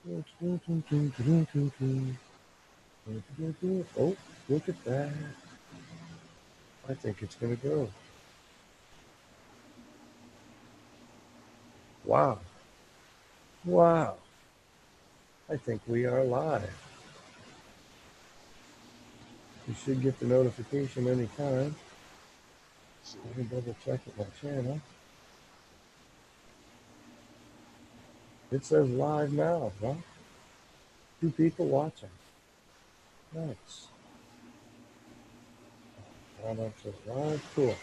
Oh, look at that. I think it's going to go. Wow. Wow. I think we are live. You should get the notification anytime. Let me double check with my channel. It says live now, huh? 2 people watching. Nice. Live. Cool.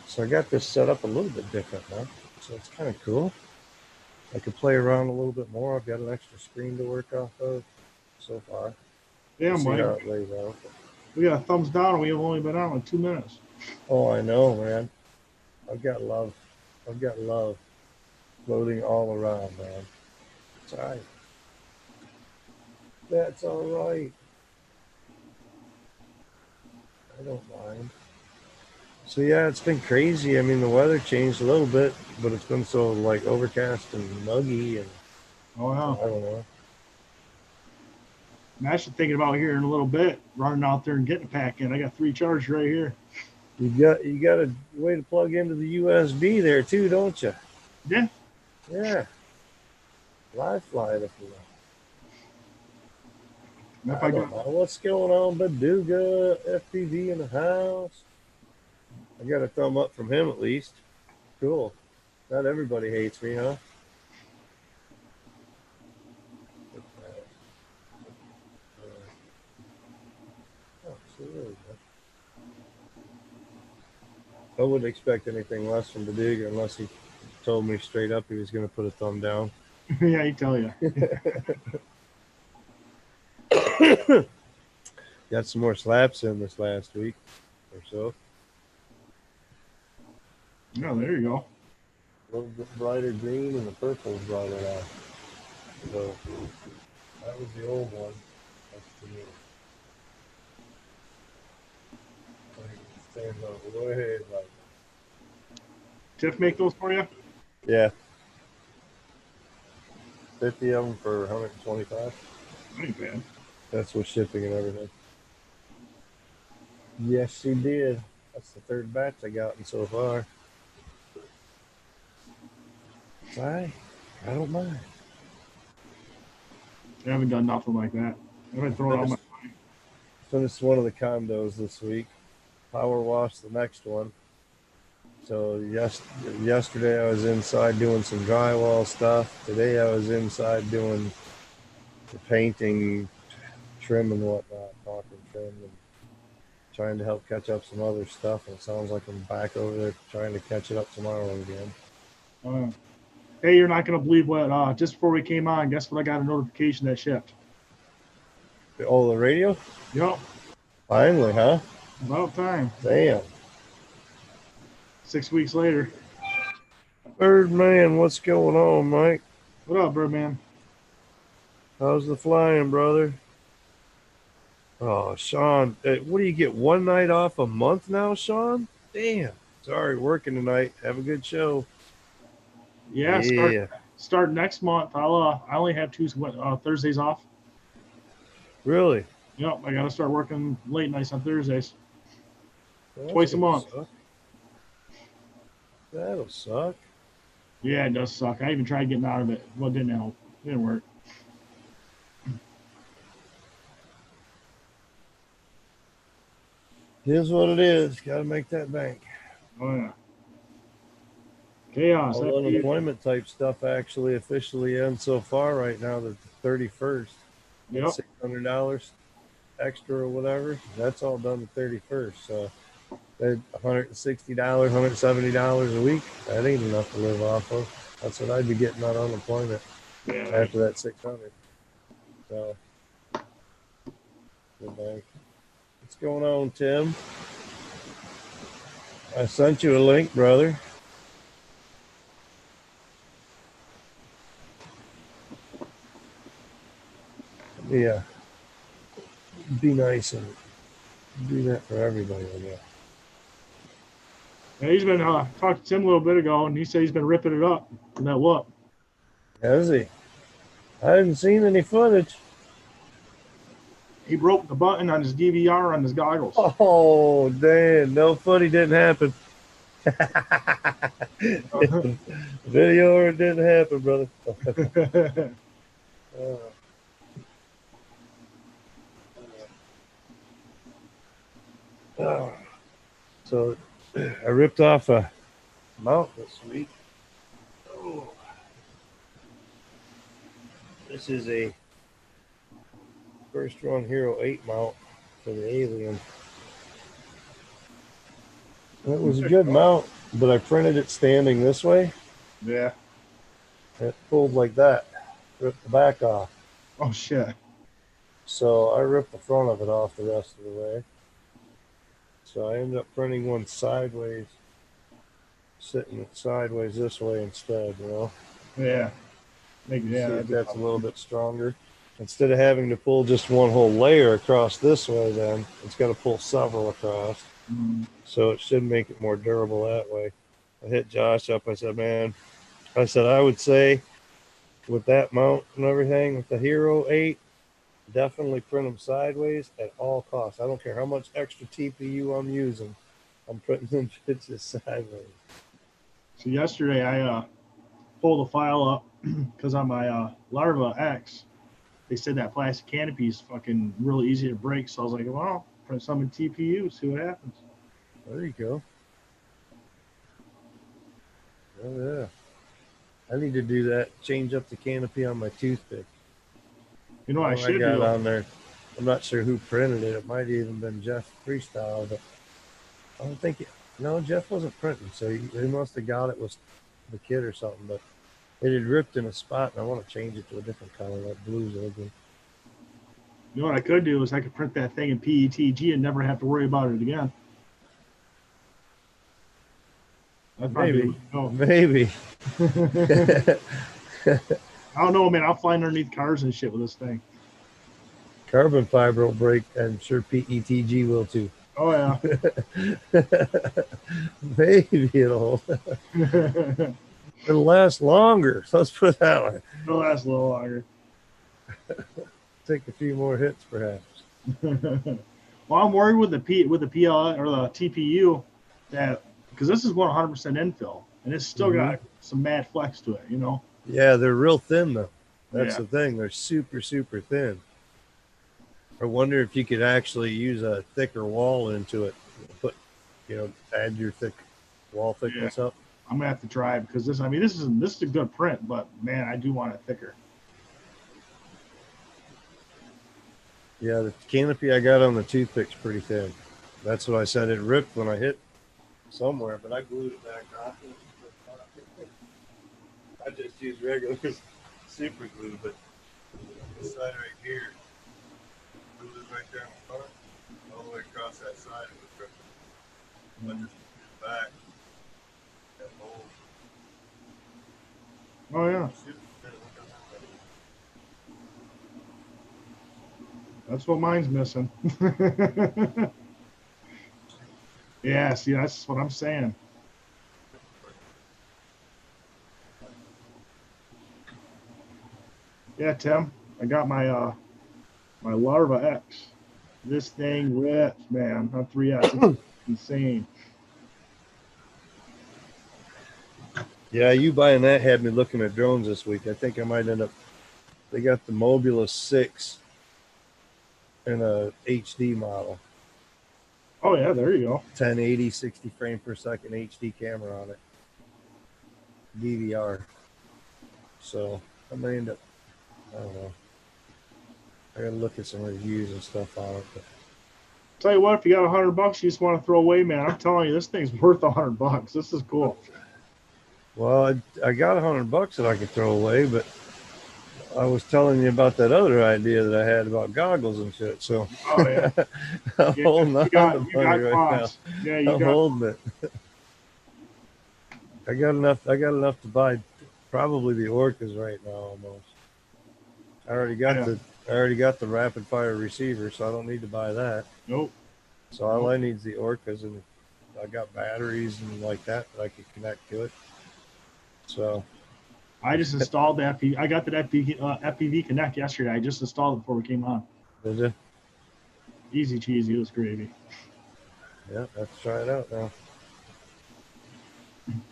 So I got this set up a little bit different now. So it's kind of cool. I could play around a little bit more. I've got an extra screen to work off of so far. Yeah, See Mike. how it lays out. We got a thumbs down. We have only been on like 2 minutes. Oh, I know, man. I've got love. I've got love floating all around, man. It's all right. That's all right. I don't mind. So yeah, it's been crazy. I mean, the weather changed a little bit, but it's been so like overcast and muggy, and Oh, yeah. I don't know. I'm actually thinking about here in a little bit, running out there and getting a pack in. I got 3 chargers right here. You got a way to plug into the USB there too, don't you? Yeah. Yeah. Live fly it if you want. If I I don't got, know what's going on, Baduga, FPV in the house. I got a thumb up from him at least. Cool. Not everybody hates me, huh? Oh, so there we go. I wouldn't expect anything less from Baduga unless he told me straight up he was going to put a thumb down. yeah, I tell you. Got some more slaps in this last week or so. Yeah, there you go. A little bit brighter green and the purple brought it out. So that was the old one. That's the new one. Stands out way like. Tiff make those for you? Yeah. 50 of them for 125. Ain't bad. That's with shipping and everything. Yes, she did. That's the 3rd batch I gotten so far. I don't mind. I haven't done nothing like that. I've been throwing out my. Finished one of the condos this week. Power washed the next one. So yesterday I was inside doing some drywall stuff. Today I was inside doing the painting, trim and whatnot, caulking trim, and trying to help catch up some other stuff. And it sounds like I'm back over there trying to catch it up tomorrow again. Hey, you're not going to believe what, just before we came on, guess what? I got a notification that shipped. Oh, the radio? Yep. Finally, huh? About time. Damn. 6 weeks later. Birdman, what's going on, Mike? What up, Birdman? How's the flying, brother? Oh, Sean, what do you get? 1 night off a month now, Sean? Damn. Sorry, working tonight. Have a good show. Yeah. Start next month. I only have 2 Thursdays off. Really? Yep. I got to start working late nights on Thursdays. Well, Twice a month. Suck. That'll suck. Yeah, it does suck. I even tried getting out of it. Well, it didn't help. It didn't work. It is what it is. Got to make that bank. Oh, yeah. Chaos. All unemployment type stuff actually officially ends so far right now, the 31st. Yep. $600 extra or whatever. That's all done the 31st. So $160, $170 a week. That ain't enough to live off of. That's what I'd be getting on unemployment after that 600. So, good bank. What's going on, Tim? I sent you a link, brother. Yeah. Be nice and do that for everybody, I guess. Yeah, he's been talked to Tim a little bit ago, and he said he's been ripping it up from that whoop. Has he? I hadn't seen any footage. He broke the button on his DVR on his goggles. Oh, damn. No footy didn't happen. Video or it didn't happen, brother. So I ripped off a mount this week. Oh. This is a First Run Hero 8 mount for the Alien. It was a good mount, but I printed it standing this way. Yeah. It pulled like that. Ripped the back off. Oh shit. So I ripped the front of it off the rest of the way. So I ended up printing one sideways, sitting sideways this way instead, you know. Yeah. Maybe, yeah. See if that's a little bit stronger. Instead of having to pull just one whole layer across this way, then it's got to pull several across. So it should make it more durable that way. I hit Josh up. I said, man, I would say with that mount and everything, with the Hero 8, definitely print them sideways at all costs. I don't care how much extra TPU I'm using. I'm printing them bitches sideways. So yesterday I pulled a file up because on my Larva X, they said that plastic canopy is fucking really easy to break. So I was like, well, print some in TPU, see what happens. There you go. Oh, yeah. I need to do that. Change up the canopy on my toothpick. You know what I should got do? on there. I'm not sure who printed it. It might have even been Jeff Freestyle, but I don't think no, Jeff wasn't printing, so he must have got it with the kid or something. But it had ripped in a spot, and I want to change it to a different color. That blue's ugly. You know what I could do is I could print that thing in PETG and never have to worry about it again. Maybe. Maybe. I don't know, man. I'll fly underneath cars and shit with this thing. Carbon fiber will break. I'm sure PETG will too. Oh yeah. Maybe it'll last longer. So let's put it that way. It'll last a little longer. Take a few more hits, perhaps. Well, I'm worried with the PL or the TPU that because this is 100% infill and it's still got some mad flex to it, you know. Yeah, they're real thin though. That's the thing. They're super, super thin. I wonder if you could actually use a thicker wall into it. Put, add your thick wall thickness up. I'm gonna have to try it because this is a good print, but man, I do want it thicker. Yeah, the canopy I got on the toothpick's pretty thin. That's what I said. It ripped when I hit somewhere, but I glued it back on. I just used regular super glue, but this side right here, glue is right there in the front, all the way across that side of the ripped. I just glued it back. That hole. Oh yeah. That's what mine's missing. Yeah, see, that's what I'm saying. Yeah, Tim, I got my my Larva X. This thing rips, man. Not 3S. It's insane. Yeah, you buying that had me looking at drones this week. I think I might end up. They got the Mobulus 6 in a HD model. Oh yeah, there you go. 1080, 60 frame per second HD camera on it. DVR. So I may end up. I don't know. I gotta look at some reviews and stuff on it. But. Tell you what, if you got $100 you just want to throw away, man, I'm telling you, this thing's worth $100. This is cool. Well, I got $100 that I could throw away, but I was telling you about that other idea that I had about goggles and shit. So oh yeah, I'm holding on to money right now. Yeah, I'm holding it. I got enough to buy probably the Orcas right now almost. I already got the rapid fire receiver, so I don't need to buy that. Nope. So all I need is the Orcas, and I got batteries and like that I could connect to it. So I just installed the FPV. I got the FPV Connect yesterday. I just installed it before we came on. Did you? Easy cheesy. It was gravy. Yeah, let's try it out now.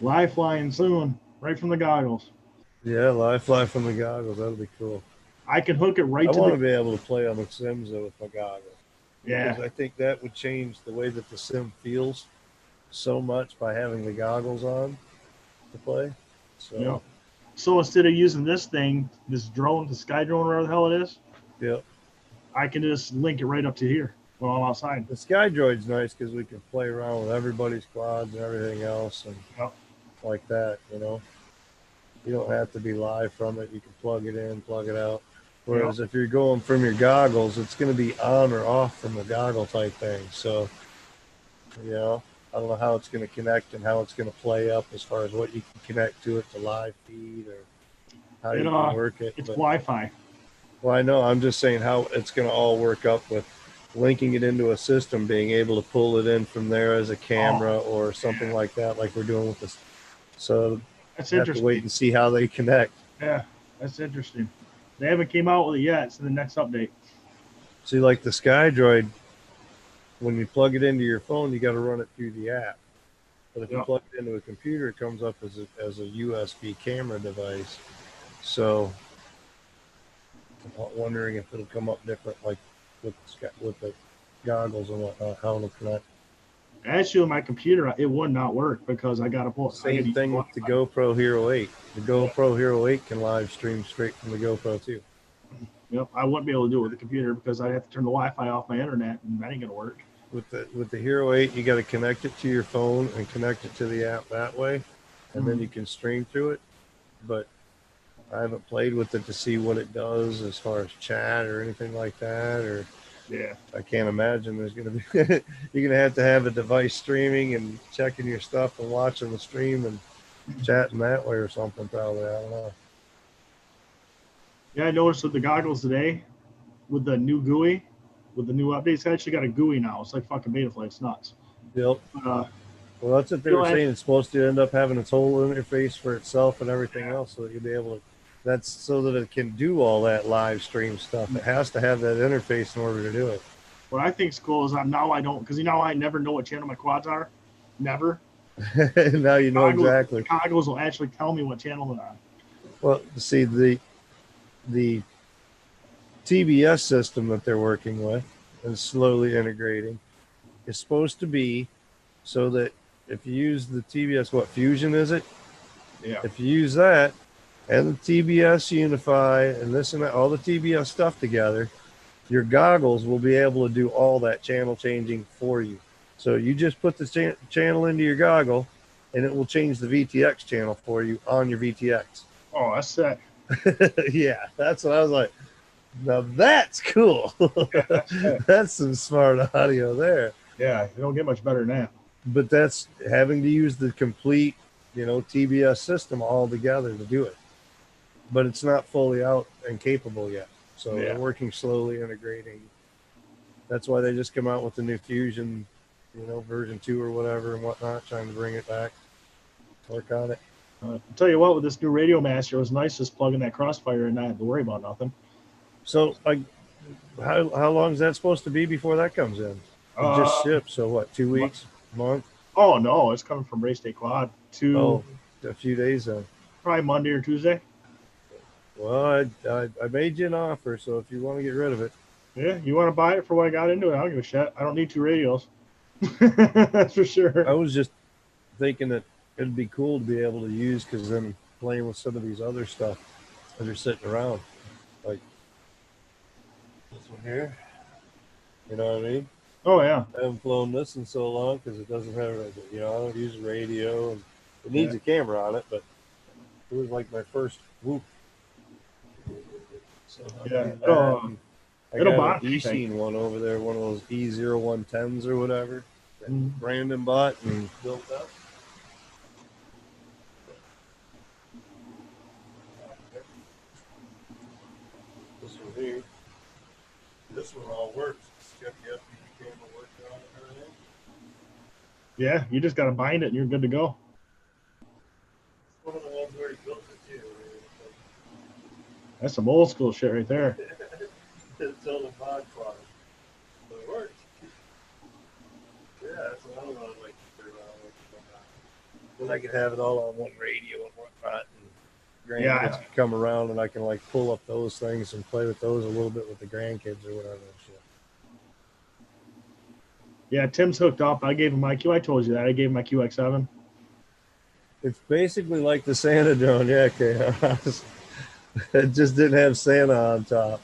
Live flying soon, right from the goggles. Yeah, live fly from the goggles. That'll be cool. I can hook it right I to want to the. be able to play on the Sims though with my goggles because Yeah. I think that would change the way that the Sim feels so much by having the goggles on to play. So, Yeah. So instead of using this thing, this drone, the sky drone, whatever the hell it is, yeah. I can just link it right up to here while I'm outside. The Sky Droid's nice because we can play around with everybody's quads and everything else and Yep. like that, you know. You don't have to be live from it. You can plug it in, plug it out. Whereas if you're going from your goggles, it's going to be on or off from the goggle type thing. So, you know, I don't know how it's going to connect and how it's going to play up as far as what you can connect to it to live feed or how you can work it. It's But, Wi-Fi. well, I know. I'm just saying how it's going to all work up with linking it into a system, being able to pull it in from there as a camera or something like that, like we're doing with this. So That's I have to interesting. wait and see how they connect. Yeah, that's interesting. They haven't came out with it yet. It's in the next update. See, like the Sky Droid, when you plug it into your phone, you got to run it through the app. But if you plug it into a computer, it comes up as a USB camera device. So I'm wondering if it'll come up different, like with the goggles and whatnot, how it'll connect. Actually, on my computer, it would not work because I got to pull. Same thing with the GoPro Hero 8. The GoPro Hero 8 can live stream straight from the GoPro too. Yep, I wouldn't be able to do it with the computer because I'd have to turn the Wi-Fi off my internet, and that ain't gonna work. With the Hero 8, you got to connect it to your phone and connect it to the app that way, and then you can stream through it. But I haven't played with it to see what it does as far as chat or anything like that. Or I can't imagine there's going to be. You're going to have a device streaming and checking your stuff and watching the stream and chatting that way or something. Probably, I don't know. Yeah, I noticed with the goggles today, with the new GUI, with the new updates, it's actually got a GUI now. It's like fucking Betaflight. It's nuts. Yep. Well, that's what they were saying. It's supposed to end up having its whole interface for itself and everything else, so that you'll be able to. That's so that it can do all that live stream stuff. It has to have that interface in order to do it. What I think is cool is now I don't, because I never know what channel my quads are. Never. Now you know exactly. Goggles will actually tell me what channel they're on. Well, see, the TBS system that they're working with and slowly integrating is supposed to be so that if you use the TBS, what Fusion is it? Yeah. If you use that and the TBS Unify and this and that, all the TBS stuff together, your goggles will be able to do all that channel changing for you. So you just put the channel into your goggle and it will change the VTX channel for you on your VTX. Oh, that's sick. Yeah, that's what I was like. Now that's cool. Yeah, that's some smart audio there. Yeah, you don't get much better than that. But that's having to use the complete, TBS system all together to do it. But it's not fully out and capable yet. So they're working slowly integrating. That's why they just come out with the new Fusion, version 2 or whatever and whatnot, trying to bring it back, work on it. I'll tell you what, with this new Radio Master, it was nice just plugging that Crossfire and not have to worry about nothing. So, how long is that supposed to be before that comes in? It just shipped, so what, 2 weeks, month? Oh, no, it's coming from Race Day Quad to a few days then. Probably Monday or Tuesday. Well, I made you an offer, so if you want to get rid of it. Yeah, you want to buy it for what I got into it, I don't give a shit. I don't need 2 radios. That's for sure. I was just thinking that it'd be cool to be able to use, because then playing with some of these other stuff that are sitting around, like this one here. You know what I mean? Oh yeah. I haven't flown this in so long because it doesn't have, I don't use a radio, and it needs a camera on it, but it was like my first whoop. So I got an E-Scene one over there, one of those E0110s or whatever that Brandon bought and built up. This one here. This one all works. Got the FPV camera working on it and everything. Yeah, you just got to bind it and you're good to go. It's one of the ones where he built it too. That's some old school shit right there. It's on the pod closet. But it works. Yeah, that's another one I'd like to figure out. Then I could have it all on one radio and whatnot. And grandkids can come around and I can like pull up those things and play with those a little bit with the grandkids or whatever. Shit. Yeah, Tim's hooked up. I gave him my Q. I told you that. I gave him my QX7. It's basically like the Santa drone, yeah, Chaos. It just didn't have Santa on top.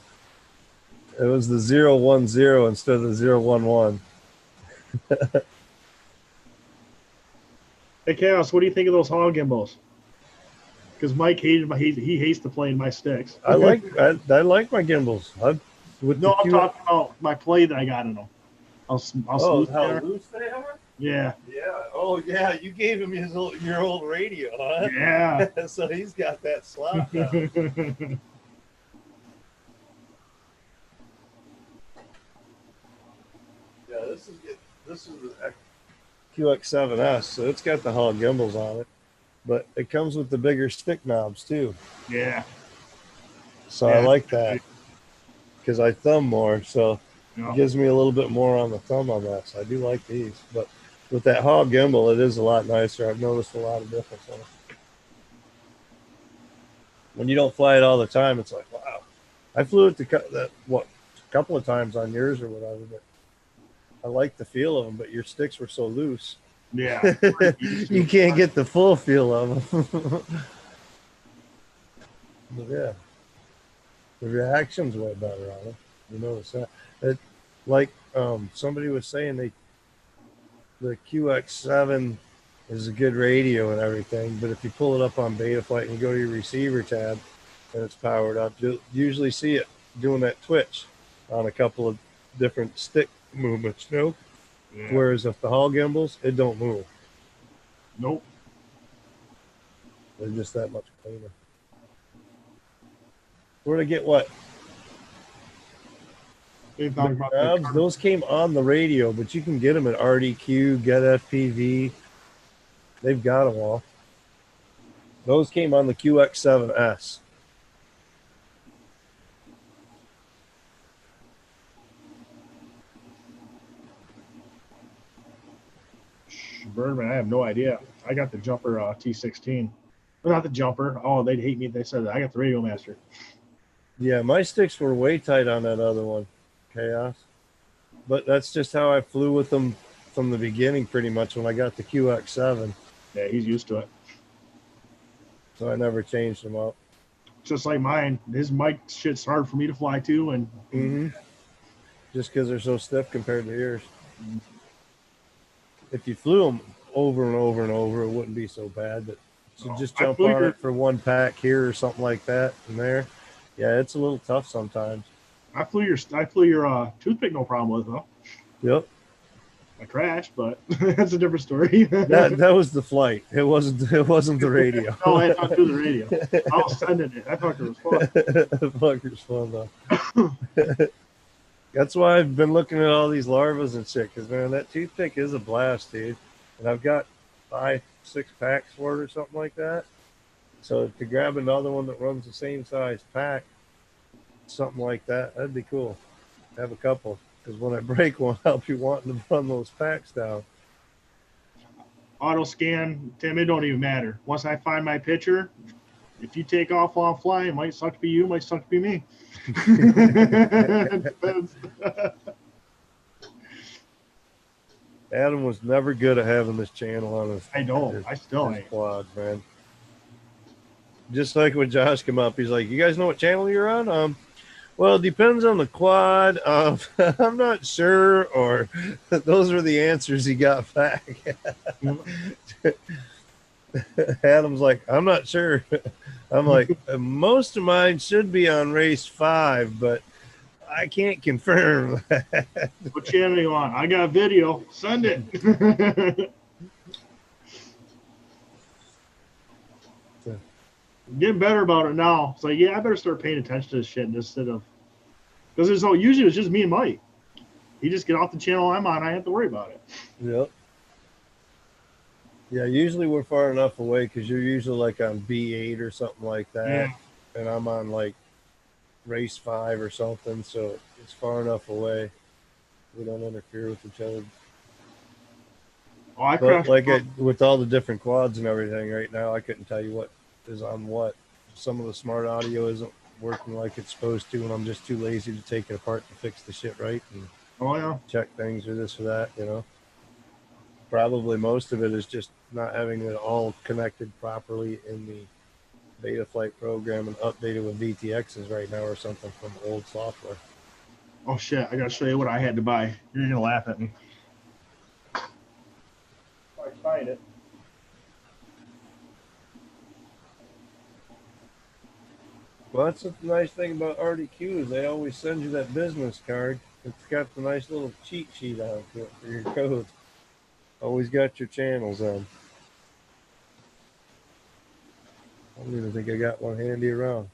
It was the 010 instead of the 011. Hey, Chaos, what do you think of those hog gimbals? Because Mike he hates to play in my sticks. I like my gimbals. I'm talking about my play that I got in them. How loose they are? Yeah. Yeah. Oh, yeah. You gave him your old radio, huh? Yeah. So he's got that slot down. Yeah, this is the QX7S, so it's got the hog gimbals on it, but it comes with the bigger stick knobs too. Yeah. So I like that because I thumb more, so it gives me a little bit more on the thumb on that. So I do like these, but with that hog gimbal, it is a lot nicer. I've noticed a lot of difference in it. When you don't fly it all the time, it's like, wow. I flew it a couple of times on yours or whatever, but I like the feel of them, but your sticks were so loose. Yeah. You can't get the full feel of them. But yeah. The reaction's way better on it. You notice that. Like somebody was saying, the QX7 is a good radio and everything, but if you pull it up on Betaflight and you go to your receiver tab and it's powered up, you'll usually see it doing that twitch on a couple of different stick movements, Yeah. Whereas if the hog gimbals, it don't move. Nope. They're just that much cleaner. Where'd I get what? Those came on the radio, but you can get them at RDQ, Get FPV. They've got them all. Those came on the QX7S. Birdman, I have no idea. I got the jumper T16. Well, not the jumper. Oh, they'd hate me if they said that. I got the Radio Master. Yeah, my sticks were way tight on that other one, Chaos. But that's just how I flew with them from the beginning, pretty much, when I got the QX7. Yeah, he's used to it. So I never changed them up. Just like mine. His mic shit's hard for me to fly to, and just because they're so stiff compared to yours. If you flew them over and over and over, it wouldn't be so bad. But so just jump on it for one pack here or something like that, and there. Yeah, it's a little tough sometimes. I flew your toothpick no problem with though. Yep. I crashed, but that's a different story. that was the flight. It wasn't the radio. No, I talked to the radio. I was sending it. I thought it was fun. Fucker's fun though. That's why I've been looking at all these larvas and shit, because man, that toothpick is a blast, dude. And I've got 5-6 packs for it or something like that. So to grab another one that runs the same size pack, something like that, that'd be cool. Have a couple, because when I break one, I'll be wanting to run those packs down. Auto scan, Tim, it don't even matter. Once I find my picture, if you take off while I'm flying, it might suck to be you, might suck to be me. It depends. Adam was never good at having this channel on his. I still ain't. Quads, man. Just like when Josh came up, he's like, "You guys know what channel you're on?" Well, it depends on the quad. I'm not sure, or those are the answers he got back. Adam's like, I'm not sure. I'm like, most of mine should be on race 5, but I can't confirm. What channel you on? I got a video. Send it. Getting better about it now. So yeah, I better start paying attention to this shit instead of, because usually it's just me and Mike. You just get off the channel I'm on. I have to worry about it. Yep. Yeah, usually we're far enough away because you're usually like on B8 or something like that, and I'm on like race 5 or something, so it's far enough away. We don't interfere with each other. Oh, I But crashed. with all the different quads and everything right now, I couldn't tell you what is on what. Some of the smart audio isn't working like it's supposed to, and I'm just too lazy to take it apart to fix the shit right and Oh yeah. check things or this or that, you know. Probably most of it is just not having it all connected properly in the beta flight program and updated with VTXs right now or something from old software. Oh shit! I gotta show you what I had to buy. You're gonna laugh at me. If I find it. Well, that's the nice thing about RDQ is they always send you that business card. It's got the nice little cheat sheet on it for your code. Always got your channels on. I don't even think I got one handy around.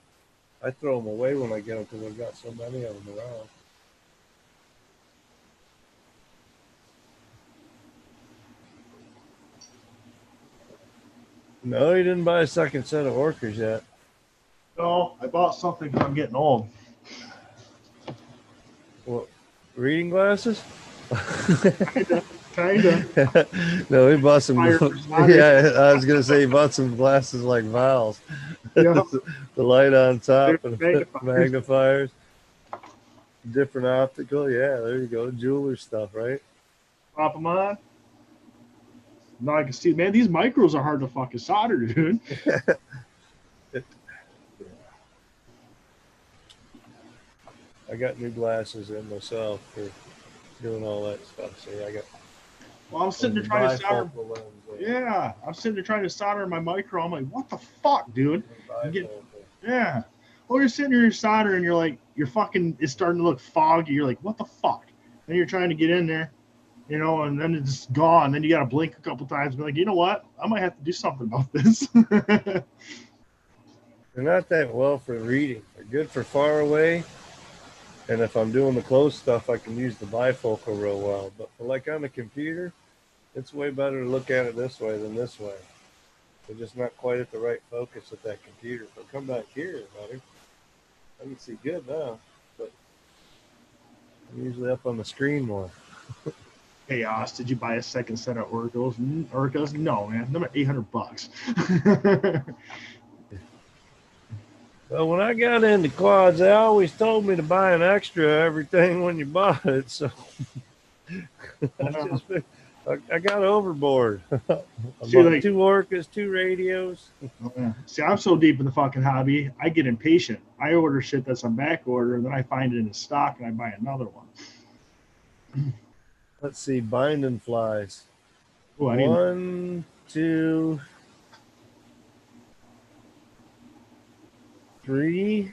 I throw them away when I get them because I've got so many of them around. No, you didn't buy a second set of Orcas yet. No, I bought something because I'm getting old. What, reading glasses? Kinda. No, he bought some. Fire. Yeah, I was gonna say he bought some glasses like Val's. Yeah. The light on They're top and magnifiers. magnifiers, different optical. Yeah, there you go, jeweler stuff, right? Pop them on. Now I can see. Man, these micros are hard to fucking solder, dude. I got new glasses in myself for doing all that stuff. See, I got. Well, I'm sitting there trying to solder. Lens, Yeah, I'm sitting there trying to solder my micro. I'm like, what the fuck, dude? Yeah. Well, you're sitting there soldering, and you're like, you're fucking. It's starting to look foggy. You're like, what the fuck? And you're trying to get in there, you know, and then it's gone. Then you got to blink a couple times. And be like, you know what? I might have to do something about this. They're not that well for reading. They're good for far away. And if I'm doing the close stuff, I can use the bifocal real well. But for like on the computer, it's way better to look at it this way than this way. They're just not quite at the right focus with that computer. But come back here, buddy. I can see good now, but I'm usually up on the screen more. Chaos, did you buy a second set of Orcas? No, man. They're $800. Well, when I got into quads, they always told me to buy an extra everything when you bought it. So I got overboard. I bought 2 Orcas, 2 radios. See, I'm so deep in the fucking hobby, I get impatient. I order shit that's on back order, and then I find it in stock, and I buy another one. Let's see, binding flies. Ooh, 1, 2, 3.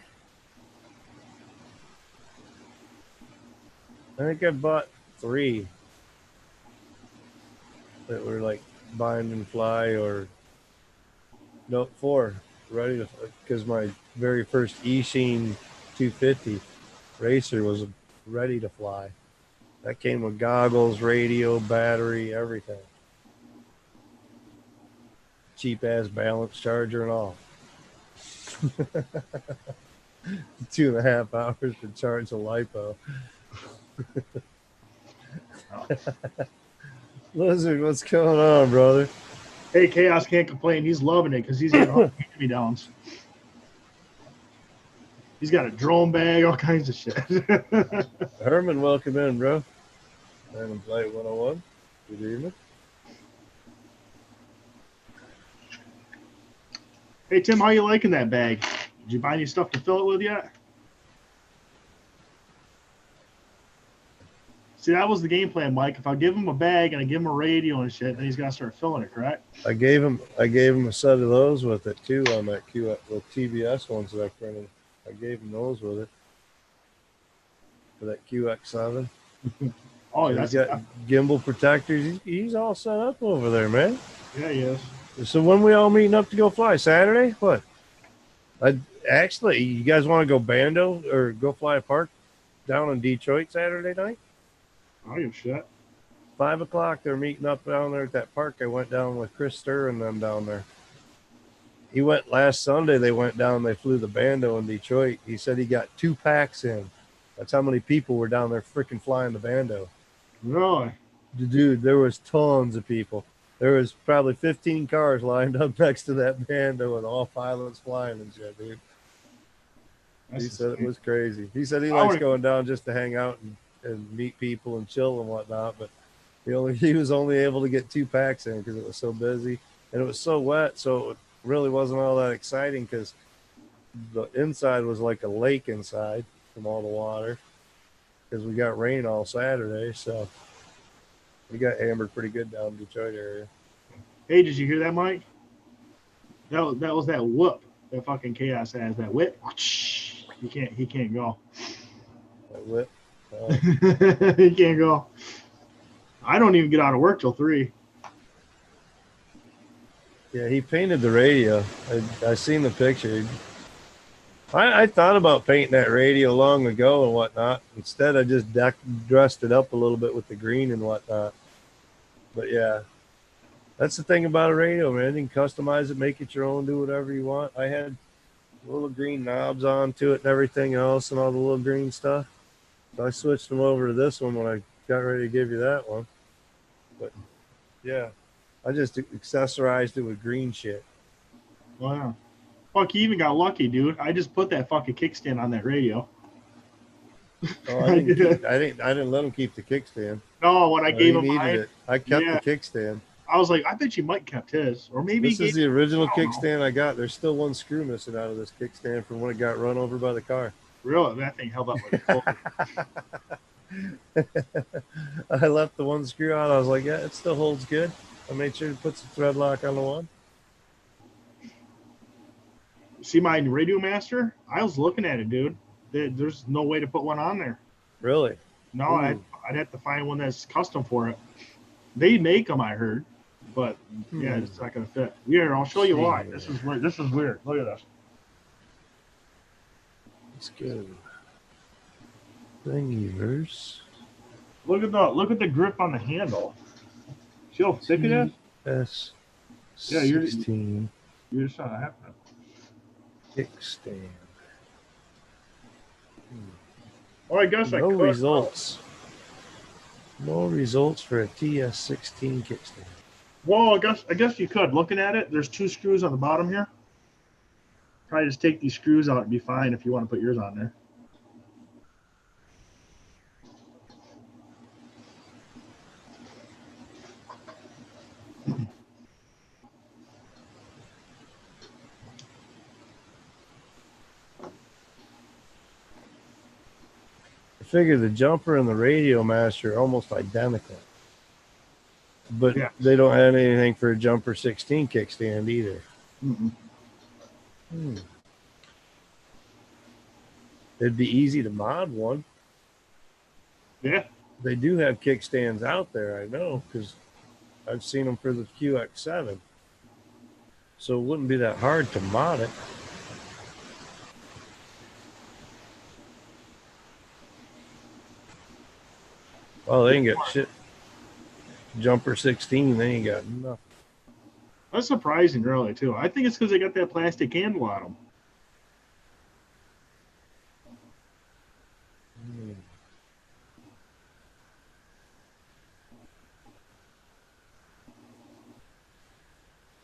I think I bought 3 that were like bind and fly, or no, 4 ready to, because my very first E-Sheen 250 racer was ready to fly. That came with goggles, radio, battery, everything. Cheap ass balance charger and all. 2.5 hours to charge a LiPo. Lizard, what's going on, brother? Hey, Chaos can't complain. He's loving it because he's getting hand-me-downs. He's got a drone bag, all kinds of shit. Herman, welcome in, bro. Random Flight 101. Good evening. Hey, Tim, how you liking that bag? Did you buy any stuff to fill it with yet? See, that was the game plan, Mike. If I give him a bag and I give him a radio and shit, then he's got to start filling it, correct? I gave him a set of those with it too on that with TBS ones that I printed. I gave him those with it for that QX7. Oh, so he's got gimbal protectors. He's all set up over there, man. Yeah, he is. So when we all meeting up to go fly? Saturday? What? Actually, you guys want to go bando or go fly a park down in Detroit Saturday night? I give a shit. 5 o'clock, they're meeting up down there at that park. I went down with Chris Sturr and them down there. He went last Sunday. They went down. They flew the Bando in Detroit. He said he got 2 packs in. That's how many people were down there freaking flying the Bando. Really? Dude, there was tons of people. There was probably 15 cars lined up next to that Bando with all pilots flying and shit, dude. That's He said insane. it was crazy. He said he I likes would. going down just to hang out and meet people and chill and whatnot, but he was only able to get 2 packs in because it was so busy and it was so wet, so it really wasn't all that exciting because the inside was like a lake inside from all the water because we got rain all Saturday, so we got hammered pretty good down in the Detroit area. Hey, did you hear that, Mike? That was that whoop that fucking Chaos has. That whip. He can't go. That whip. He can't go. I don't even get out of work till 3. Yeah, he painted the radio. I seen the picture. I thought about painting that radio long ago and whatnot. Instead, I just dressed it up a little bit with the green and whatnot. But yeah, that's the thing about a radio, man. You can customize it, make it your own, do whatever you want. I had little green knobs onto it and everything else and all the little green stuff. So I switched them over to this one when I got ready to give you that one. But yeah, I just accessorized it with green shit. Wow. Fuck, you even got lucky, dude. I just put that fucking kickstand on that radio. Oh, I didn't let him keep the kickstand. No, when I gave He him needed mine, it. I kept yeah. the kickstand. I was like, I bet you Mike kept his, or maybe This is the original kickstand know. I got. There's still one screw missing out of this kickstand from when it got run over by the car. Really, that thing held up like a I left the one screw out. I was like, yeah, it still holds good. I made sure to put some thread lock on the one. See my Radio Master? I was looking at it, dude. There's no way to put one on there. Really? No, I'd have to find one that's custom for it. They make them, I heard, but yeah, it's not gonna fit. Here, I'll show you why. This is weird. This is weird. Look at this. It's good. Thingiverse. Look at the grip on the handle. See how thick it is? Yeah, you're 16. You're just not happening. Kickstand. Well, I guess no results. No results for a TS16 kickstand. Well, I guess you could. Looking at it, there's 2 screws on the bottom here. Probably just take these screws out and be fine if you want to put yours on there. I figure the jumper and the Radio Master are almost identical. But they don't have anything for a Jumper 16 kickstand either. It'd be easy to mod one. Yeah. They do have kickstands out there, I know, because I've seen them for the QX7. So it wouldn't be that hard to mod it. Well, they ain't got shit. Jumper 16, they ain't got nothing. That's surprising, really, too. I think it's because they got that plastic handle on them.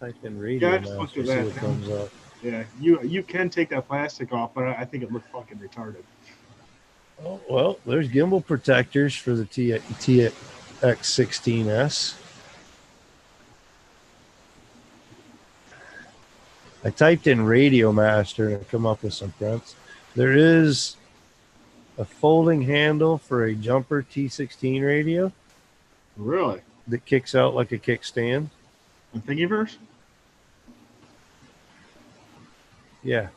Type in Radio Master, see what comes up. Yeah, you can take that plastic off, but I think it looked fucking retarded. Oh, well, there's gimbal protectors for the TX16S. I typed in Radio Master and it come up with some prints. There is a folding handle for a Jumper T16 radio. Really? That kicks out like a kickstand. A Thingiverse? Yeah.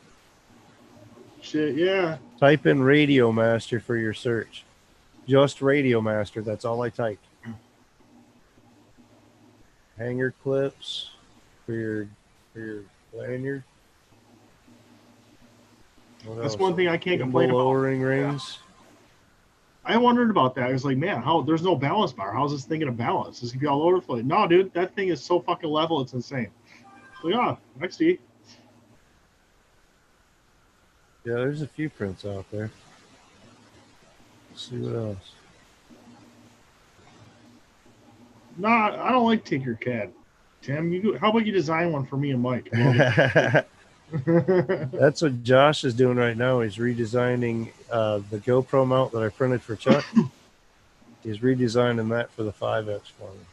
Shit, yeah. Type in Radio Master for your search. Just Radio Master. That's all I typed. Hanger clips for your lanyard. That's one thing I can't complain about. Lowering rings. I wondered about that. I was like, man, there's no balance bar. How's this thing gonna balance? It's gonna be all over the place. No, dude, that thing is so fucking level, it's insane. So yeah, next Yeah, there's a few prints out there. Let's see what else. No, I don't like Tinkercad. Tim, how about you design one for me and Mike? And That's what Josh is doing right now. He's redesigning the GoPro mount that I printed for Chuck. He's redesigning that for the 5-inch for me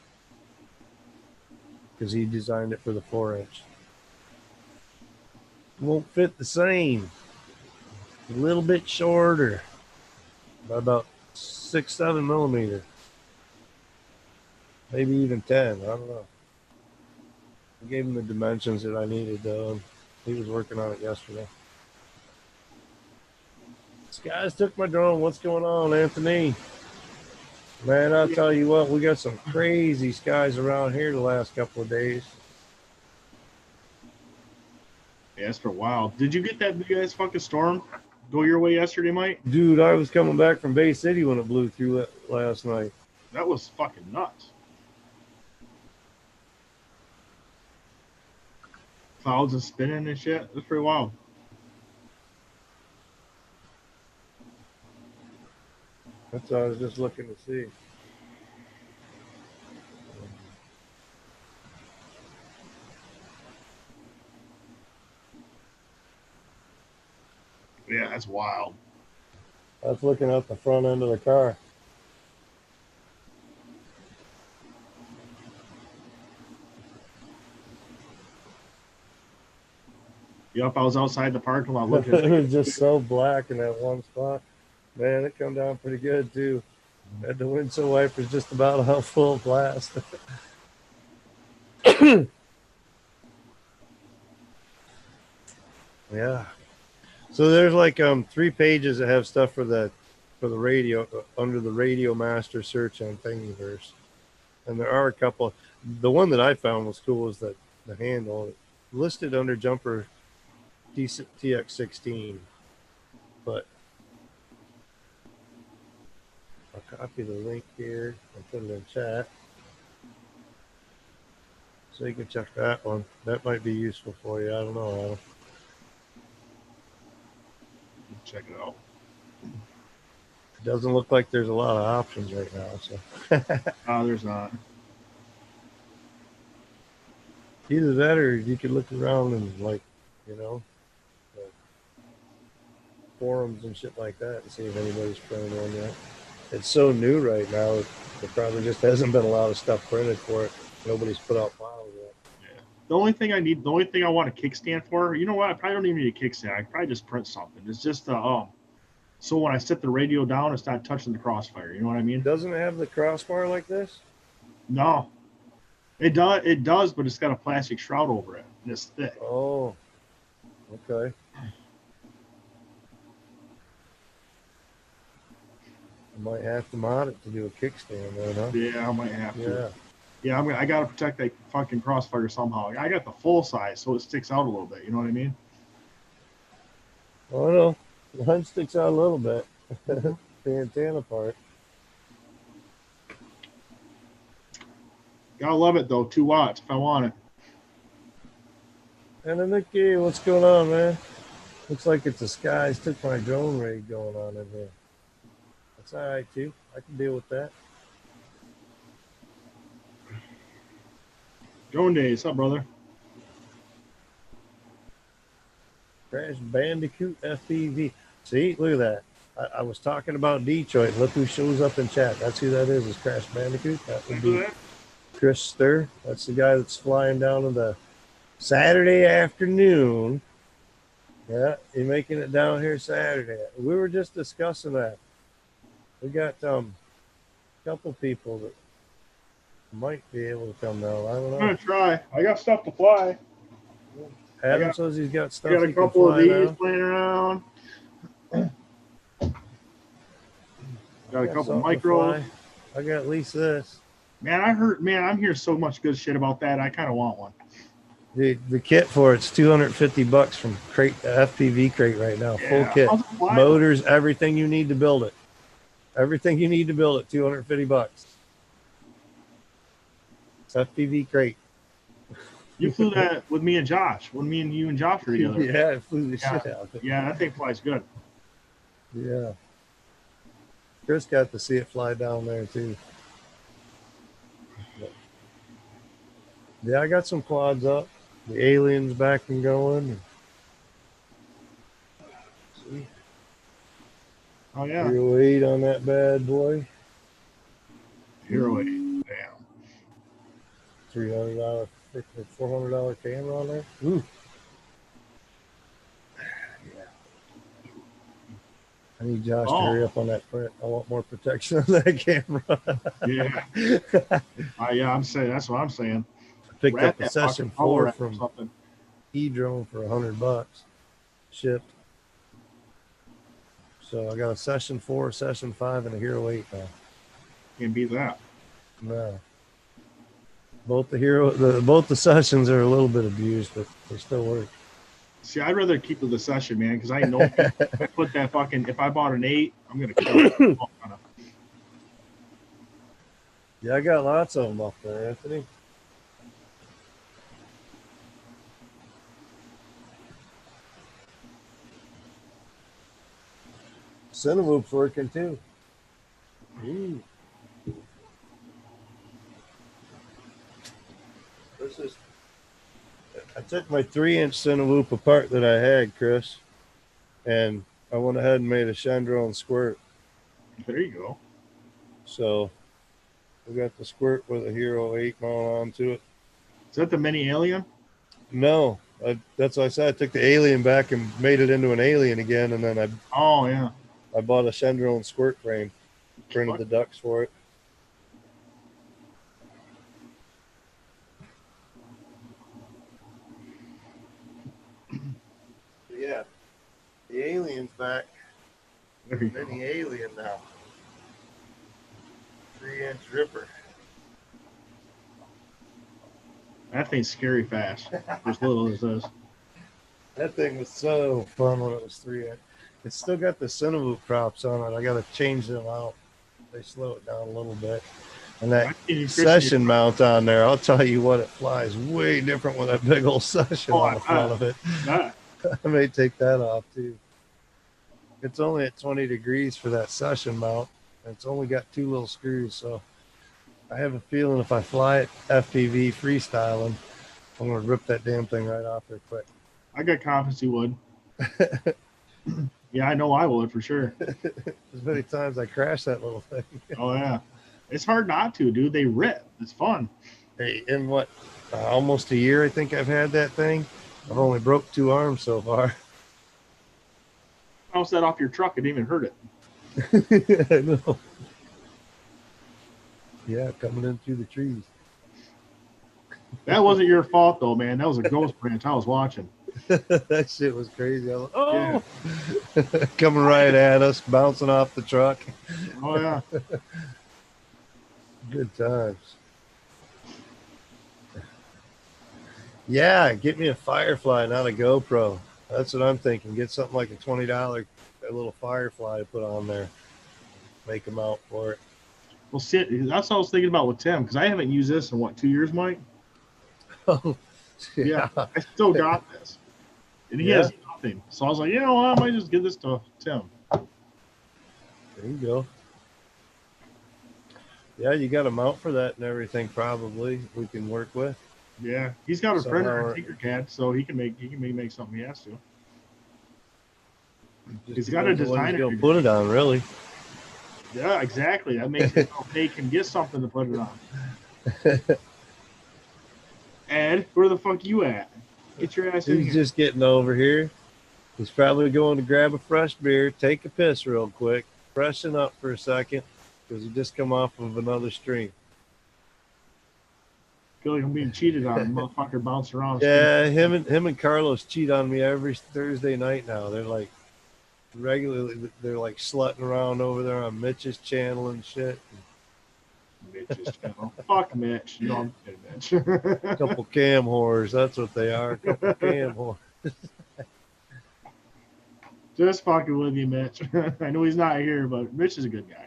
because he designed it for the 4-inch. Won't fit the same. A little bit shorter, by about 6-7 millimeter, maybe even 10. I don't know. I gave him the dimensions that I needed though. He was working on it yesterday. Skies took my drone. What's going on, Anthony? Man, I'll tell you what, we got some crazy skies around here the last couple of days. yeah, it's for a while. Did you get that big ass fucking storm go your way yesterday, Mike? Dude, I was coming back from Bay City when it blew through it last night. That was fucking nuts. Clouds and spinning and shit. It was pretty wild. That's what I was just looking to see. Yeah, that's wild. I was looking at the front end of the car. Yep, I was outside the parking lot It looking. was just so black in that one spot. Man, it come down pretty good too. Had the windshield wipers just about on full blast. Yeah. So there's like 3 pages that have stuff for the radio under the Radio Master search on Thingiverse, and there are a couple. The one that I found was cool is that the handle listed under jumper TX16, but I'll copy the link here and put it in chat so you can check that one. That might be useful for you. I don't know, Adam. Check it out. It doesn't look like there's a lot of options right now. So Oh, there's not. either that or you could look around and like, you know, forums and shit like that and see if anybody's printed one yet. It's so new right now. There probably just hasn't been a lot of stuff printed for it. Nobody's put out files yet. Yeah. The only thing I want a kickstand for, you know what? I probably don't even need a kickstand. I could probably just print something. It's just so when I set the radio down, it's not touching the crossfire. You know what I mean? Doesn't it have the crossbar like this? No, it does. It does, but it's got a plastic shroud over it. And it's thick. Oh, okay. I might have to mod it to do a kickstand then, huh? Yeah, I might have to. Yeah. Yeah, I got to protect that fucking crossfire somehow. I got the full size, so it sticks out a little bit. You know what I mean? Oh, no. Mine sticks out a little bit. The antenna part. Gotta love it though. 2 watts if I want it. And then Nicky, what's going on, man? Looks like it's the skies took my drone rig going on in here. That's all right too. I can deal with that. Drone days, up, brother? Crash Bandicoot FPV. See, look at that. I was talking about Detroit. Look who shows up in chat. That's who that is Crash Bandicoot. That would be Chris Stir. That's the guy that's flying down to the Saturday afternoon. Yeah, he's making it down here Saturday. We were just discussing that. We got a couple people that might be able to come down. I don't know. I'm gonna try. I got stuff to fly. Adam says he's got stuff. I got a couple of these playing around. Got a couple micros. I got at least this. Man, I'm hearing so much good shit about that. I kind of want one. The kit for it's $250 from FPV Crate right now. Yeah, full kit, motors, everything you need to build it. Everything you need to build it. $250. It's FPV Crate. You flew that with me and Josh when me and you and Josh were together. Yeah, it flew the Yeah, shit out of it. yeah, that thing flies good. Yeah. Chris got to see it fly down there too. But, yeah, I got some quads up. The alien's back and going. See, Oh yeah, Hero 8 on that bad boy. Hero 8. Damn. $300, $400 camera on there. Ooh. Yeah. I need Josh to hurry up on that print. I want more protection on that camera. Yeah. Yeah, I'm saying that's what I'm saying. I picked Wrap up a that Session fucking bubble 4 wrap or from something. E-Drone for $100 shipped. So I got a Session 4, Session 5, and a Hero 8 now. Can't beat that. No. Both the Sessions are a little bit abused, but they still work. See, I'd rather keep the Session, man, because I know if I put that fucking, if I bought an 8, I'm gonna kill it. Yeah, I got lots of them up there, Anthony. Cinemoop's working too. Ooh. This is. I took my 3-inch Cinemoop apart that I had, Chris, and I went ahead and made a Chandron squirt. There you go. So we got the squirt with a Hero 8 mount onto it. Is that the mini alien? No, that's what I said. I took the alien back and made it into an alien again, and then I bought a Chandron squirt frame, printed the ducts for it. Yeah, the alien's back. Mini alien now. 3-inch ripper. That thing's scary fast. As little as this. That thing was so fun when it was 3-inch. It's still got the Cinemoop props on it. I got to change them out. They slow it down a little bit. And that Session mount on there, I'll tell you what, it flies way different with that big old Session on the front of it. I may take that off too. It's only at 20 degrees for that Session mount. And it's only got 2 little screws. So I have a feeling if I fly it FPV freestyling, I'm going to rip that damn thing right off there quick. I got confidence you would. Yeah, I know I would for sure. As many times I crashed that little thing. Oh yeah, it's hard not to, dude. They rip. It's fun. Hey, in what, almost a year I think I've had that thing. I've only broke 2 arms so far. Bounce that off your truck, it didn't even hurt it. I know. Yeah, coming in through the trees. That wasn't your fault though, man. That was a ghost branch I was watching. That shit was crazy. I was like, oh, yeah. Coming right at us, bouncing off the truck. Oh yeah. Good times. Yeah, get me a Firefly, not a GoPro. That's what I'm thinking. Get something like a $20, a little Firefly to put on there. Make them out for it. Well, see, that's what I was thinking about with Tim, because I haven't used this in, 2 years, Mike? Oh, yeah. I still got this. And he has nothing. So I was like, you know what? I might just give this to Tim. There you go. Yeah, you got a mount for that and everything probably we can work with. Yeah. He's got a printer and Tinkercad, so he can make something he has to. He's got a designer. He'll put it on, really. Yeah, exactly. That makes it so they can get something to put it on. Ed, where the fuck you at? Get your ass in here. He's just getting over here. He's probably going to grab a fresh beer, take a piss real quick, freshen up for a second, because he just come off of another stream. I feel like I'm being cheated on. Motherfucker bounce around. Yeah, him and Carlos cheat on me every Thursday night now. They're like regularly, they're like slutting around over there on Mitch's channel and shit. Mitch's channel. Fuck Mitch. No, I'm kidding, Mitch. A couple cam whores. That's what they are. A couple cam whores. Just fucking with you, Mitch. I know he's not here, but Mitch is a good guy.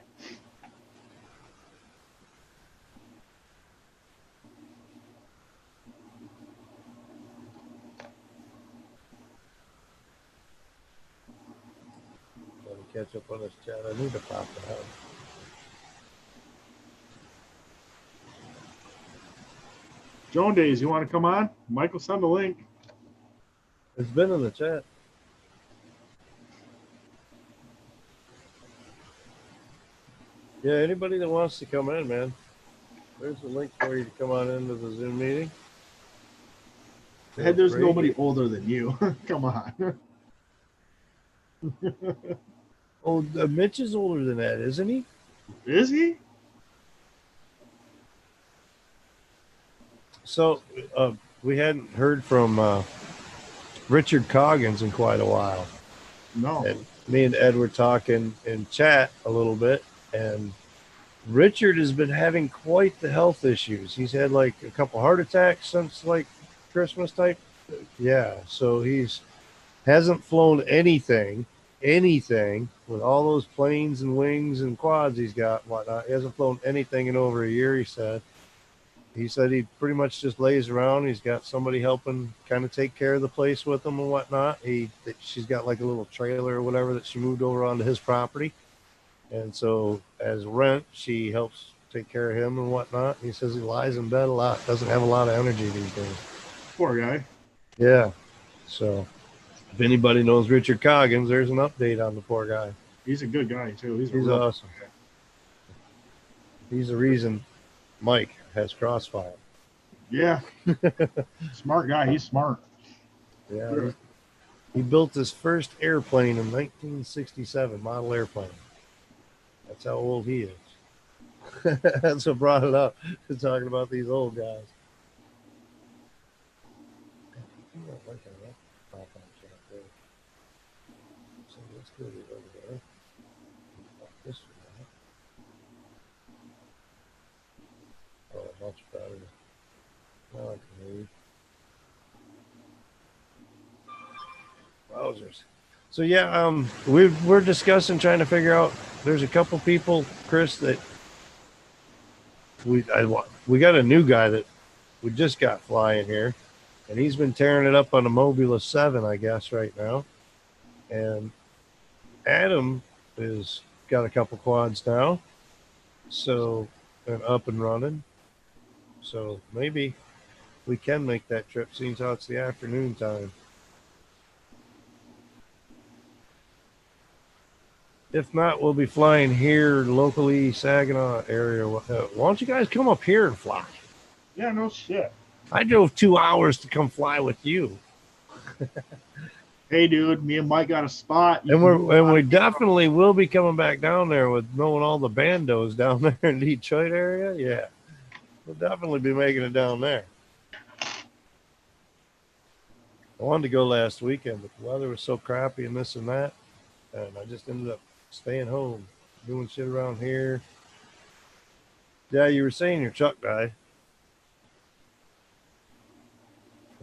catch up on this chat. I need to pop it out. Joan Days, you want to come on? Michael, send the link. It's been in the chat. Yeah, anybody that wants to come in, man, there's a link for you to come on into the Zoom meeting. Hey, there's nobody older than you. Come on. Oh, Mitch is older than that, isn't he? Is he? So we hadn't heard from Richard Coggins in quite a while. No. And me and Ed were talking in chat a little bit, and Richard has been having quite the health issues. He's had like a couple heart attacks since like Christmas type. Yeah, so he's hasn't flown anything with all those planes and wings and quads he's got and whatnot. He hasn't flown anything in over a year, he said. He said he pretty much just lays around. He's got somebody helping kind of take care of the place with him and whatnot. She's got like a little trailer or whatever that she moved over onto his property. And so as rent, she helps take care of him and whatnot. He says he lies in bed a lot, doesn't have a lot of energy these days. Poor guy. Yeah. So if anybody knows Richard Coggins, there's an update on the poor guy. He's a good guy, too. He's awesome. He's the reason Mike has Crossfire. Yeah. Smart guy. He's smart. Yeah. Sure. He built his first airplane in 1967, model airplane. That's how old he is. That's what brought it up, talking about these old guys. So let's go over there. This one. Oh, much better. Now I can read. Wowzers. So yeah, we're discussing trying to figure out. There's a couple people, Chris, that we got a new guy that we just got flying here, and he's been tearing it up on the Mobula 7, I guess, right now. And Adam is got a couple quads now, so and up and running. So maybe we can make that trip. Seems how it's the afternoon time. If not, we'll be flying here locally, Saginaw area. Why don't you guys come up here and fly? Yeah, no shit. I drove 2 hours to come fly with you. Hey, dude, me and Mike got a spot. And we definitely will be coming back down there with knowing all the bandos down there in the Detroit area. Yeah, we'll definitely be making it down there. I wanted to go last weekend, but the weather was so crappy and this and that, and I just ended up staying home, doing shit around here. Yeah, you were saying your truck died.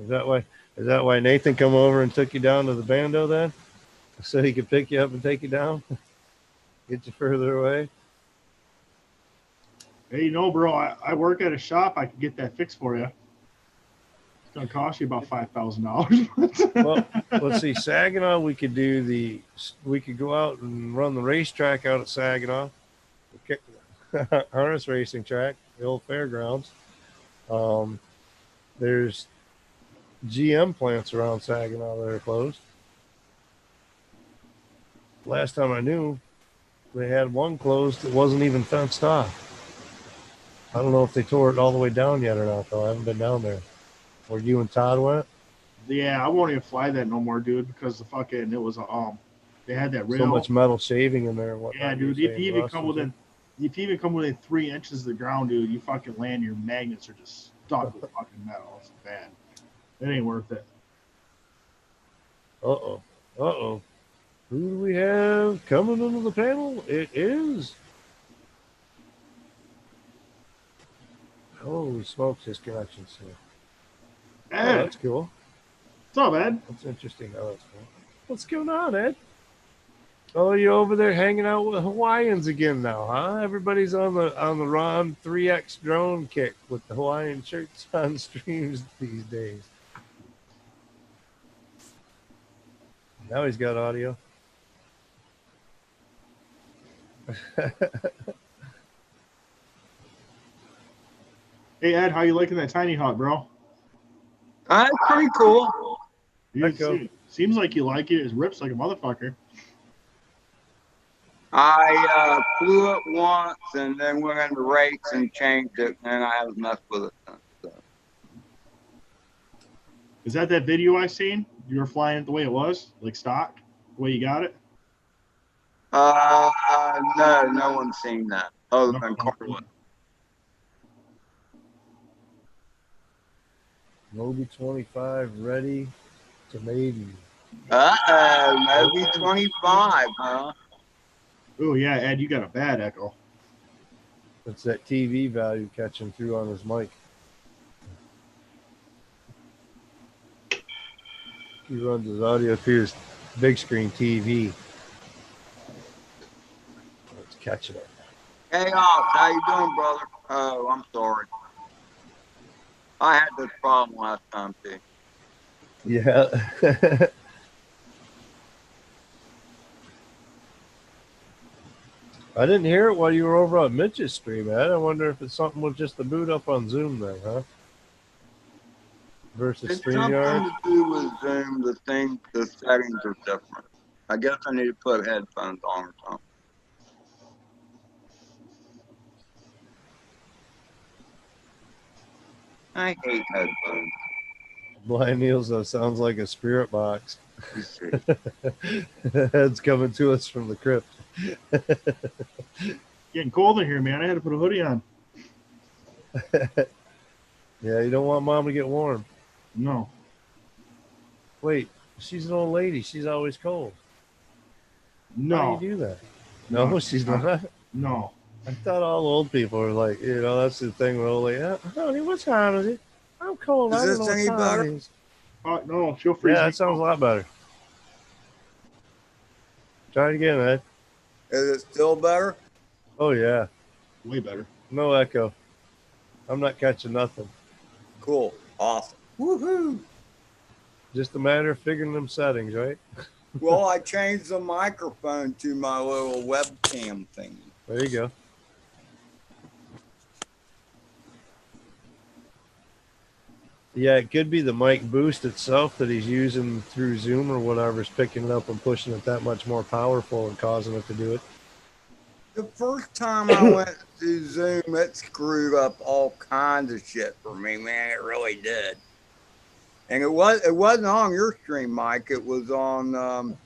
Is that why Nathan come over and took you down to the bando then? So he could pick you up and take you down? Get you further away? Hey, you know, bro, I work at a shop. I can get that fixed for you. It's going to cost you about $5,000. Well, let's see. Saginaw, we could go out and run the racetrack out at Saginaw. Harness racing track, the old fairgrounds. There's GM plants around Saginaw that are closed. Last time I knew, they had one closed that wasn't even fenced off. I don't know if they tore it all the way down yet or not, though. I haven't been down there. Where you and Todd went? Yeah, I won't even fly that no more, dude, because it was they had that rail. So much metal shaving in there and whatnot. Yeah, dude. If you even come within 3 inches of the ground, dude, you fucking land. Your magnets are just stuck with fucking metal. It's bad. It ain't worth it. Uh oh. Who do we have coming into the panel? It is. Holy smokes, his connection's here. Ed. Oh, that's cool. What's up, Ed? That's interesting. Oh, that's cool. What's going on, Ed? Oh, you over there hanging out with Hawaiians again now, huh? Everybody's on the Ron 3X drone kick with the Hawaiian shirts on streams these days. Now he's got audio. Hey Ed, how you liking that tiny hut, bro? That's pretty cool. Echo. Seems like you like it. It rips like a motherfucker. I flew it once and then went into rates and changed it, and I haven't messed with it since. So. Is that video I seen? You were flying it the way it was, like stock, the way you got it? No one's seen that other than Carlin. Moby 25 ready to maybe. Moby 25, huh? Oh yeah, Ed, you got a bad echo. It's that TV value catching through on his mic. He runs his audio through his big screen TV. It's catching it. Hey, how you doing, brother? Oh, I'm sorry. I had this problem last time too. Yeah. I didn't hear it while you were over on Mitch's stream, Ed. I wonder if it's something with just the boot up on Zoom then, huh? Versus It's StreamYard. something to do with Zoom. The settings are different. I guess I need to put headphones on or something. I hate headphones. Blind Neils, though, sounds like a spirit box. You see. Ed's coming to us from the crypt. Getting cold in here, man. I had to put a hoodie on. Yeah, you don't want mom to get warm. No. Wait, she's an old lady. She's always cold. No. How do you do that? No, she's not. No. I thought all old people are like, that's the thing with old lady. Honey, what time is it? I'm cold. Is I don't this know any what time better? it is. No, she'll freeze. Yeah, that sounds a lot better. Try it again, Ed. Is it still better? Oh, yeah. Way better. No echo. I'm not catching nothing. Cool. Awesome. Woohoo! Just a matter of figuring them settings, right? Well, I changed the microphone to my little webcam thing. There you go. Yeah, it could be the mic boost itself that he's using through Zoom or whatever is picking it up and pushing it that much more powerful and causing it to do it. The first time I went to Zoom, it screwed up all kinds of shit for me, man. It really did. And it wasn't on your stream, Mike. It was on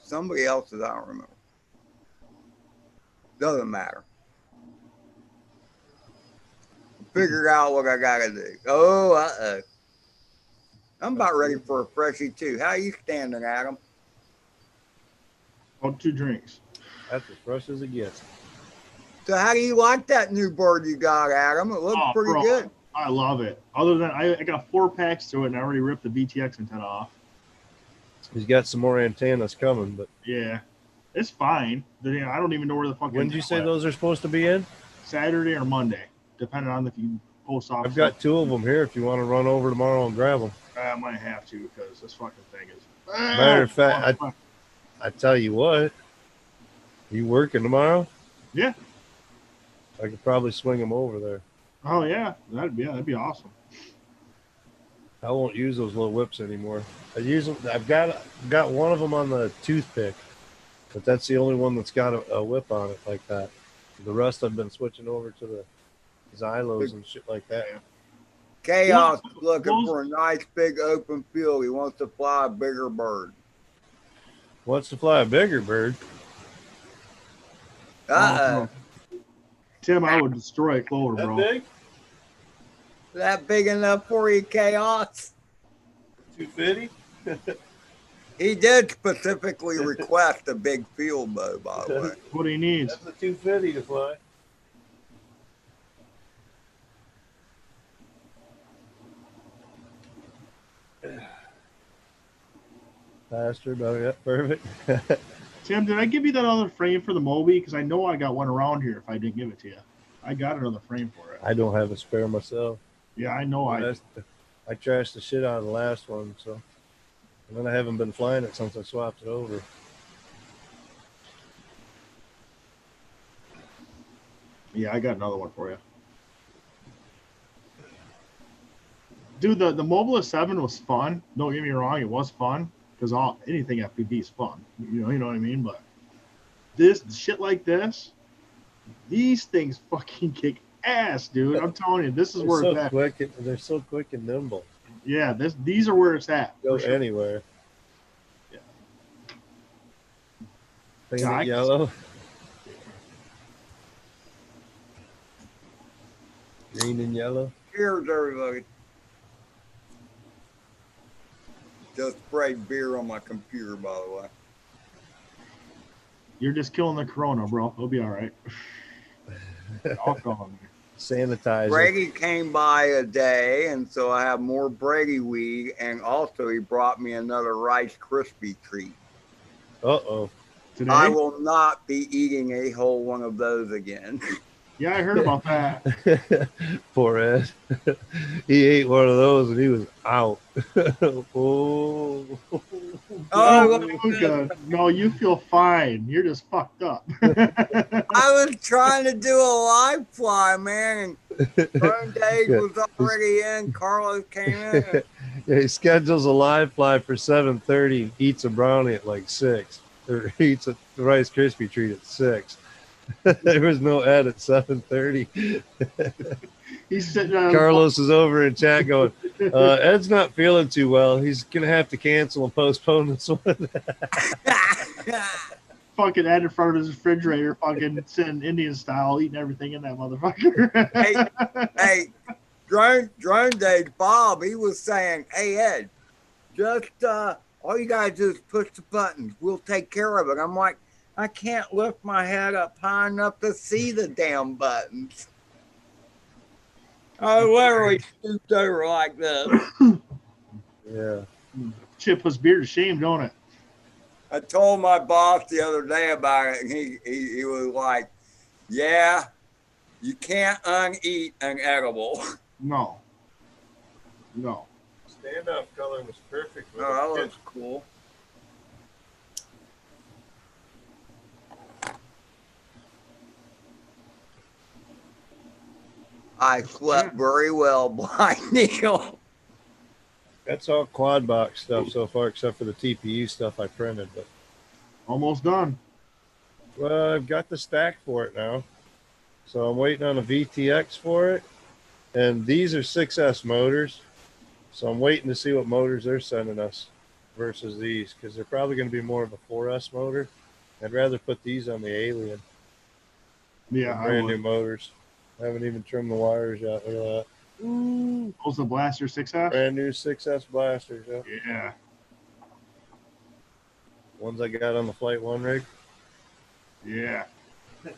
somebody else's. I don't remember. Doesn't matter. Figured out what I gotta do. Oh, I'm about ready for a freshie too. How you standing, Adam? Oh, 2 drinks. That's as fresh as it gets. So how do you like that new bird you got, Adam? It looks pretty good. I love it. Other than I got 4 packs to it, and I already ripped the VTX antenna off. He's got some more antennas coming, but yeah, it's fine. I don't even know where the fuck. When did you say those are supposed to be in? Saturday or Monday, depending on if you post off. I've got 2 of them here. If you want to run over tomorrow and grab them, I might have to because this fucking thing is. Matter of fact, I tell you what. You working tomorrow? Yeah. I could probably swing them over there. Oh yeah, that'd be awesome. I won't use those little whips anymore. I use them. I've got one of them on the toothpick, but that's the only one that's got a whip on it like that. The rest I've been switching over to the Xylos and shit like that. Chaos is looking for a nice big open field. He wants to fly a bigger bird. Wants to fly a bigger bird? Tim, I would destroy a clover, bro. Big? That big enough for you, Chaos? 250? He did specifically request a big field bow, by the way. What he needs. That's a 250 to fly. Faster, better, yeah, perfect. Tim, did I give you that other frame for the Moby? Because I know I got one around here if I didn't give it to you. I got another frame for it. I don't have a spare myself. Yeah, I know. I trashed the shit out of the last one, so. And then I haven't been flying it since I swapped it over. Yeah, I got another one for you. Dude, the Mobile 7 was fun. Don't get me wrong, it was fun because anything FPV is fun. You know what I mean? But this shit like this, these things fucking kick ass, dude. I'm telling you, this is They're where so it's at. quick. They're so quick and nimble. Yeah, these are where it's at. Go For sure. anywhere. Yeah. Paint Yeah, it yellow. Green and yellow. Cheers, everybody. Just sprayed beer on my computer, by the way. You're just killing the corona, bro. It'll be all right. Alcohol. Sanitizer. Brady came by a day, and so I have more Brady weed, and also he brought me another Rice Krispie treat. Uh-oh. Today? I will not be eating a whole one of those again. Yeah, I heard about that. Poor Ed. He ate one of those and he was out. Oh. Luca, no, you feel fine. You're just fucked up. I was trying to do a live fly, man, and Burn Days was already in. Carlos came in. Yeah, he schedules a live fly for 7:30, eats a brownie at like 6, or eats a Rice Krispie treat at 6. There was no Ed at 7:30. He's sitting Carlos is over in chat going, Ed's not feeling too well. He's going to have to cancel and postpone this one. fucking Ed in front of his refrigerator, fucking sitting Indian style, eating everything in that motherfucker. hey, Drone Days, Bob, he was saying, hey, Ed, just all you guys do is push the buttons. We'll take care of it. I'm like, I can't lift my head up high enough to see the damn buttons. I literally stooped over like this. Yeah. Shit puts beer to shame, don't it? I told my boss the other day about it, and he was like, yeah, you can't uneat an edible. No. No. Stand-up color was perfect. Oh, that looks cool. I slept very well, Blind Neil. That's all quad box stuff so far, except for the TPU stuff I printed. But Almost done. well, I've got the stack for it now, so I'm waiting on a VTX for it. And these are 6S motors, so I'm waiting to see what motors they're sending us versus these, because they're probably going to be more of a 4S motor. I'd rather put these on the Alien. Yeah, brand new motors. I haven't even trimmed the wires yet. Look at that. Ooh, those the Blaster 6S? Brand new 6S blasters. Yeah. Yeah. Ones I got on the Flight 1 rig. Yeah. I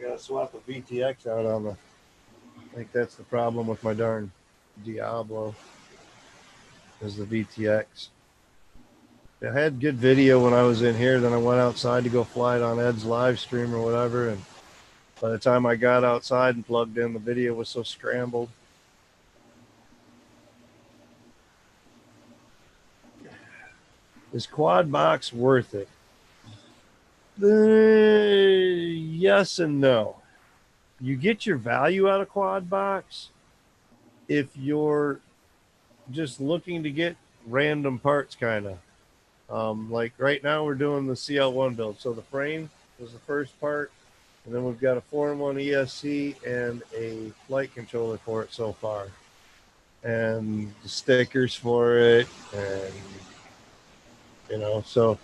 gotta swap a VTX out on the. I think that's the problem with my darn Diablo. Is the VTX. I had good video when I was in here. Then I went outside to go fly it on Ed's live stream or whatever. And by the time I got outside and plugged in, the video was so scrambled. Is quad box worth it? Yes and no. You get your value out of quad box if you're just looking to get random parts, kind of. Like right now we're doing the CL1 build. So the frame was the first part, and then we've got a 4-in-1 ESC and a flight controller for it so far, and the stickers for it, and you know, so,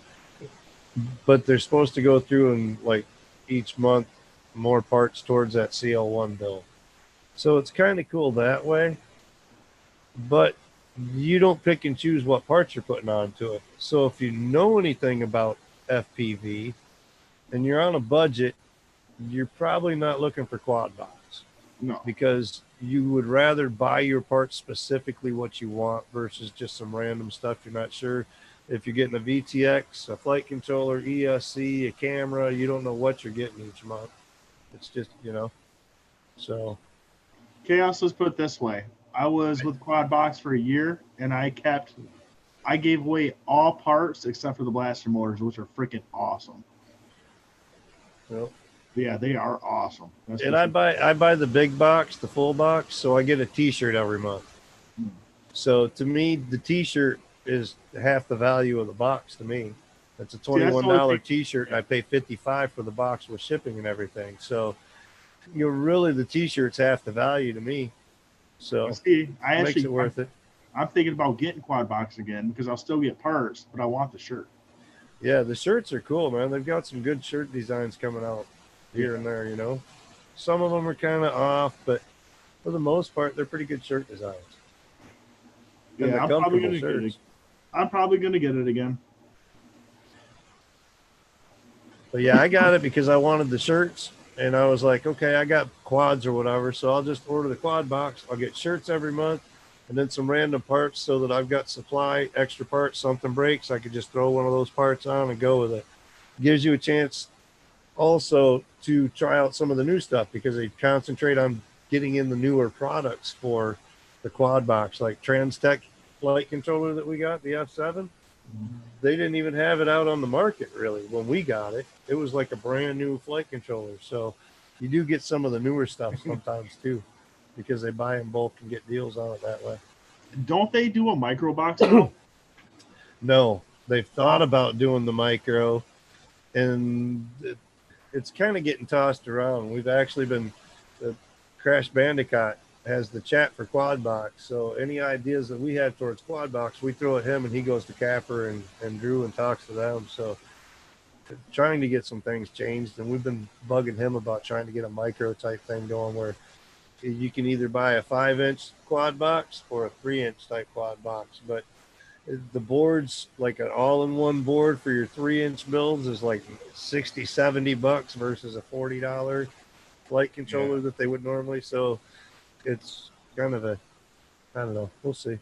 but they're supposed to go through and like each month more parts towards that CL1 build. So it's kind of cool that way, but you don't pick and choose what parts you're putting onto it. So if you know anything about FPV and you're on a budget, you're probably not looking for quad box. No. Because you would rather buy your parts specifically what you want versus just some random stuff you're not sure. If you're getting a VTX, a flight controller, ESC, a camera, you don't know what you're getting each month. It's just, you know, so. Chaos, let's put it this way. I was with Quad Box for a year, and I gave away all parts except for the blaster motors, which are freaking awesome. Yep. Yeah, they are awesome. That's And for I sure. buy the big box, the full box, so I get a T-shirt every month. Hmm. So to me, the T-shirt is half the value of the box. To me, it's a See, that's the only $21 thing. T-shirt, and I pay $55 for the box with shipping and everything. So you know, really, the T-shirt's half the value to me. So See, I makes actually, it worth it. I'm thinking about getting quad box again because I'll still get parts, but I want the shirt. Yeah, the shirts are cool, man. They've got some good shirt designs coming out Yeah. here and there. You know, some of them are kind of off, but for the most part, they're pretty good shirt designs, and Yeah, they're I'm probably comfortable gonna get it. shirts. I'm probably gonna get it again. But yeah, I got it because I wanted the shirts, and I was like, okay, I got quads or whatever, so I'll just order the quad box. I'll get shirts every month, and then some random parts so that I've got supply, extra parts. Something breaks, I could just throw one of those parts on and go with it. Gives you a chance also to try out some of the new stuff because they concentrate on getting in the newer products for the quad box, like Transtech flight controller that we got, the F7. They didn't even have it out on the market really when we got it. It was like a brand new flight controller. So you do get some of the newer stuff sometimes too, because they buy in bulk and get deals on it that way. Don't they do a micro box now? No, they've thought about doing the micro, and it's kind of getting tossed around. We've actually been, the Crash Bandicoot has the chat for Quadbox. So any ideas that we have towards Quadbox, we throw at him and he goes to Capper and Drew and talks to them. So trying to get some things changed. And we've been bugging him about trying to get a micro type thing going where you can either buy a 5-inch quad box or a 3-inch type quad box. But the boards, like an all-in-one board for your 3-inch builds, is like 60-70 bucks versus a $40 flight controller that they would normally. So it's kind of a, I don't know, we'll see.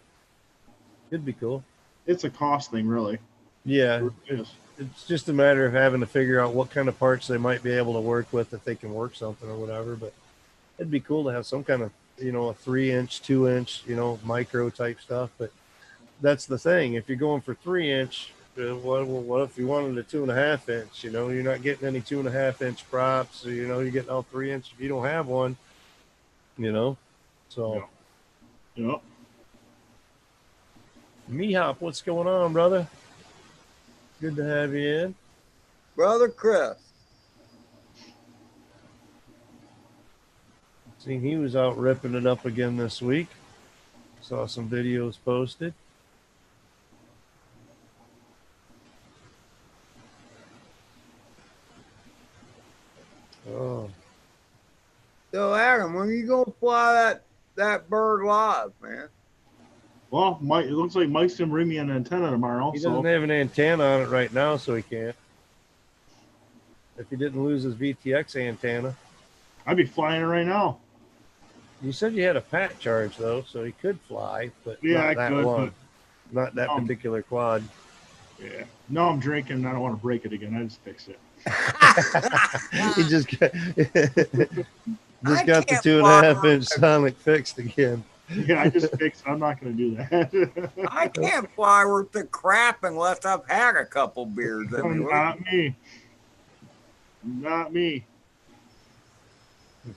It'd be cool. It's a cost thing, really. Yeah, It is. it's just a matter of having to figure out what kind of parts they might be able to work with if they can work something or whatever. But it'd be cool to have some kind of, you know, a 3-inch, 2-inch, you know, micro type stuff. But that's the thing. If you're going for 3-inch, what if you wanted a 2.5-inch? You know, you're not getting any 2.5-inch props. You know, you're getting all 3-inch if you don't have one. You know, so Yeah. Mehop, what's going on, brother? Good to have you in. Brother Chris. Seen he was out ripping it up again this week. Saw some videos posted. Oh, So Adam, when you gonna fly that bird live, man? Well, Mike, it looks like Mike's gonna bring me an antenna tomorrow. he So doesn't have an antenna on it right now, so he can't. If he didn't lose his VTX antenna. I'd be flying it right now. You said you had a pat charge though, so he could fly, but Yeah, not I that could, one, not that Um, particular quad. Yeah. No, I'm drinking. And I don't want to break it again. I just fix it. He just got, I got the can't 2.5-inch Sonic fixed again. Yeah, I just fixed. I'm not gonna do that. I can't fly worth the crap unless I've had a couple beers. I mean, Not me. Not me.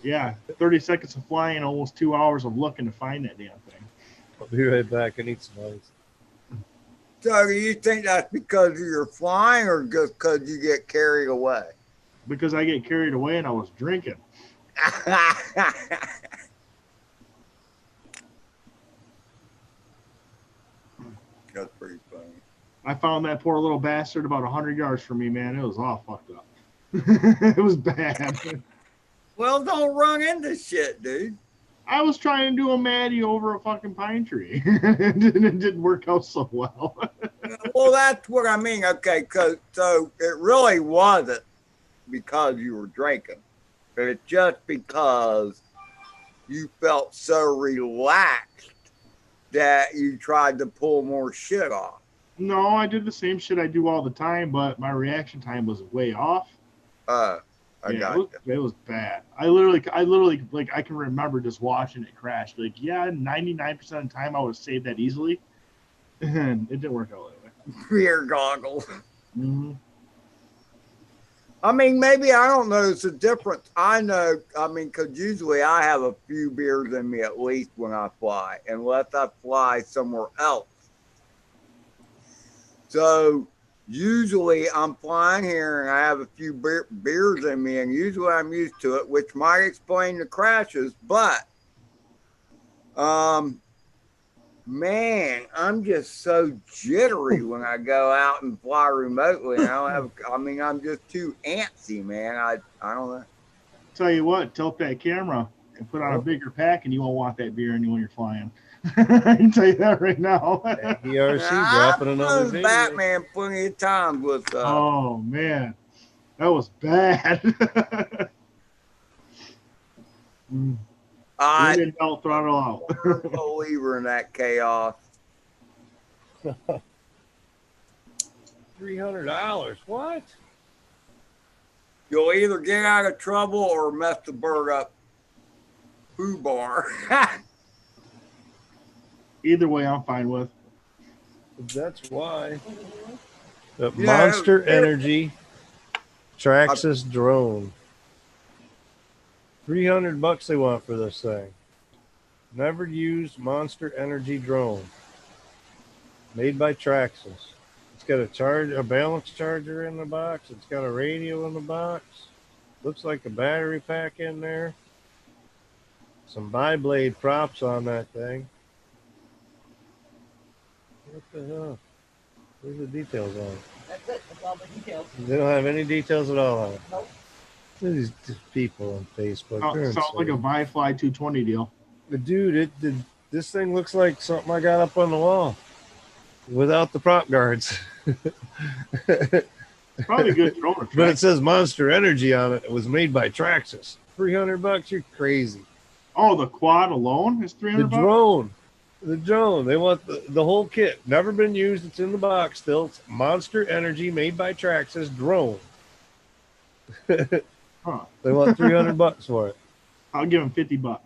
Yeah, 30 seconds of flying, almost 2 hours of looking to find that damn thing. I'll be right back. I need some ice. so do you think that's because of your flying or just because you get carried away? Because I get carried away and I was drinking. That's pretty funny. I found that poor little bastard about 100 yards from me, man. It was all fucked up. It was bad. Well, don't run into shit, dude. I was trying to do a Maddie over a fucking pine tree. It didn't work out so well. Well, that's what I mean. Okay, so it really wasn't because you were drinking, but it's just because you felt so relaxed that you tried to pull more shit off. No, I did the same shit I do all the time, but my reaction time was way off. I got you. It was bad. I literally, like, I can remember just watching it crash. Like, yeah, 99% of the time I would have saved that easily, and it didn't work out that way. Fear goggles. Mm-hmm. I mean, maybe I don't notice a difference. I know, I mean, because usually I have a few beers in me at least when I fly, unless I fly somewhere else. So usually I'm flying here and I have a few beers in me, and usually I'm used to it, which might explain the crashes. But um, man, I'm just so jittery when I go out and fly remotely. And I don't have, I mean, I'm just too antsy, man. I don't know. Tell you what, tilt that camera and put on a Oh. bigger pack, and you won't want that beer in you when you're flying. I can tell you that right now. ERC dropping another I've video. Batman plenty of times with Oh man, that was bad. I When in doubt, throttle out. believer in that chaos. $300. What? You'll either get out of trouble or mess the bird up. Foo bar. Either way, I'm fine with. That's why. The Yeah, Monster Energy Traxxas drone. $300 they want for this thing. Never used Monster Energy drone. Made by Traxxas. It's got a balance charger in the box. It's got a radio in the box. Looks like a battery pack in there. Some bi-blade props on that thing. What the hell? Where's the details on it? That's it. That's all the details. They don't have any details at all on it. Nope. These people on Facebook. they're Sounds like a insane. Bi-Fly 220 deal. But dude, this thing looks like something I got up on the wall without the prop guards. Probably a good drone. But it says Monster Energy on it. It was made by Traxxas. $300? You're crazy. Oh, the quad alone is The $300. drone. The drone. They want the whole kit. Never been used. It's in the box still. It's Monster Energy made by Traxxas drone. Huh. They want $300 for it. I'll give him $50.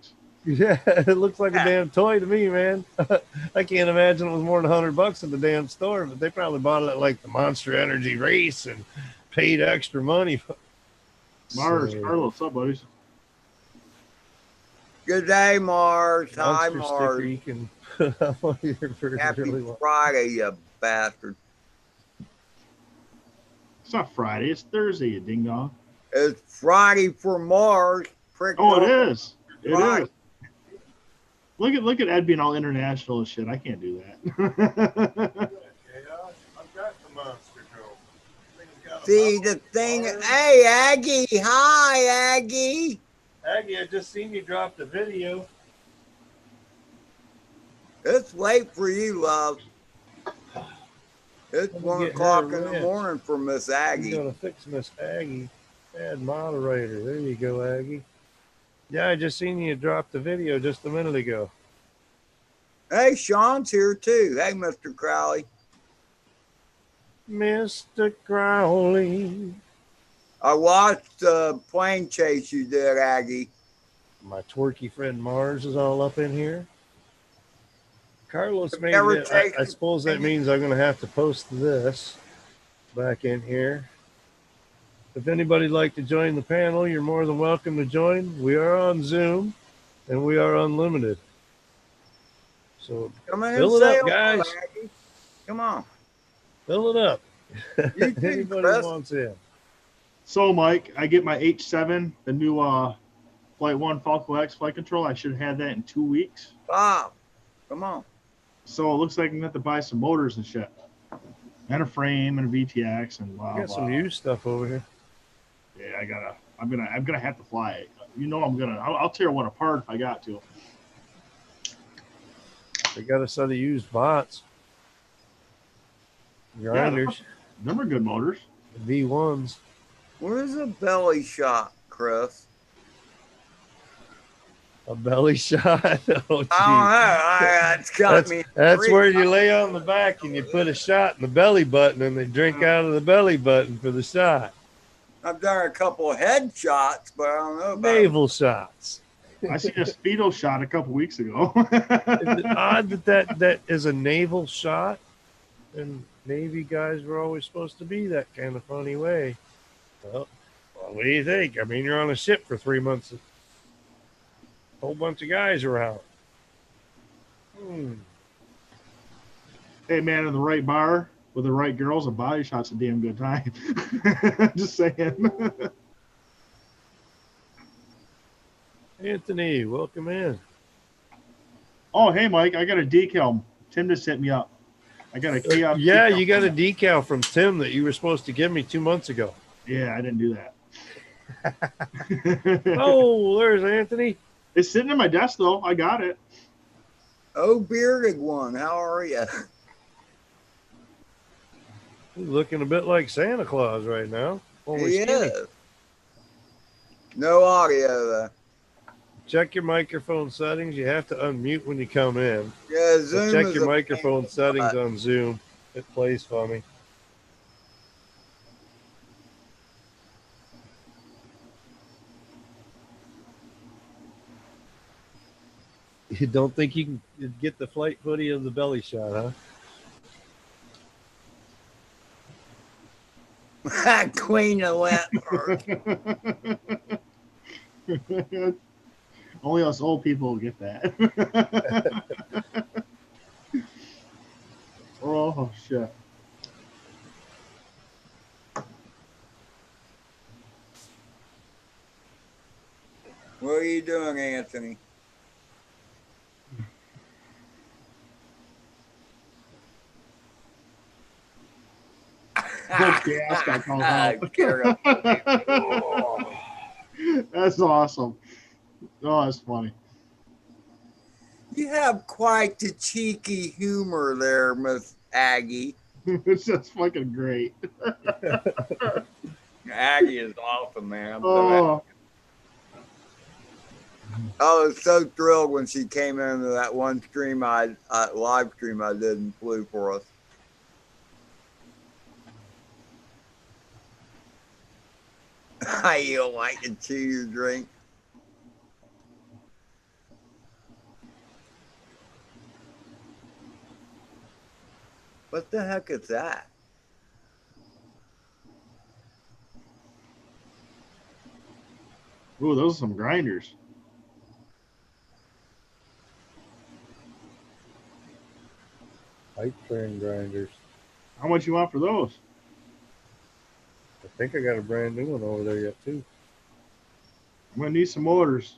Yeah, it looks like a damn toy to me, man. I can't imagine it was more than $100 at the damn store, but they probably bought it at like the Monster Energy race and paid extra money. Mars, So, Carlos, what's up, buddies? Good day, Mars. Hi, Monster Mars. sticker you can put up on your bird Happy really well. Friday, you bastard. It's not Friday. It's Thursday, you ding dong. It's Friday for Mars. Prick Oh, off. it is. It Right. is. Look at Ed being all international and shit. I can't do that. I've got the monster drone. See the thing. Hey, Aggie. Hi, Aggie. Aggie, I just seen you drop the video. It's late for you, love. It's Let me 1 get her o'clock a in the wrench. morning for Miss You're Aggie. gonna fix Miss Aggie. Add moderator. There you go, Aggie. Yeah, I just seen you drop the video just a minute ago. Hey, Sean's here too. Hey, Mr. Crowley. Mr. Crowley. I watched the plane chase you did, Aggie. My twerky friend Mars is all up in here. Carlos Have made you ever it. I taken- suppose that means I'm going to have to post this back in here. If anybody'd like to join the panel, you're more than welcome to join. We are on Zoom and we are unlimited. So Come in Fill and it say up, hello, guys. Aggie. Come on. fill it up. You too, Anybody Chris. wants in. So, Mike, I get my H7, the new Flight 1 Falco X flight control. I should have that in 2 weeks. Bob, come on. So it looks like I'm going to have to buy some motors and shit. And a frame and a VTX and blah, I got blah. some used stuff over here. Yeah, I'm gonna have to fly it. You know I'll tear one apart if I got to. I got a set of used bots. Grinders. Them are good motors. V1s. Where's a belly shot, Chris? A belly shot. Oh, I don't know. It's got me. That's where you lay on the back and you put a shot in the belly button and they drink out of the belly button for the shot. I've done a couple of head shots, but I don't know about Naval shots. I seen a Speedo shot a couple weeks ago. Is it odd that is a naval shot? And Navy guys were always supposed to be that kind of funny way. Well, what do you think? I mean, you're on a ship for 3 months. A whole bunch of guys around. Hey, man, in the right bar with the right girls, a body shot's a damn good time. Just saying. Anthony, welcome in. Oh, hey, Mike, I got a decal. Tim just hit me up. I got a kiosk. Yeah, you got a decal from Tim that you were supposed to give me 2 months ago. Yeah, I didn't do that. Oh, there's Anthony. It's sitting at my desk, though. I got it. Oh, bearded one, how are you? He's looking a bit like Santa Claus right now. Only He skinny. is. No audio, though. Check your microphone settings. You have to unmute when you come in. Yeah, So Zoom check is your a microphone pain. settings on Zoom. It plays funny. You don't think you can get the flight footy of the belly shot, huh? Queen of Wentworth. Only us old people get that. Oh, shit. What are you doing, Anthony? Gas got called out. That's awesome. Oh, that's funny. You have quite the cheeky humor there, Miss Aggie. It's just fucking great. Aggie is awesome, man. Oh, I was so thrilled when she came into that one stream live stream I did and flew for us. You don't like to chew your drink. What the heck is that? ooh, those are some grinders. Pipe train grinders. How much you want for those? I think I got a brand new one over there yet, too. I'm gonna need some motors.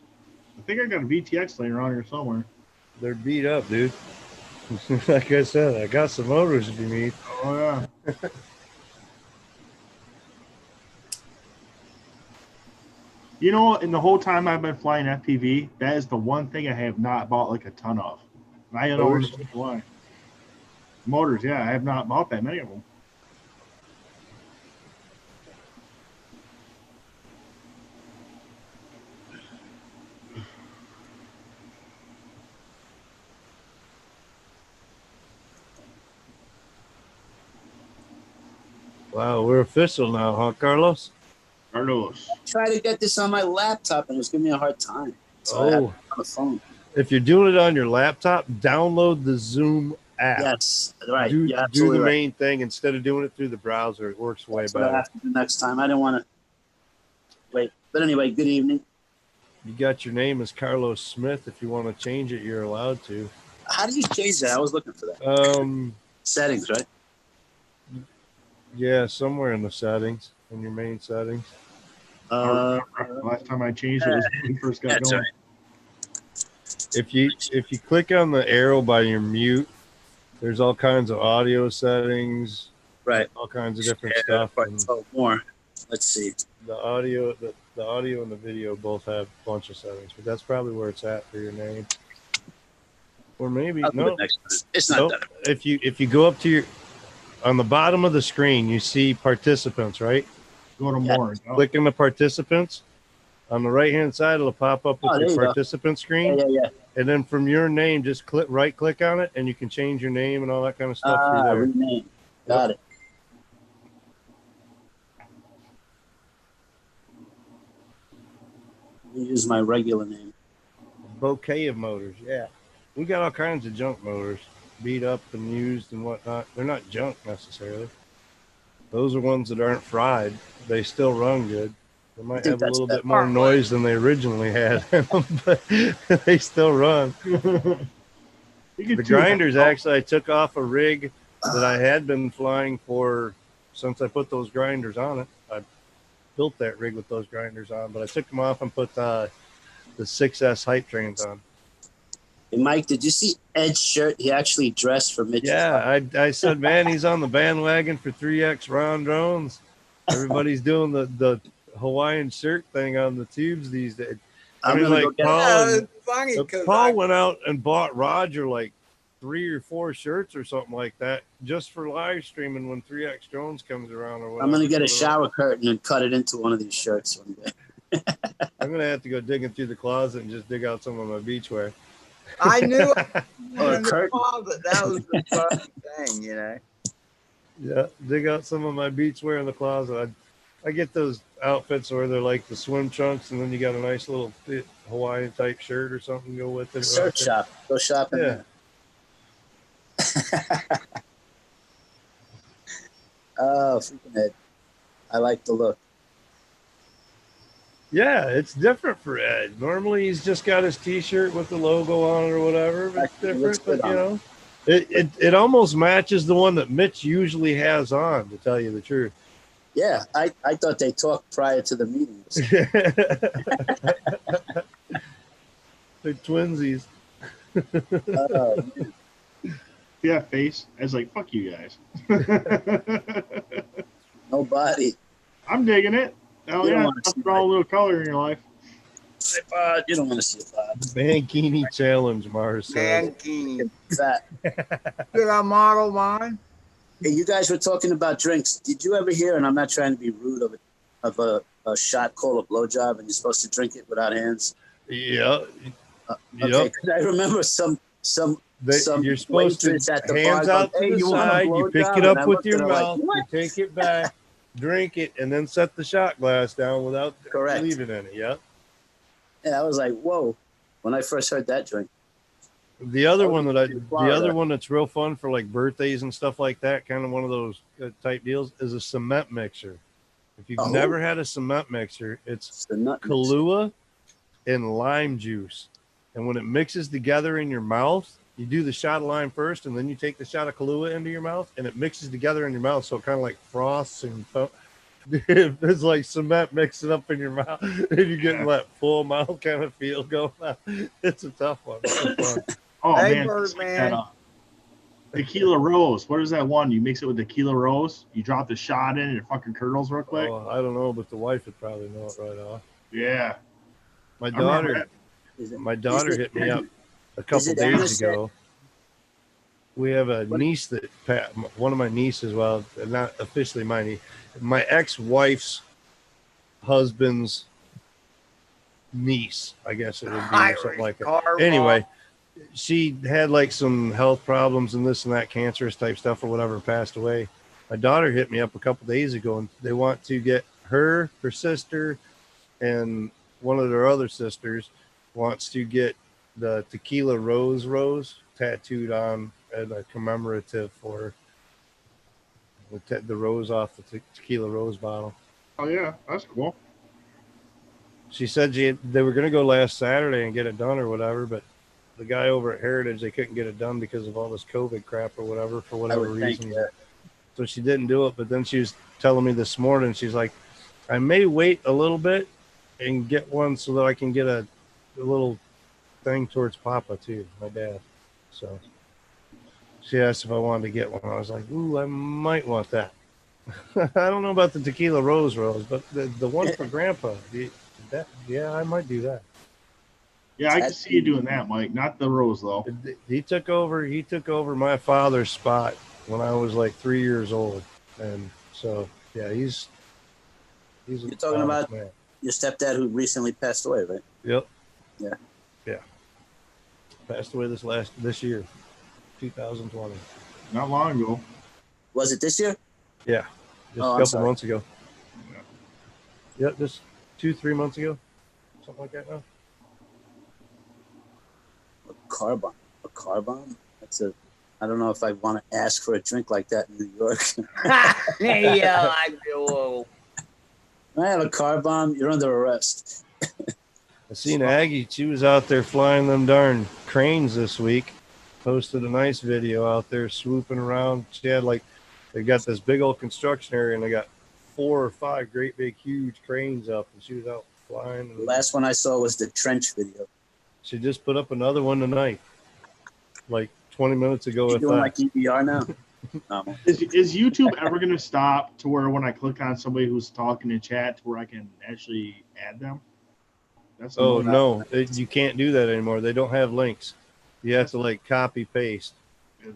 I think I got a VTX laying around here somewhere. They're beat up, dude. Like I said, I got some motors if you need. Oh yeah. You know, in the whole time I've been flying FPV, that is the one thing I have not bought like a ton of. And I don't Motors? understand why. Motors, yeah, I have not bought that many of them. Wow, we're official now, huh, Carlos? Carlos. Try to get this on my laptop and it was giving me a hard time. So I had it on the phone. If you're doing it on your laptop, download the Zoom app. Yes, right. Do, You're do absolutely the right. main thing instead of doing it through the browser. It works way That's what I better. have to do next time. I didn't want to wait. But anyway, good evening. You got your name as Carlos Smith. If you want to change it, you're allowed to. How do you change that? I was looking for that. Settings, right? Yeah, somewhere in the settings, in your main settings. Last time I changed it was when we first got That's going. right. If you click on the arrow by your mute, there's all kinds of audio settings, Right. all kinds of different Yeah, stuff. right. And So more. Let's see. the audio and the video both have a bunch of settings, but that's probably where it's at for your name. Or maybe I'll do no. it next time. It's not Nope. that. If you go up to your on the bottom of the screen, you see participants, right? Go to Yeah. more. No. Click on the participants. On the right hand side, it'll pop up with Oh, there the you go. participant screen. Yeah. And then from your name, just right click on it and you can change your name and all that kind of stuff through there. Rename. Got it. Let me use my regular name. Bouquet of motors, yeah. We got all kinds of junk motors, beat up and used and whatnot. They're not junk necessarily. Those are ones that aren't fried. They still run good. They might think have a that's little better. bit more noise than they originally had, but they still run. You can The tune that grinders, out. actually, I took off a rig that I had been flying for since I put those grinders on it. I built that rig with those grinders on, but I took them off and put the 6S hype trains on. Hey, Mike, did you see Ed's shirt? He actually dressed for Mitch's. Yeah, I said, man, he's on the bandwagon for 3X round drones. Everybody's doing the Hawaiian shirt thing on the tubes these days. I I'm mean, gonna like go get Paul, Yeah, and, it's funny because Paul went out and bought Roger like 3 or 4 shirts or something like that just for live streaming when 3X drones comes around or whatever. I'm gonna get a shower curtain and cut it into one of these shirts one day. I'm gonna have to go digging through the closet and just dig out some of my beachwear. I knew Or a in the curtain. closet that was the funny thing, you know. Yeah, dig out some of my beachwear in the closet. I get those outfits where they're like the swim trunks, and then you got a nice little fit Hawaiian type shirt or something to go with it. Surf shop. Go shopping. Yeah. There. Oh, freaking Ed. I like the look. Yeah, it's different for Ed. Normally he's just got his T-shirt with the logo on it or whatever. But it's It looks different, but good you on know, it almost matches the one that Mitch usually has on. To tell you the truth. Yeah, I thought they talked prior to the meetings. They're twinsies. Yeah, face. I was like, fuck you guys. Nobody. I'm digging it. Hell You don't yeah. wanna see Throw a little color in your life. You don't want to see a bod. Mankini challenge, Mars says. Mankini. Fat. Did I model mine? Hey, you guys were talking about drinks. Did you ever hear, and I'm not trying to be rude, of a shot called a blowjob, and you're supposed to drink it without hands? Yeah. Okay, 'cause I remember some You're supposed to waitress at the hands bar out goes, "Hey, to the you want a side, you pick blowjob?" it And I up with looked your at her like, mouth, you "What?" take it back, drink it, and then set the shot glass down without Correct. leaving any. Yeah. Yeah, I was like, whoa, when I first heard that drink. The other Oh, one in Florida. the other one that's real fun for like birthdays and stuff like that, kind of one of those type deals, is a cement mixer. If you've Oh. never had a cement mixer, it's It's the nut mix. Kahlua and lime juice. And when it mixes together in your mouth, you do the shot of lime first, and then you take the shot of Kahlua into your mouth, and it mixes together in your mouth, so it kind of like frosts and it's like cement mixing up in your mouth, and you're getting that full mouth kind of feel going on. It's a tough one. It's fun. Oh, Hey, man. Birdman. That, tequila rose. What is that one? You mix it with tequila rose. You drop the shot in and it fucking curdles real quick. Oh, I don't know, but the wife would probably know it right off. Yeah. My I remember daughter, Is it- my daughter is it- hit me up a is couple it days Anderson? ago. We have a niece that one of my nieces, well, not officially my niece, my ex-wife's husband's niece, I guess it would be, or something like that. Carval. Anyway, she had like some health problems and this and that, cancerous type stuff or whatever, passed away. My daughter hit me up a couple days ago, and they want to get her sister, and one of their other sisters wants to get the tequila rose tattooed on as a commemorative for the rose off the tequila rose bottle. Oh, yeah. That's cool. She said they were going to go last Saturday and get it done or whatever, but the guy over at Heritage, they couldn't get it done because of all this COVID crap or whatever, for whatever would think, reason. yeah. So she didn't do it. But then she was telling me this morning, she's like, I may wait a little bit and get one so that I can get a little thing towards Papa too, my dad. So she asked if I wanted to get one. I was like, ooh, I might want that. I don't know about the tequila rose, but the one for Grandpa, yeah, I might do that. Yeah, I can see you doing that, Mike. Not the rose, though. He took over my father's spot when I was like 3 years old, and so yeah, he's You're talking about man. your stepdad who recently passed away, right? Yep. Yeah. Passed away this year, 2020. Not long ago. Was it this year? Yeah, just Oh, a I'm couple sorry. months ago. Yep, just 2-3 months ago, something like that. Now. A car bomb? I don't know if I want to ask for a drink like that in New York. Yeah, I feel. I had a car bomb. You're under arrest. I seen Aggie. She was out there flying them darn cranes this week. Posted a nice video out there swooping around. She had they got this big old construction area and they got 4 or 5 great big huge cranes up, and she was out flying. The last one I saw was the trench video. She just put up another one tonight, like 20 minutes ago. You With doing that. like EBR now? No. Is YouTube ever going to stop to where when I click on somebody who's talking in chat to where I can actually add them? That's Oh another- no, you can't do that anymore. They don't have links. You have to copy paste.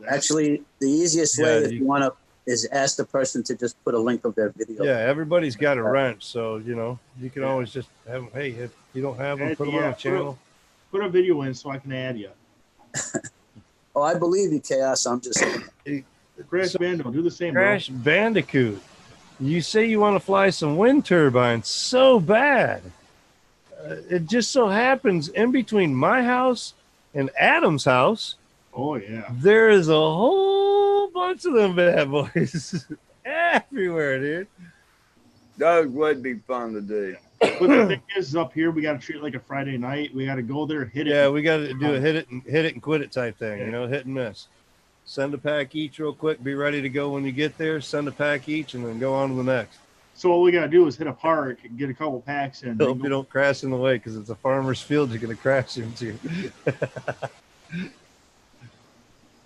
Actually, the easiest way if you want to is ask the person to just put a link of their video. Yeah, everybody's got a wrench, so you can always just have them. Hey, if you don't have them, put them on a channel. Put a video in so I can add you. Oh, I believe you, Chaos. I'm just Crash Bando, do the same, Crash Bandicoot. You say you want to fly some wind turbines so bad. It just so happens in between my house and Adam's house, bro. Oh, yeah. there is a whole bunch of them bad boys everywhere, dude. Those would be fun to do. But the thing is, up here, we got to treat it like a Friday night. We got to go there, hit it. Yeah, we got to do a hit it and quit it type thing, hit and miss. Send a pack each real quick, be ready to go when you get there, send a pack each, and then go on to the next. So what we got to do is hit a park, get a couple packs in. Hope you don't crash in the way, because it's a farmer's field you're going to crash into.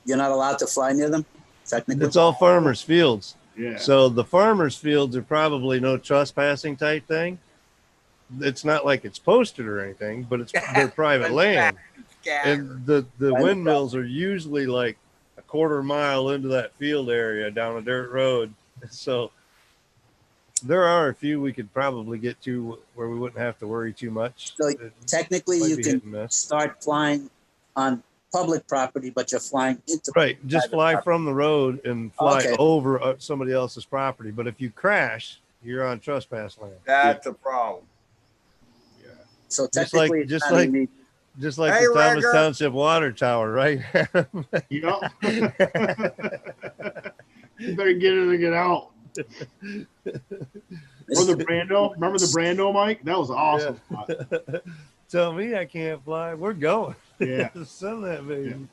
you're not allowed to fly near them, technically. It's all farmers' fields. Yeah. So the farmers' fields are probably no trespassing type thing. It's not like it's posted or anything, but it's their private land. And the windmills are usually like a quarter mile into that field area down a dirt road. So there are a few we could probably get to where we wouldn't have to worry too much. So technically, Might you be hit and can miss. start flying on public property, but you're flying into Right, just private fly property. from the road and fly Okay. over somebody else's property. But if you crash, you're on trespass land. That's a problem. So Just like- technically, it's just not like- even- Just like Hey, the Thomas Rigger. Township water tower, right? You know? You better get in and get out. Or the Brando. Remember the Brando, Mike? That was an awesome spot. Tell me I can't fly. We're going. Yeah. Send that baby.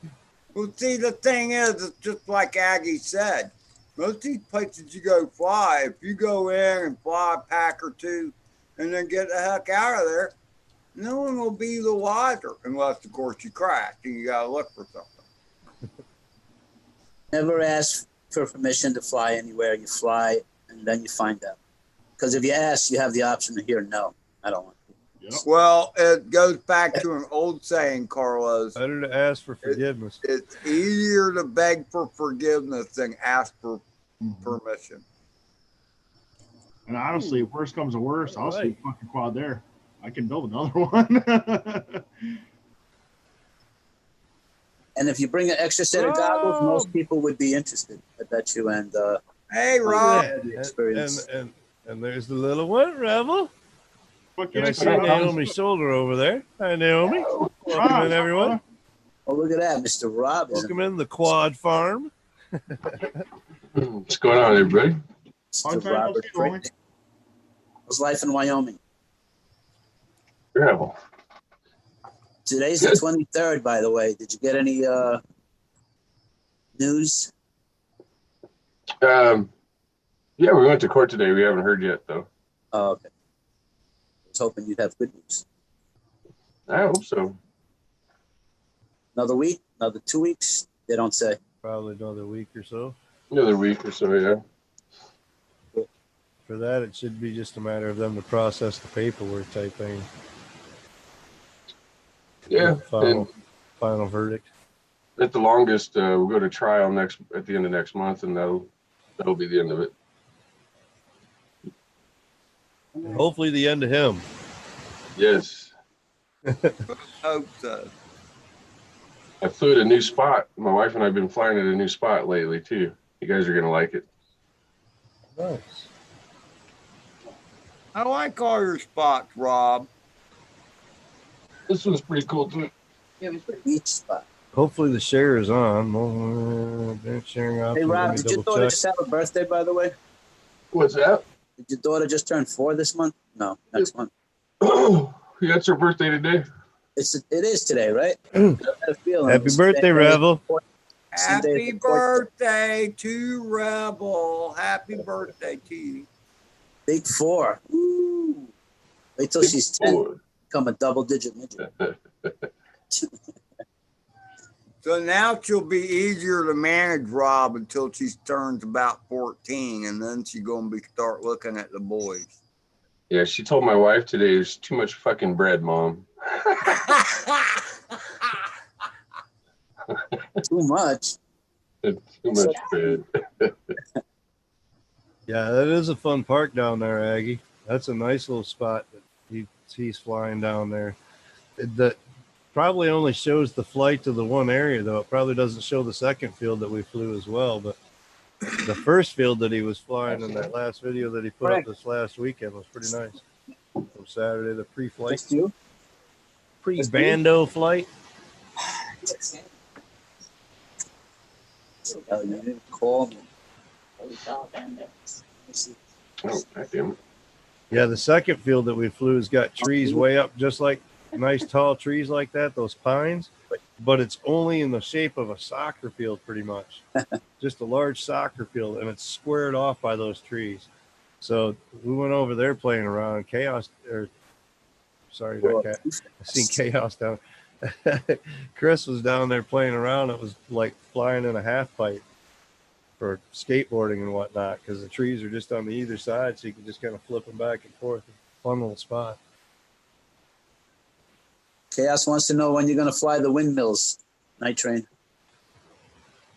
Well, see, the thing is, it's just like Aggie said. Most of these places you go fly, if you go in and fly a pack or two and then get the heck out of there, no one will be the wiser unless, of course, you crash and you got to look for something. Never ask for permission to fly anywhere. You fly, and then you find out. Because if you ask, you have the option to hear no. I don't want to. Yep. Well, it goes back to an old saying, Carlos. Better to ask for forgiveness. It's easier to beg for forgiveness than ask for permission. And honestly, if worst comes to worst, I'll Right. see a fucking quad there. I can build another one. And if you bring an extra set of goggles, most people would be interested. I bet you. And Hey, Rob. yeah, the experience. And there's the little one, Rebel. Fuck And yeah, I see Rob. Naomi's shoulder over there. Hi, Naomi. Rob, Welcome in, everyone. Oh, look at that, Mr. Rob. Is Welcome in the Quad Farm. What's going on, everybody? Long Mr. time no Robert see, homie. Frick. How's life in Wyoming? Travel. Today's the 23rd, by the way. Did you get any news? Yeah, we went to court today. We haven't heard yet, though. Oh, okay. I was hoping you'd have good news. I hope so. Another week? Another 2 weeks? They don't say. Probably another week or so. Another week or so, yeah. For that, it should be just a matter of them to process the paperwork type thing. Yeah. Final verdict. At the longest, we'll go to trial at the end of next month, and that'll be the end of it. Hopefully the end of him. Yes. Hope so. I flew at a new spot. My wife and I have been flying at a new spot lately, too. You guys are going to like it. Nice. I like all your spots, Rob. This one's pretty cool, too. Beach spot. Hopefully the share is on. Sharing options. Hey, Rob, Let me did your double daughter check. just have a birthday, by the way? What's that? Did your daughter just turn 4 this month? No, next month. Yeah, it's her birthday today. It is today, right? I had a feeling. Happy birthday, Revel. Happy birthday to Rebel. Happy birthday to you. Big 4. Woo. Wait till she's 10. Become a double-digit midget. So now she'll be easier to manage, Rob, until she turns about 14, and then she's gonna start looking at the boys. Yeah, she told my wife today, there's too much fucking bread, Mom. Too much. Too much bread. Yeah, that is a fun park down there, Aggie. That's a nice little spot that he's flying down there. That probably only shows the flight to the one area, though. It probably doesn't show the second field that we flew as well. But the first field that he was flying in that last video that he put up this last weekend was pretty nice. From Saturday, the pre-flight, pre-bando flight. Oh, you didn't call me. Oh, goddamn. Yeah, the second field that we flew has got trees way up, just like nice tall trees like that, those pines. But it's only in the shape of a soccer field, pretty much. Just a large soccer field, and it's squared off by those trees. So we went over there playing around. Chaos, or sorry, not Cat. I seen Chaos down. Chris was down there playing around. It was like flying in a half pipe for skateboarding and whatnot, because the trees are just on the either side, so you can just kind of flip them back and forth. Fun little spot. Chaos wants to know when you're going to fly the windmills, night train.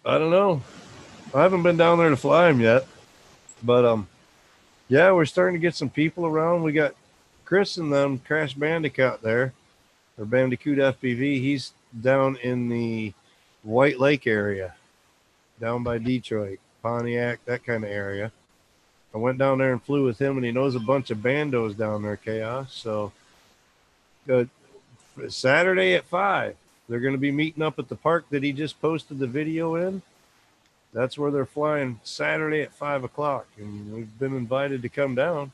I don't know. I haven't been down there to fly them yet, but yeah, we're starting to get some people around. We got Chris and them, Crash Bandicoot there, or Bandicoot FPV. He's down in the White Lake area, down by Detroit, Pontiac, that kind of area. I went down there and flew with him, and he knows a bunch of bandos down there, Chaos. So Saturday at 5, they're going to be meeting up at the park that he just posted the video in. That's where they're flying Saturday at 5 o'clock, and we've been invited to come down.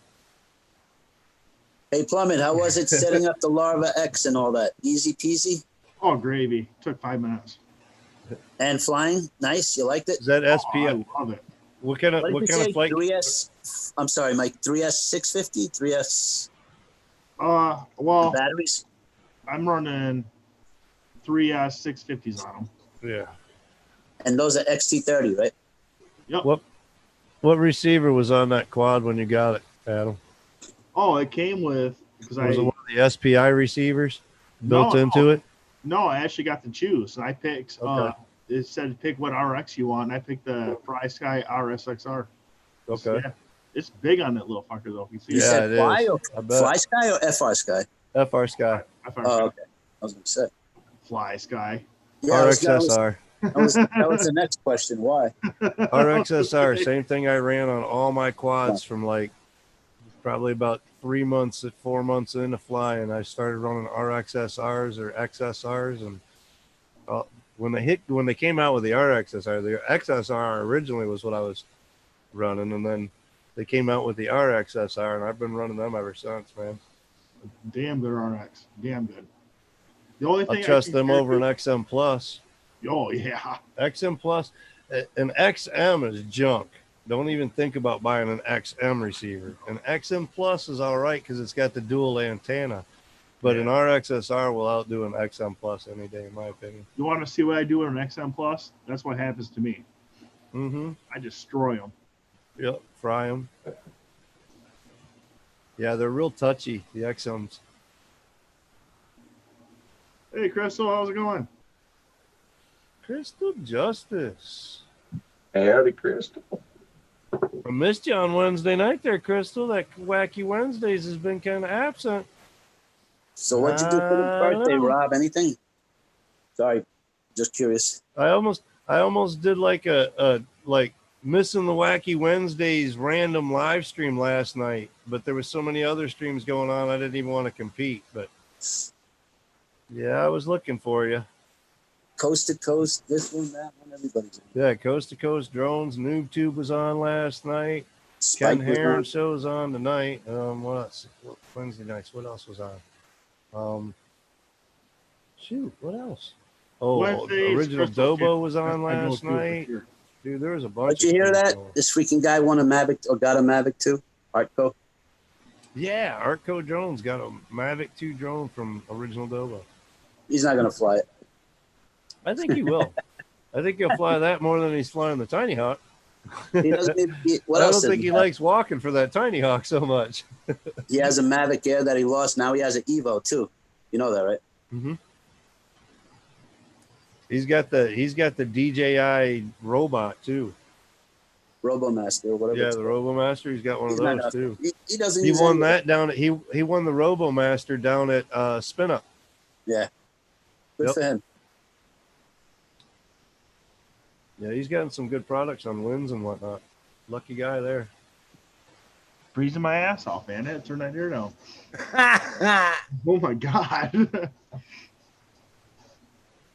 Hey, Plummet, how was it setting up the Larva X and all that? Easy peasy? Oh, gravy. Took 5 minutes. And flying? Nice? You liked it? Is that SP? Oh, I love it. What kind of flight? 3S, I'm sorry, Mike, 3S 650? 3S Well, batteries? I'm running 3 650s on them. Yeah. And those are XT30, right? Yep. What receiver was on that quad when you got it, Adam? Oh, it came with, because Was it one of the SPI receivers built into it? No, I actually got to choose. I picked. Okay. It said pick what RX you want. And I picked the Fry Sky RSXR. Okay. Yeah, it's big on that little fucker though. You see You Yeah, said it Fly is. or I bet. Fly Sky or FR Sky? FR Sky. Oh, okay. I was going to say. Fly Sky. Yeah, RXSR. that was the next question. Why? RXSR, same thing I ran on all my quads from like probably about 4 months into flying. I started running RXSRs or XSRs, and when they came out with the XSR originally was what I was running, and then they came out with the RXSR, and I've been running them ever since, man. Damn good RX. Damn good. The only thing I trust them over an XM Plus. Oh yeah. XM Plus, an XM is junk. Don't even think about buying an XM receiver. An XM Plus is all right because it's got the dual antenna, but an RXSR will outdo an XM Plus any day, in my opinion. You want to see what I do with an XM Plus? That's what happens to me. Mm-hmm. I destroy them. Yep, fry them. Yeah, they're real touchy, the XMs. Hey, Crystal, how's it going? Crystal Justice. Howdy, Crystal. I missed you on Wednesday night there, Crystal. That Wacky Wednesdays has been kind of absent. So what'd you do for the birthday, Rob? Anything? Sorry, just curious. I almost did like a missing the Wacky Wednesdays random live stream last night, but there was so many other streams going on I didn't even want to compete. But yeah, I was looking for you. Coast to coast, this one, that one, everybody's in. Yeah, Coast to Coast Drones. NoobTube was on last night. Spike Ken was Heron on. show's on tonight. What else? Wednesday nights. What else was on? Shoot, what else? Oh, Wednesdays, Original Crystal Dobo was Kitchen. on I go last to for night. sure. Dude, there was a bunch Did you of hear that? people. This freaking guy won a Mavic or got a Mavic too. Artco. Yeah, Artco Jones got a Mavic 2 drone from Original Dobo. He's not gonna fly it. I think he will. I think he'll fly that more than he's flying the Tiny Hawk. He doesn't. What I else don't does think he have? likes walking for that Tiny Hawk so much. He has a Mavic Air that he lost. Now he has an Evo too. You know that, right? Mm-hmm. He's got the DJI robot too. RoboMaster or whatever. Yeah, it's the called. RoboMaster. He's got one of He's not those gonna- too. He doesn't. He use won any of that down at he won the RoboMaster down at Spin Up. Yeah. Good Yep. for him. Yeah, he's gotten some good products on wins and whatnot. Lucky guy there. Freezing my ass off, man. It turned that here now. Oh my god.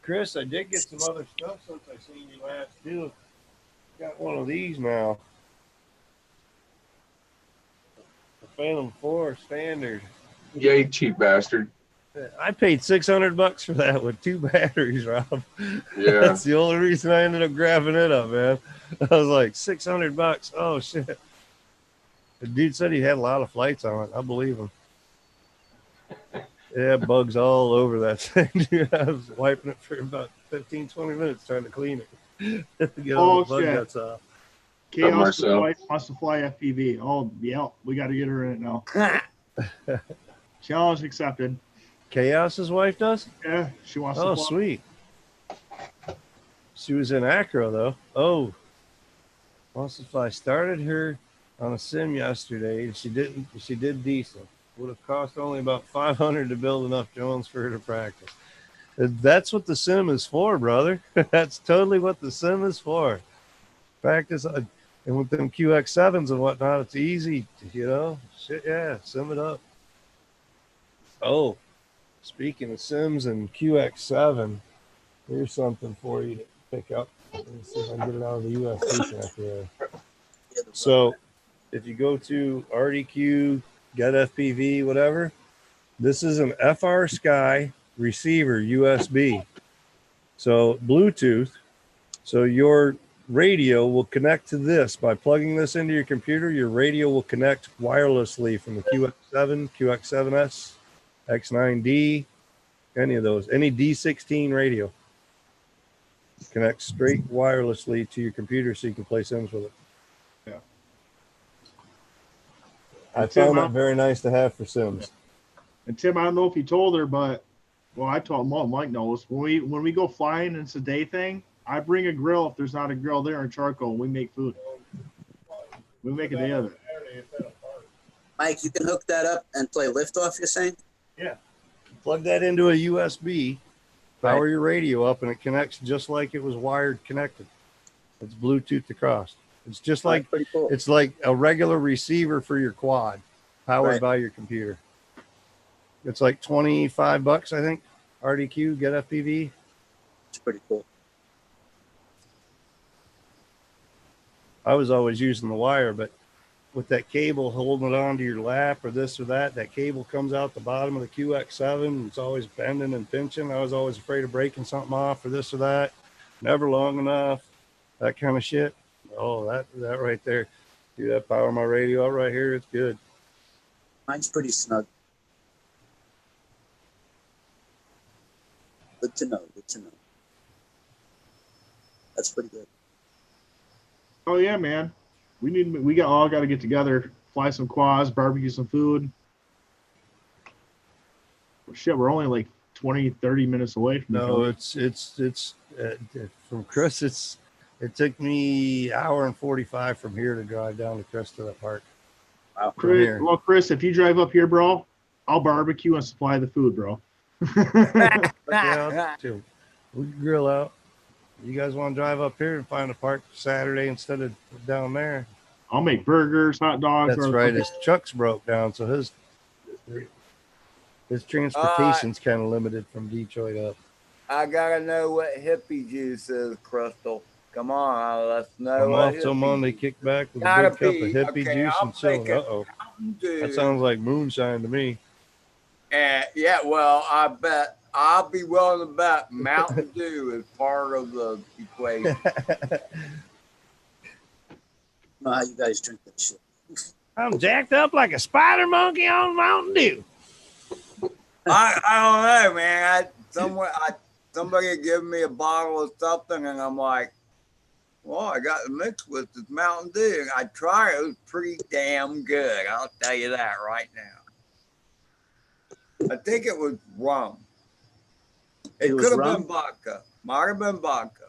Chris, I did get some other stuff since I seen you last too. Got one of these now. The Phantom 4 standard. Yay, cheap bastard. I paid $600 for that with 2 batteries, Rob. Yeah. That's the only reason I ended up grabbing it up, man. I was like, $600. Oh shit. The dude said he had a lot of flights on it. I believe him. Yeah, bugs all over that thing, dude. I was wiping it for about 15, 20 minutes trying to clean it. Get all the bug shit. guts off. Chaos Marcel. wants to fly FPV. Oh, yeah. We got to get her in it now. Challenge accepted. Chaos's wife does? Yeah, she wants Oh, to fly. sweet. She was in Acro, though. Oh, wants to fly. Started her on a sim yesterday, and she did decent. Would have cost only about $500 to build enough drones for her to practice. That's what the sim is for, brother. That's totally what the sim is for. Practice, and with them QX7s and whatnot, it's easy, you know. Shit, yeah, sim it up. Oh, speaking of sims and QX7, here's something for you to pick up. Let me see if I can get it out of the USB connector there. So, if you go to RDQ, Get FPV, whatever, this is an FR Sky receiver USB. So, Bluetooth. So, your radio will connect to this by plugging this into your computer. Your radio will connect wirelessly from the QX7, QX7S, X9D, any of those, any D16 radio. Connect straight wirelessly to your computer so you can play sims with it. Yeah. I found that very nice to have for sims. And Tim, I don't know if you told her, but well, I told Mike knows. When we go flying and it's a day thing, I bring a grill if there's not a grill there in charcoal. We make food. We make a day of it. Mike, you can hook that up and play liftoff. You're saying? Yeah. Plug that into a USB, power your radio up, and it connects just like it was wired connected. It's Bluetooth across. It's just like Pretty cool. it's like a regular receiver for your quad, powered by your computer. It's like $25, I think. RDQ, Get FPV. It's pretty cool. I was always using the wire, but with that cable holding it onto your lap or this or that, that cable comes out the bottom of the QX7. It's always bending and pinching. I was always afraid of breaking something off or this or that. Never long enough, that kind of shit. Oh, that right there. Dude, that power my radio out right here. It's good. Mine's pretty snug. Good to know. Good to know. That's pretty good. Oh yeah, man. We all got to get together, fly some quads, barbecue some food. Shit, we're only like 20, 30 minutes away from No, it's from Chris. It took me hour and 45 from here to drive down to Crystal Park. Wow. Chris, if you drive up here, bro, I'll barbecue and supply the food, bro. Yeah, too. We can grill out. You guys want to drive up here and find a park Saturday instead of down there? I'll make burgers, hot dogs. That's right. His truck's broke down, so his transportation's kind of limited from Detroit up. I gotta know what hippie juice is, Crystal. Come on, let's know. I'm what off till hippie Monday. juice. Kick back with a Gotta big cup of be hippie okay. juice I'll and chilling. take it. Uh-oh. Mountain Dew. That sounds like moonshine to me. Yeah, well, I bet I'll be willing to bet Mountain Dew is part of the equation. know how you guys drink that shit. I'm jacked up like a spider monkey on Mountain Dew. I don't know, man. Somebody give me a bottle of something, and I'm like, well, I got it mixed with this Mountain Dew. I tried it; it was pretty damn good. I'll tell you that right now. I think it was rum. It was could have rum? been vodka. Might have been vodka.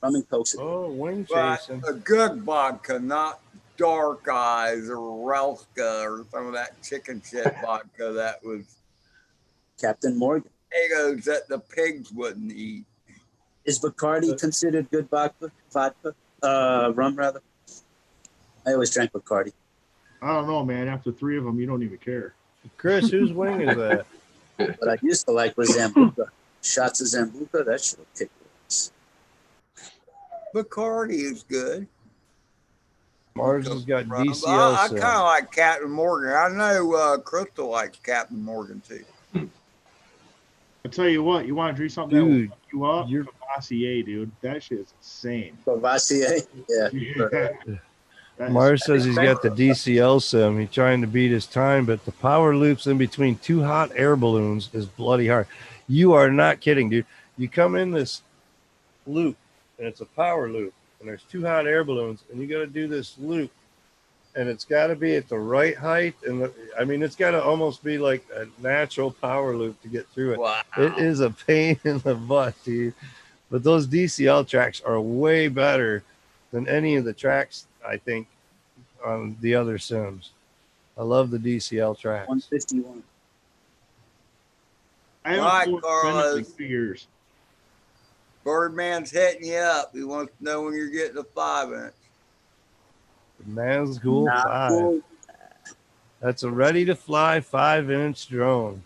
Rum and Coke. Oh, wing But chasing. a good vodka, not Dark Eyes or Relska or some of that chicken shit vodka that was Captain Morgan. potatoes that the pigs wouldn't eat. Is Bacardi considered good vodka? Rum rather. I always drank Bacardi. I don't know, man. After 3 of them, you don't even care. Chris, whose wing is that? What I used to like was Zambuca. Shots of Zambuca, that shit will kick your ass. Bacardi is good. Mars has got Rum. DCL. I kind of like Captain Morgan. I know Crystal likes Captain Morgan too. I tell you what, you want to drink something that will Dude, fuck you up? you're- Cavassier, dude. That shit is insane. Courvoisier? Yeah. That is- Mars says he's got the DCL sim. He's trying to beat his time, but the power loops in between 2 hot air balloons is bloody hard. You are not kidding, dude. You come in this loop, and it's a power loop, and there's 2 hot air balloons, and you got to do this loop, and it's got to be at the right height, and it's got to almost be like a natural power loop to get through it. Wow. It is a pain in the butt, dude. But those DCL tracks are way better than any of the tracks, I think, on the other sims. I love the DCL tracks. 151. I haven't Right, pulled Carlos. in like 2 years. Birdman's hitting you up. He wants to know when you're getting a 5-inch. Nazgul Nah, 5. cool. That's a ready to fly 5-inch drone.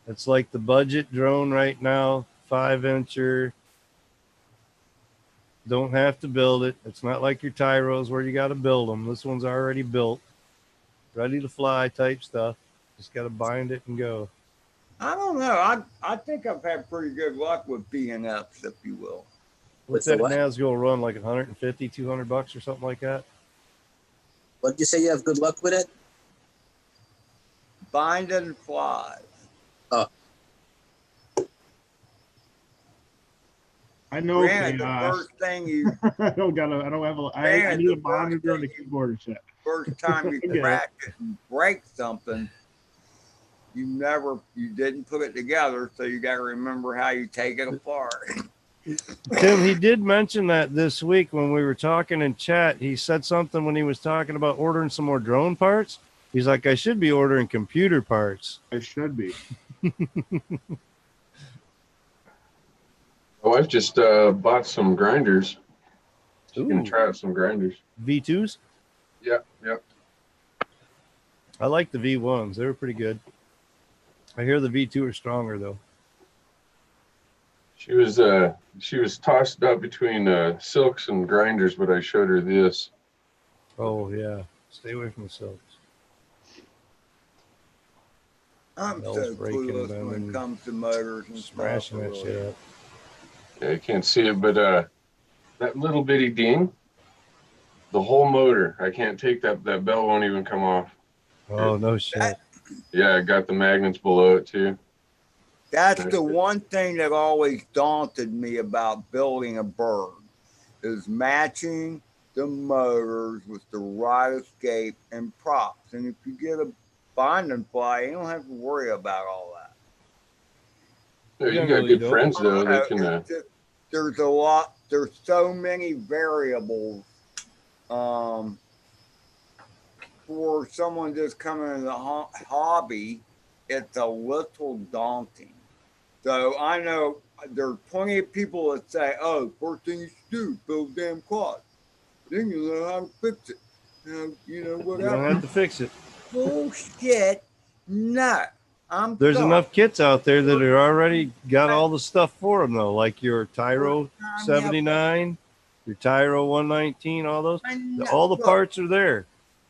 It's like the budget drone right now, 5-incher. Don't have to build it. It's not like your Tyros where you got to build them. This one's already built, ready to fly type stuff. Just got to bind it and go. I don't know. I think I've had pretty good luck with BNFs, if you will. What's With the that what? Nazgul run, like 150, 200 bucks or something like that? What did you say you have good luck with it? Binding flies. I know. Granted, the first thing you I don't have a. I need a monitor and a keyboard and shit. first time you Yeah. crack it and break something, you didn't put it together, so you got to remember how you take it apart. Tim, he did mention that this week when we were talking in chat. He said something when he was talking about ordering some more drone parts. He's like, I should be ordering computer parts. I should be. My wife just bought some grinders. She's Ooh. gonna try out some grinders. V2s? Yep. I like the V1s. They were pretty good. I hear the V2 are stronger, though. She was tossed up between silks and grinders, but I showed her this. Oh, yeah. Stay away from the silks. I'm Bell's so breaking clueless them when and it comes to motors and Smashing stuff. that shit up. Yeah, you can't see it, but that little bitty ding, the whole motor. I can't take that bell won't even come off. Oh, no shit. Yeah, I got the magnets below it too. That's the one thing that always daunted me about building a bird is matching the motors with the right escape and props. And if you get a binding fly, you don't have to worry about all that. Yeah, you got Generally good don't. friends though. They can. It's just- there's a lot. There's so many variables for someone just coming into the hobby. It's a little daunting. So I know there's plenty of people that say, "Oh, first thing you should do is build a damn quad. Then you know how to fix it." You know You don't whatever. have to fix it. Bullshit. No. There's sorry. enough kits out there that are already got all the stuff for them though, like your Tyro 79, your Tyro 119, all those. All the parts are there.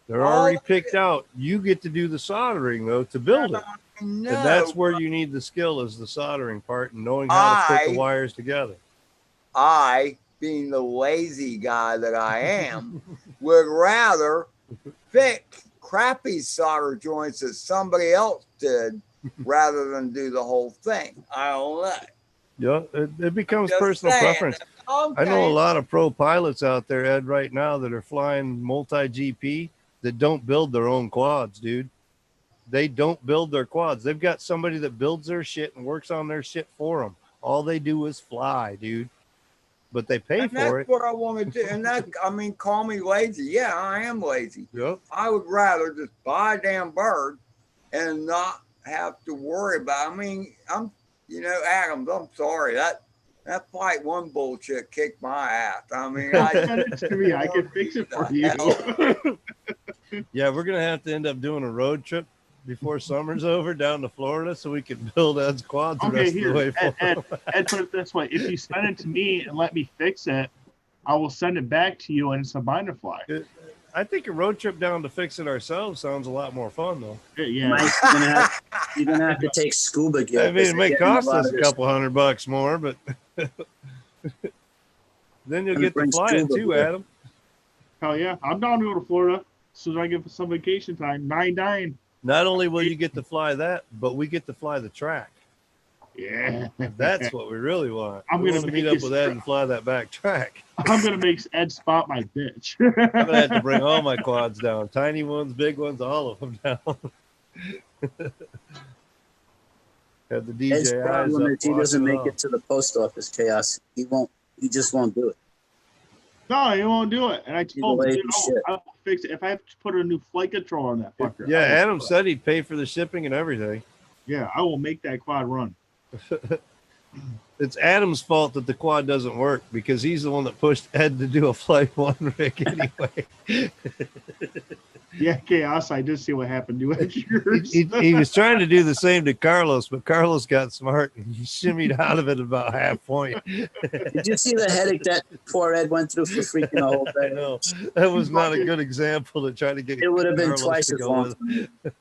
They're already picked out. You get to do the soldering though to build it. And that's where you need the skill, is the soldering part and knowing how to put the wires together. I, being the lazy guy that I am, would rather fix crappy solder joints that somebody else did rather than do the whole thing. I don't know. Yeah, it becomes Just personal saying. preference. Okay. I know a lot of pro pilots out there, Ed, right now that are flying multi-GP that don't build their own quads, dude. They don't build their quads. They've got somebody that builds their shit and works on their shit for them. All they do is fly, dude. But they pay And for that's it. what I want to do. And that, I mean, call me lazy. Yeah, I am lazy. Yep. I would rather just buy a damn bird and not have to worry about. I mean, Adams, I'm sorry. That flight one bullshit kicked my ass. I mean, Send it to me. I can fix it for you. Yeah, we're gonna have to end up doing a road trip before summer's over down to Florida so we can build Ed's quads the Okay, rest of the way here, forward. Ed, put it this way: if you send it to me and let me fix it, I will send it back to you and it's a binder fly. I think a road trip down to fix it ourselves sounds a lot more fun though. Yeah. Mike, you're gonna have to take scuba gear. I mean, it may cost us a this. couple $100 more, but then you'll get to Bring flying scuba too, gear. Adam. Hell yeah, I'm down to go to Florida as soon as I get some vacation time. 9-9. Not only will you get to fly that, but we get to fly the track. Yeah, That's what we really want. I'm We gonna want to meet make up this with Ed and fly that back track. I'm gonna make Ed spot my bitch. I'm gonna have to bring all my quads down, tiny ones, big ones, all of them down. Have the Ed's DJIs problem up, is he watch doesn't make all. it to the post office, Chaos. He just won't do it. No, he won't do it. And I told him, lazy dude, shit. I will fix it. If I have to put a new flight controller on that fucker. Yeah, I will Adam do it. said he'd pay for the shipping and everything. Yeah, I will make that quad run. It's Adam's fault that the quad doesn't work because he's the one that pushed Ed to do a flight one rig anyway. Yeah, Chaos, I did see what happened to it. Yours. He was trying to do the same to Carlos, but Carlos got smart and he shimmied out of it about half point. Did you see the headache that poor Ed went through for freaking a whole I day? know. That was not a good example to try to get It would have been Carlos twice to as go long. with.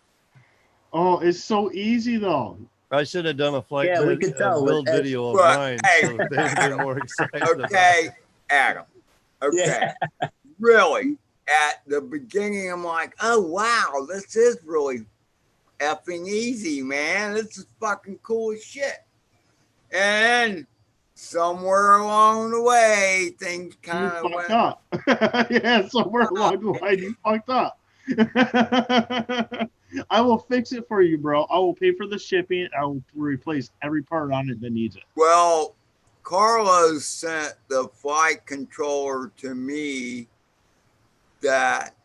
Oh, it's so easy though. I should have done a flight Yeah, we could tell build with Ed. video of But, mine hey, so that they would have been more excited about it. Okay, Adam. Okay. Yeah. Really, at the beginning, I'm like, oh, wow, this is really effing easy, man. This is fucking cool as shit. And somewhere along the way, things You kind of fucked went. up. Yeah, somewhere along the line, you fucked up. I will fix it for you, bro. I will pay for the shipping. I will replace every part on it that needs it. Well, Carlos sent the flight controller to me that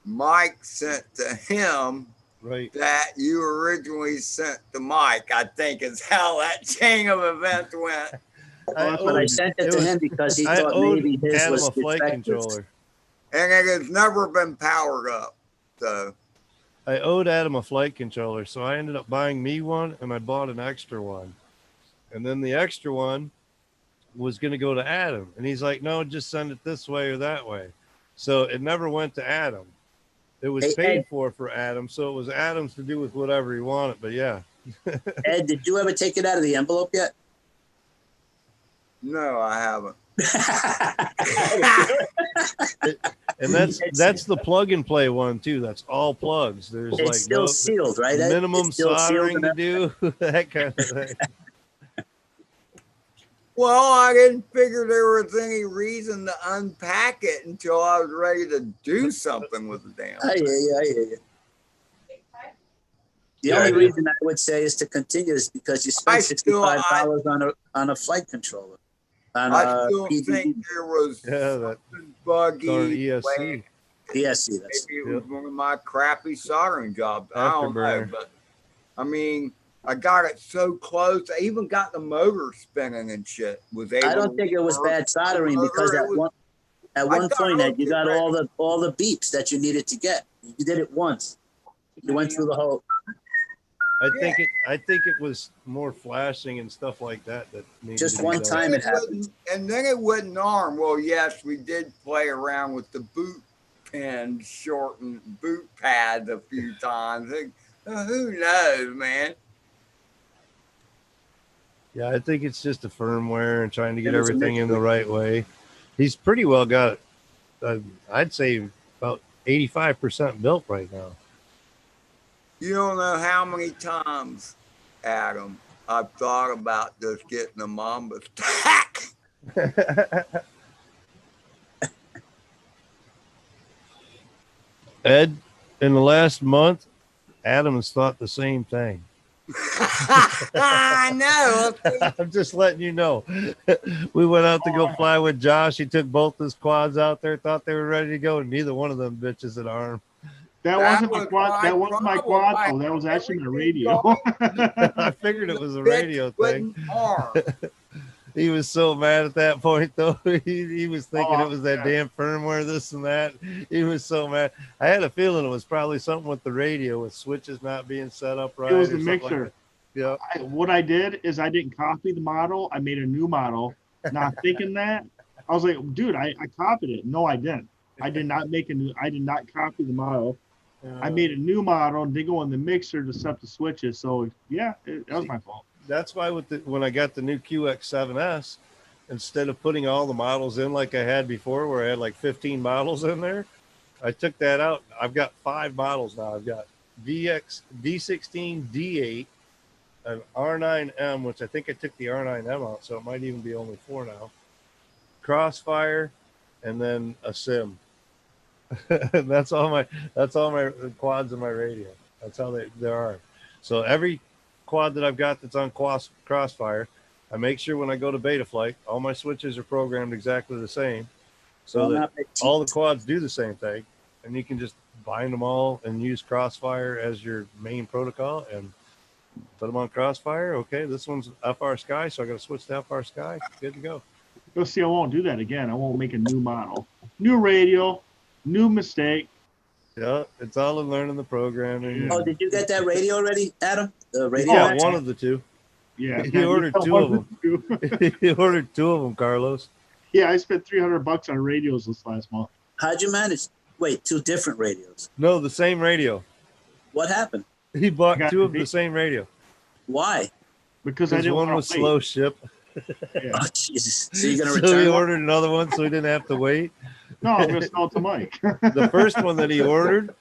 Mike sent to him Right. that you originally sent to Mike, I think is how that chain of events went. But I sent it to him because he I thought owed maybe his Adam was a flight defective. controller. And it has never been powered up. So I owed Adam a flight controller, so I ended up buying me one, and I bought an extra one. And then the extra one was going to go to Adam, and he's like, "No, just send it this way or that way." So it never went to Adam. It was Hey, paid Ed. for Adam, so it was Adam's to do with whatever he wanted. But yeah, Ed, did you ever take it out of the envelope yet? no, I haven't. and that's the plug and play one too. That's all plugs. There's It's like still no sealed, right? Ed? minimum It's still sealed soldering to do, that kind of thing. Well, I didn't figure there was any reason to unpack it until I was ready to do something with the damn I thing. hear you. I hear you. The Yeah, only I did. reason I would say is to continue is because you I spent still- $65 on a flight controller. On I a still PDD. think there was Yeah, that something buggy. darn way- ESC. ESC. That's Maybe it was one of my crappy soldering jobs. I don't know, Afterburner. but I mean, I got it so close. I even got the motor spinning and shit. I don't think it was bad soldering because at one thought point, it Ed, you was got right. all the beeps that you needed to get. You did it once. You went through the whole. I think it was more flashing and stuff like that needed Just to be one done. time it happened. And then it wouldn't arm. Well, yes, we did play around with the boot pin shortened boot pads a few times. Who knows, man? Yeah, I think it's just a firmware and trying to get It was everything in the initially- right way. He's pretty well got, I'd say about 85% built right now. You don't know how many times, Adam, I've thought about just getting a Mamba stack. Ed, in the last month, Adam has thought the same thing. I know. I'm just letting you know. We went out to go fly with Josh. He took both his quads out there, thought they were ready to go, and neither one of them bitches had arm. That wasn't my quad. That wasn't my quad. Oh, that was actually my radio. I figured it was a radio thing. Arm. He was so mad at that point, though. He was thinking it was that yeah. damn firmware, this and that. He was so mad. I had a feeling it was probably something with the radio, with switches not being set up right. It was or the something mixer. Like yeah. What I did is I didn't copy the model. I made a new model, not thinking that. I was like, dude, I copied it. No, I didn't. I did not make a new. I did not copy the model. I made a new model and they go in the mixer to set the switches. So yeah, that was my fault. That's why when I got the new QX7S, instead of putting all the models in like I had before, where I had like 15 models in there, I took that out. I've got 5 models now. I've got V16, D8, an R9M, which I think I took the R9M out, so it might even be only 4 now. Crossfire, and then a Sim. that's all my quads and my radio. That's how they are. So every quad that I've got that's on Crossfire, I make sure when I go to beta flight, all my switches are programmed exactly the same, so that all the quads do the same thing, and you can just bind them all and use Crossfire as your main protocol and put them on Crossfire. Okay, this one's FR Sky, so I got to switch to FR Sky. Good to go. You'll see, I won't do that again. I won't make a new model, new radio, new mistake. Yeah, it's all in learning the programming. Oh, did you get that radio already, Adam? The radio? Yeah, one of the two. Yeah, He ordered 2 of them. He ordered 2 of them, Carlos. Yeah, I spent $300 on radios this last month. How'd you manage? Wait, 2 different radios. No, the same radio. What happened? He bought got 2 of the- the same radio. Why? Because I Because didn't one want was to wait. slow ship. Yeah. Oh, Jesus. So you're going to So he return one? ordered another one so he didn't have to wait. No, I'm gonna sell it to Mike. The first one that he ordered,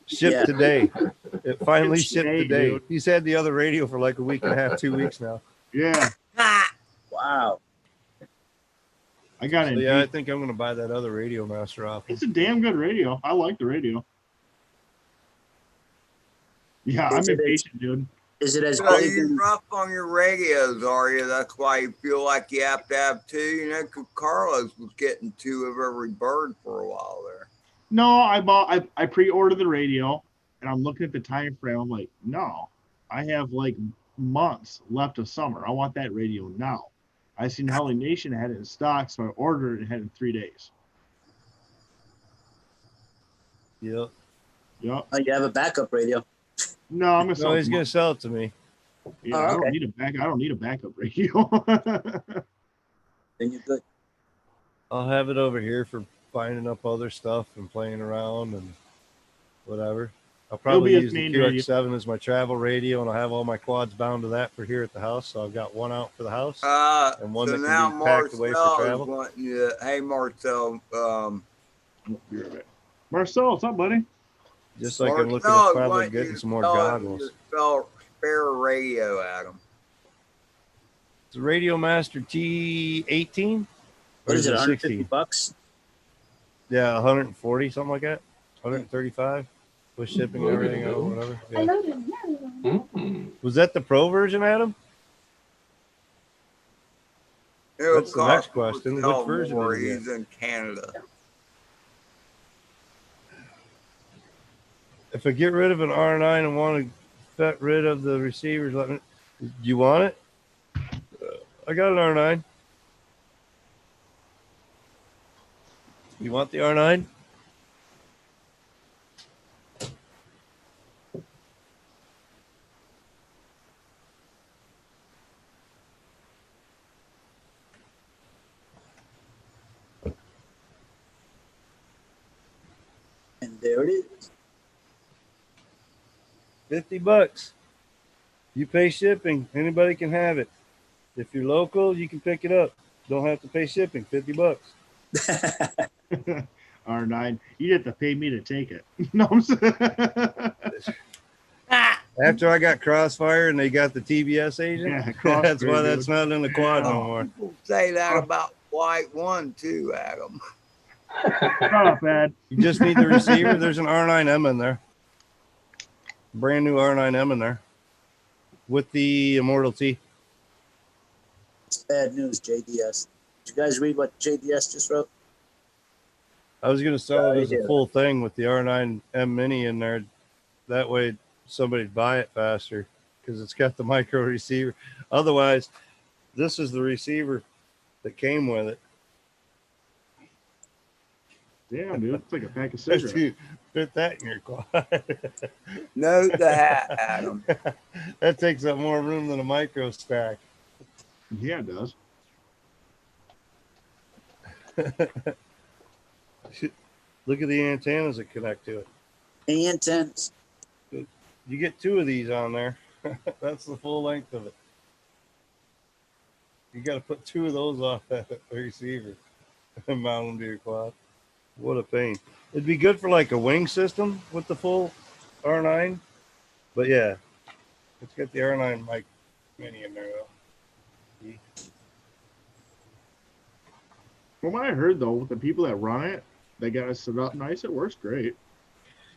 shipped Yeah. today. It finally It's shipped today, today. dude. He's had the other radio for like a week and a half, 2 weeks now. Yeah, Wow. I got So it. yeah, I think I'm gonna buy that other Radio Master off him. It's a damn good radio. I like the radio. Yeah, I'm Is it- impatient, dude. Is it as So big? you And, rough on your radios, are you? That's why you feel like you have to have 2. You know, 'cause Carlos was getting 2 of every bird for a while there. No, I pre-ordered the radio, and I'm looking at the time frame. I'm like, no, I have like months left of summer. I want that radio now. I seen Helly Nation had it in stock, so I ordered it and had it in 3 days. Yep. Yep. oh, you have a backup radio. No, I'm gonna sell No, it he's to gonna Mike. sell it to me. Yeah, Oh, I okay. don't need a backup radio. Then you're good. I'll have it over here for finding up other stuff and playing around and whatever. I'll probably be his use the main radio. QX7 as my travel radio, and I'll have all my quads bound to that for here at the house. So I've got one out for the house. And one So that can now be packed away for Marcel is travel. wanting you. Hey, Marcel. Marcel, what's up, buddy? Just like I'm looking Marcel at is probably wanting getting you some more to sell goggles. your spare radio, Adam. It's a Radio Master T18. What is it, 16? $150? Yeah, 140, something like that. 135 with shipping and everything There you or go. whatever. Yeah. Mm-hmm. Was that the pro version, Adam? It'll That's the next cost question. Marcel Which version more. did you get? He's in Canada. If I get rid of an R9 and want to get rid of the receivers, let me. Do you want it? I got an R9. You want the R9? There it is. $50. You pay shipping. Anybody can have it. If you're local, you can pick it up. Don't have to pay shipping. $50. R9. You have to pay me to take it. No, I'm saying. After I got Crossfire and they got the TBS agent, Yeah, that's Crossfire, why that's dude. not in the quad no Oh, more. people say that about White One too, Adam. Shut up, Ed. You just need the receiver. There's an R9M in there. Brand new R9M in there with the Immortal T. It's bad news, JDS. Did you guys read what JDS just wrote? I was going to sell it as a Yeah. full thing with the R9M Mini in there. That way somebody'd buy it faster because it's got the micro receiver. Otherwise, this is the receiver that came with it. Damn, dude. It's like a pack of cigarettes. Dude, fit that in your quad. Note the hat, Adam. That takes up more room than a micro stack. Yeah, it does. Look at the antennas that connect to it. Antennas. You get 2 of these on there. That's the full length of it. You got to put 2 of those off that receiver and mount them to your quad. What a pain. It'd be good for like a wing system with the full R9. But yeah, it's got the R9 mic mini in there though. From what I heard, though, with the people that run it, they got it set up nice. It works great.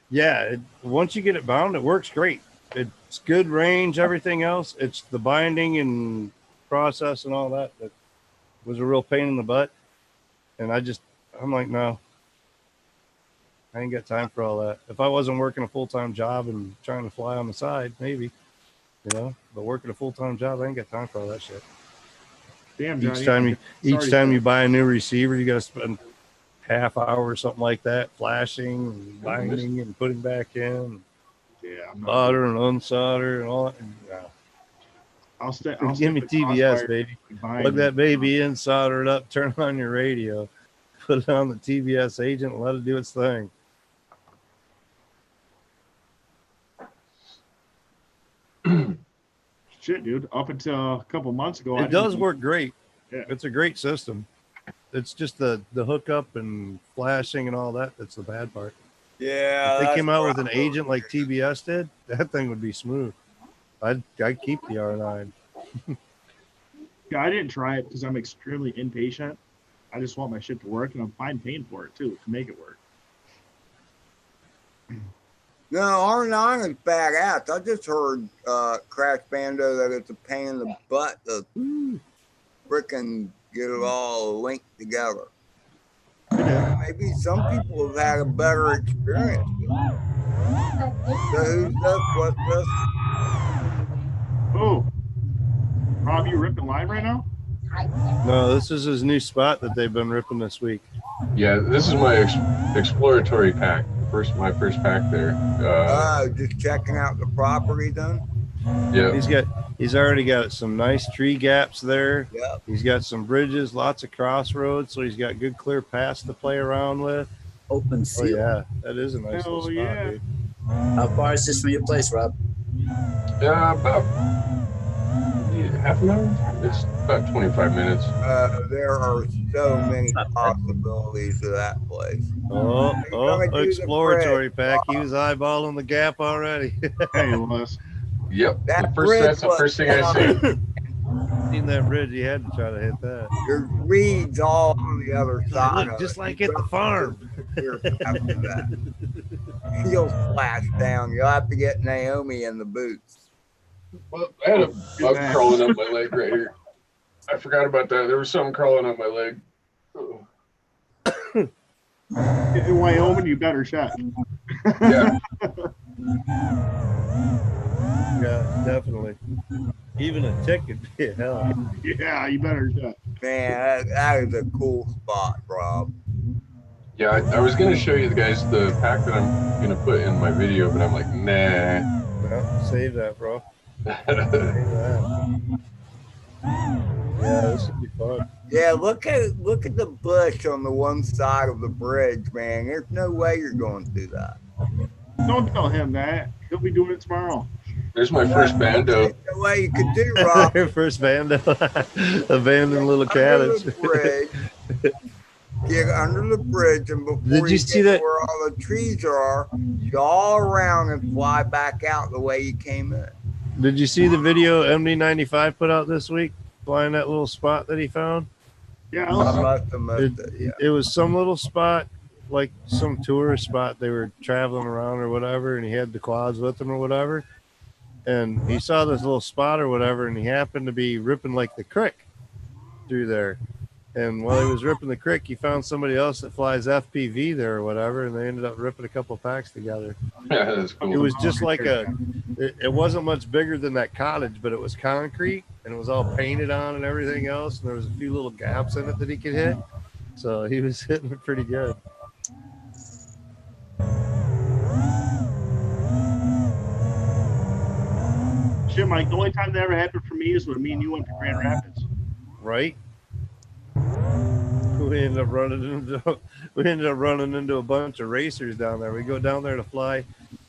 Yeah, once you get it bound, it works great. It's good range, everything else. It's the binding and process and all that that was a real pain in the butt. And I'm like, no, I ain't got time for all that. If I wasn't working a full-time job and trying to fly on the side, maybe, but working a full-time job, I ain't got time for all that shit. Damn, Johnny. Each time you buy a new receiver, you got to spend half hour or something like that, flashing and binding and putting back in, Yeah, I'm not. solder and unsolder and all that. I'll stay. Give me TBS, baby. Plug that baby in, solder it up, turn on your radio, put it on the TBS agent, and let it do its thing. Shit, dude. Up until a couple months ago, It does work great. Yeah. It's a great system. It's just the hookup and flashing and all that that's the bad part. Yeah. If they that's came out where with an I'm agent over like TBS did, that thing would be smooth. I'd keep the R9. Yeah, I didn't try it because I'm extremely impatient. I just want my shit to work, and I'm fine paying for it too to make it work. No, R9 is badass. I just heard Crash Bando that it's a pain in the butt to frickin' get it all linked together. Maybe some people have had a better experience with it. So who's this? What's this? Oh, Rob, you ripping line right now? No, this is his new spot that they've been ripping this week. Yeah, this is my exploratory pack. My first pack there. Just checking out the property then? Yeah. He's already got some nice tree gaps there. Yep. He's got some bridges, lots of crossroads, so he's got good clear paths to play around with. Open Oh field. yeah, that is a nice little spot, yeah. dude. How far is this from your place, Rob? About half an hour. It's about 25 minutes. There are so many possibilities to that place. Exploratory pack. He was eyeballing the gap already. Hey, Les. Yep. That That's the first thing I see. Seen that bridge, you had to try to hit that. There's reeds all on the other side. Look, of just it. like You at the farm. Here after that. You'll splash down. You'll have to get Naomi in the boots. Well, I had a bug crawling up my leg right here. I forgot about that. There was something crawling up my leg. Oh. In Wyoming, you better check. Yeah. Yeah, definitely. Even a tick could be a hell. Yeah, you better check. Man, that is a cool spot, Rob. Yeah, I was going to show you guys the pack that I'm going to put in my video, but I'm like, nah. Well, save that, bro. Save that. Yeah, this would be fun. Yeah, look at the bush on the one side of the bridge, man. There's no way you're going through that. Don't tell him that. He'll be doing it tomorrow. There's my first bando. There's no way you could do, Rob. Their first bando, abandoned little Under cottage. the bridge, get under the bridge, and before Did you see get that? to where all the trees are, yaw around and fly back out the way you came in. Did you see the video MD95 put out this week, flying that little spot that he found? Yeah, I I'll- must have missed it. Yeah. It was some little spot, like some tourist spot they were traveling around or whatever, and he had the quads with him or whatever. And he saw this little spot or whatever, and he happened to be ripping like the creek through there. And while he was ripping the creek, he found somebody else that flies FPV there or whatever, and they ended up ripping a couple of packs together. Yeah, that's cool. It was just like it wasn't much bigger than that cottage, but it was concrete and it was all painted on and everything else. And there was a few little gaps in it that he could hit. So he was hitting it pretty good. shit, Mike. The only time that ever happened for me is when me and you went to Grand Rapids. Right? We ended up running into a bunch of racers down there. We go down there to fly,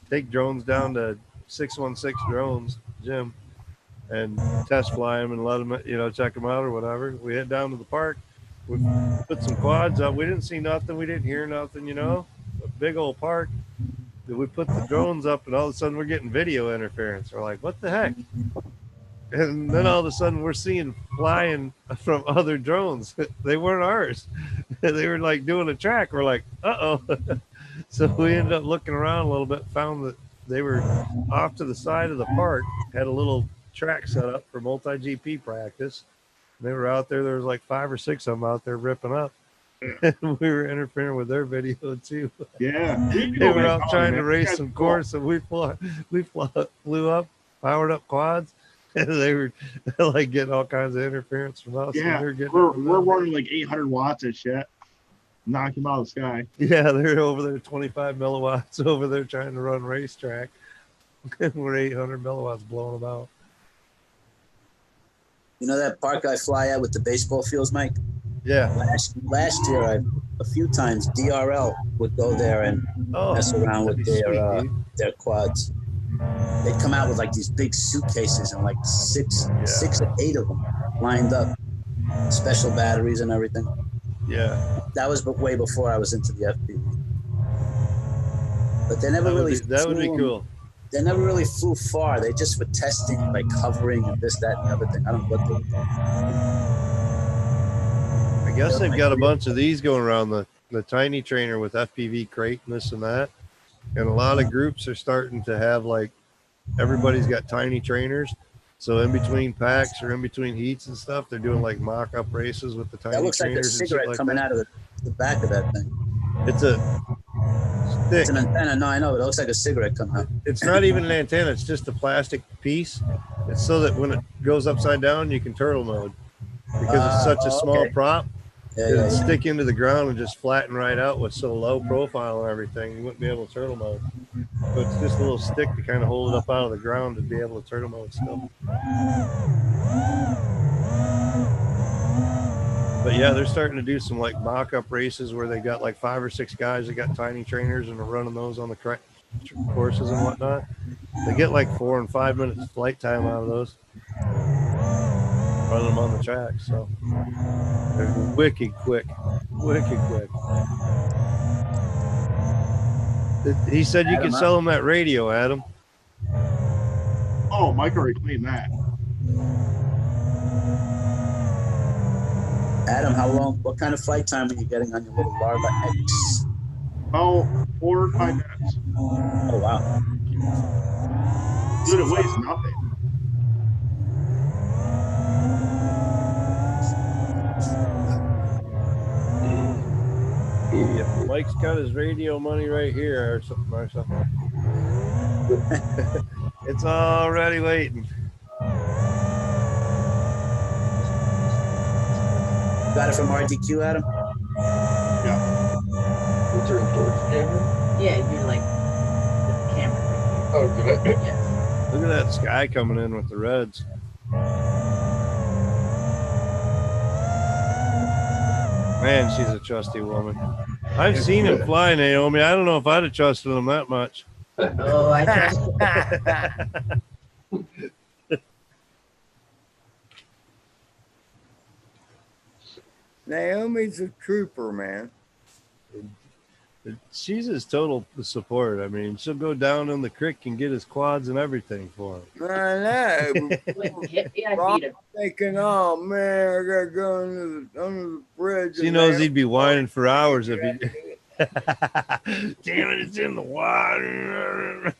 take drones down to 616 drones, Jim, and test fly them and let them, check them out or whatever. We head down to the park. We put some quads up. We didn't see nothing. We didn't hear nothing, a big old park. We put the drones up and all of a sudden we're getting video interference. We're like, what the heck? And then all of a sudden we're seeing flying from other drones. They weren't ours. They were like doing a track. We're like, uh-oh. So we ended up looking around a little bit, found that they were off to the side of the park, had a little track set up for multi-GP practice. They were out there. There was like 5 or 6 of them out there ripping up. And we were interfering with their video too. Yeah. They were out trying to race some course, and we flew up, powered up quads. And they were like getting all kinds of interference from us. Yeah, we're we're running like 800 watts of shit. Knock him out of the sky. Yeah, they're over there 25 milliwatts over there trying to run racetrack. And we're 800 milliwatts blowing them out. You know that park I fly at with the baseball fields, Mike? Yeah. Last year, a few times DRL would go there and mess around with their quads. They'd come out with like these big suitcases and like six or 8 of them lined up, special batteries and everything. Yeah. That was way before I was into the FPV. But they never that would be cool. They never really flew far. They just were testing, like hovering and this, that, and everything. I don't know what they were doing. I guess they've got a bunch of these going around, the tiny trainer with FPV crate and this and that. And a lot of groups are starting to have like, everybody's got tiny trainers. So in between packs or in between heats and stuff, they're doing like mock-up races with the tiny trainers. That looks like a cigarette coming out of the back of that thing. It's a stick. It's an antenna. No, I know. It looks like a cigarette coming out. It's not even an antenna. It's just a plastic piece. It's so that when it goes upside down, you can turtle mode. Because it's such a small prop, it'll stick into the ground and just flatten right out with so low profile and everything. You wouldn't be able to turtle mode. So it's just a little stick to kind of hold it up out of the ground to be able to turtle mode still. But yeah, they're starting to do some like mock-up races where they got like 5 or 6 guys that got tiny trainers and are running those on the correct courses and whatnot. They get like 4 and 5 minutes flight time out of those, running them on the track. So they're wicked quick. He said you could sell him that radio, Adam. Oh, Mike already claimed that. Adam, how long? What kind of flight time are you getting on your little Larva X? About 4 or 5 minutes. Oh wow! Dude, it weighs nothing. Yeah, Mike's got his radio money right here or something. It's already waiting. Got it from RDQ, Adam? Yeah. Is there a torch camera? Yeah, you're like the camera right Oh, did I? here. Yes. Look at that sky coming in with the reds. Man, she's a trusty woman. I've seen him fly, Naomi. I don't know if I'd have trusted him that much. Oh, I trust. Naomi's a trooper, man. She's his total support. I mean, she'll go down in the creek and get his quads and everything for him. I know. Yeah, Rob beat him. thinking, oh man, I gotta go under the bridge. She knows he'd be whining for hours if he. Damn it, it's in the water.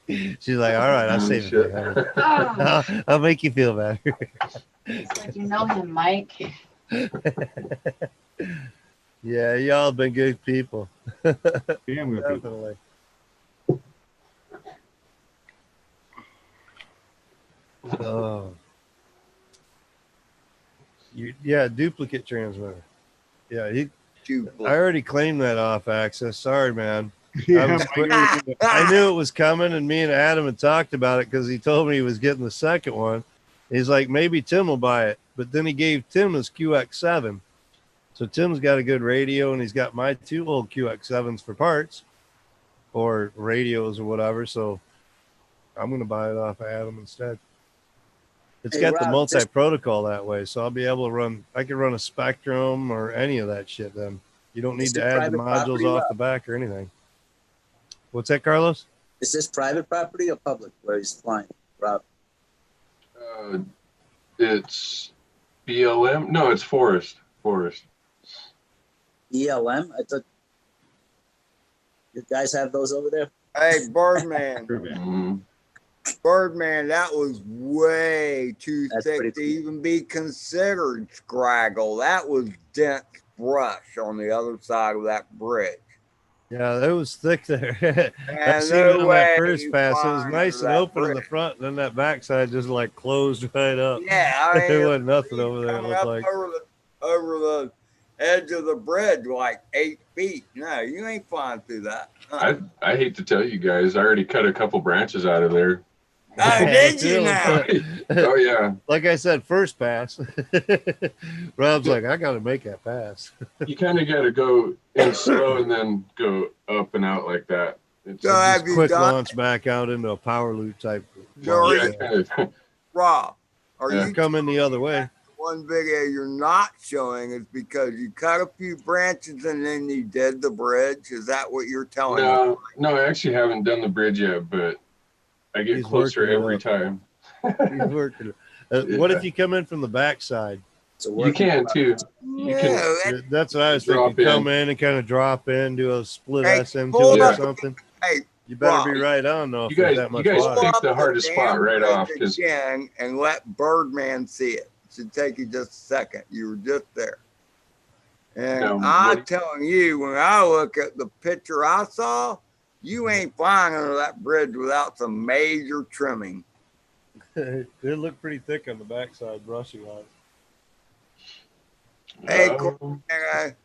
She's like, all right, I'll save it. Oh, I'll make you feel better. it's like you know him, Mike. Yeah, y'all been good people. Damn good people. Definitely. Oh. Yeah, duplicate transmitter. Yeah, I already claimed that off access. Sorry, man. Yeah, I knew it was coming, and me and Adam had talked about it because he told me he was getting the second one. He's like, maybe Tim will buy it. But then he gave Tim his QX7. So Tim's got a good radio, and he's got my 2 old QX7s for parts or radios or whatever. So I'm going to buy it off of Adam instead. It's Hey, got Rob, the multi-protocol that way, so I'll be able to run. I can run a Spectrum or any of that shit. Then you don't need Is to it add the private modules property, off Rob? the back or anything. What's that, Carlos? Is this private property or public where he's flying, Rob? It's BLM. No, it's forest. Forest. ELM? I thought you guys have those over there. Hey, Birdman. Mhm. Birdman, that was way too That's thick pretty to cool. even be considered scraggle. That was dense brush on the other side of that bridge. Yeah, it was thick there. I And seen it on that way first you pass. It was flying nice under and that open in the bridge. front, and then that backside just like closed right up. Yeah, I mean, There wasn't nothing you over there. It coming looked up like. over the edge of the bridge like 8 feet. No, you ain't flying through that. I hate to tell you guys, I already cut a couple branches out of there. Oh, did you Really? now? Oh yeah, Like I said, first pass. Rob's like, I got to make that pass. you kind of got to go in slow and then go up and out like that. It's, So have you Quick done launch back out into a power loop type. Sorry. yeah, kind of. Rob? Are Yeah. you Coming the other way. one video you're not showing is because you cut a few branches and then you did the bridge? Is that what you're telling me? No, I actually haven't done the bridge yet, but I get He's closer working it every up. time. He's working. What if you come in from the backside? It's a You working can product. too. No, can- that, That's what I was Drop thinking. Come in. in and kind of drop in, do a split Hey, SM2 pull or up. something. hey, You better be Rob. right on though. You If there's guys- that you much guys water. pick pull the up hardest spot damn right bridge off, 'cause- again and let Birdman see it. It should take you just a second. You were just there. And Now, I'm what- telling you, when I look at the picture I saw, you ain't flying under that bridge without some major trimming. It looked pretty thick on the backside, brushy wise. Hey, Um, And,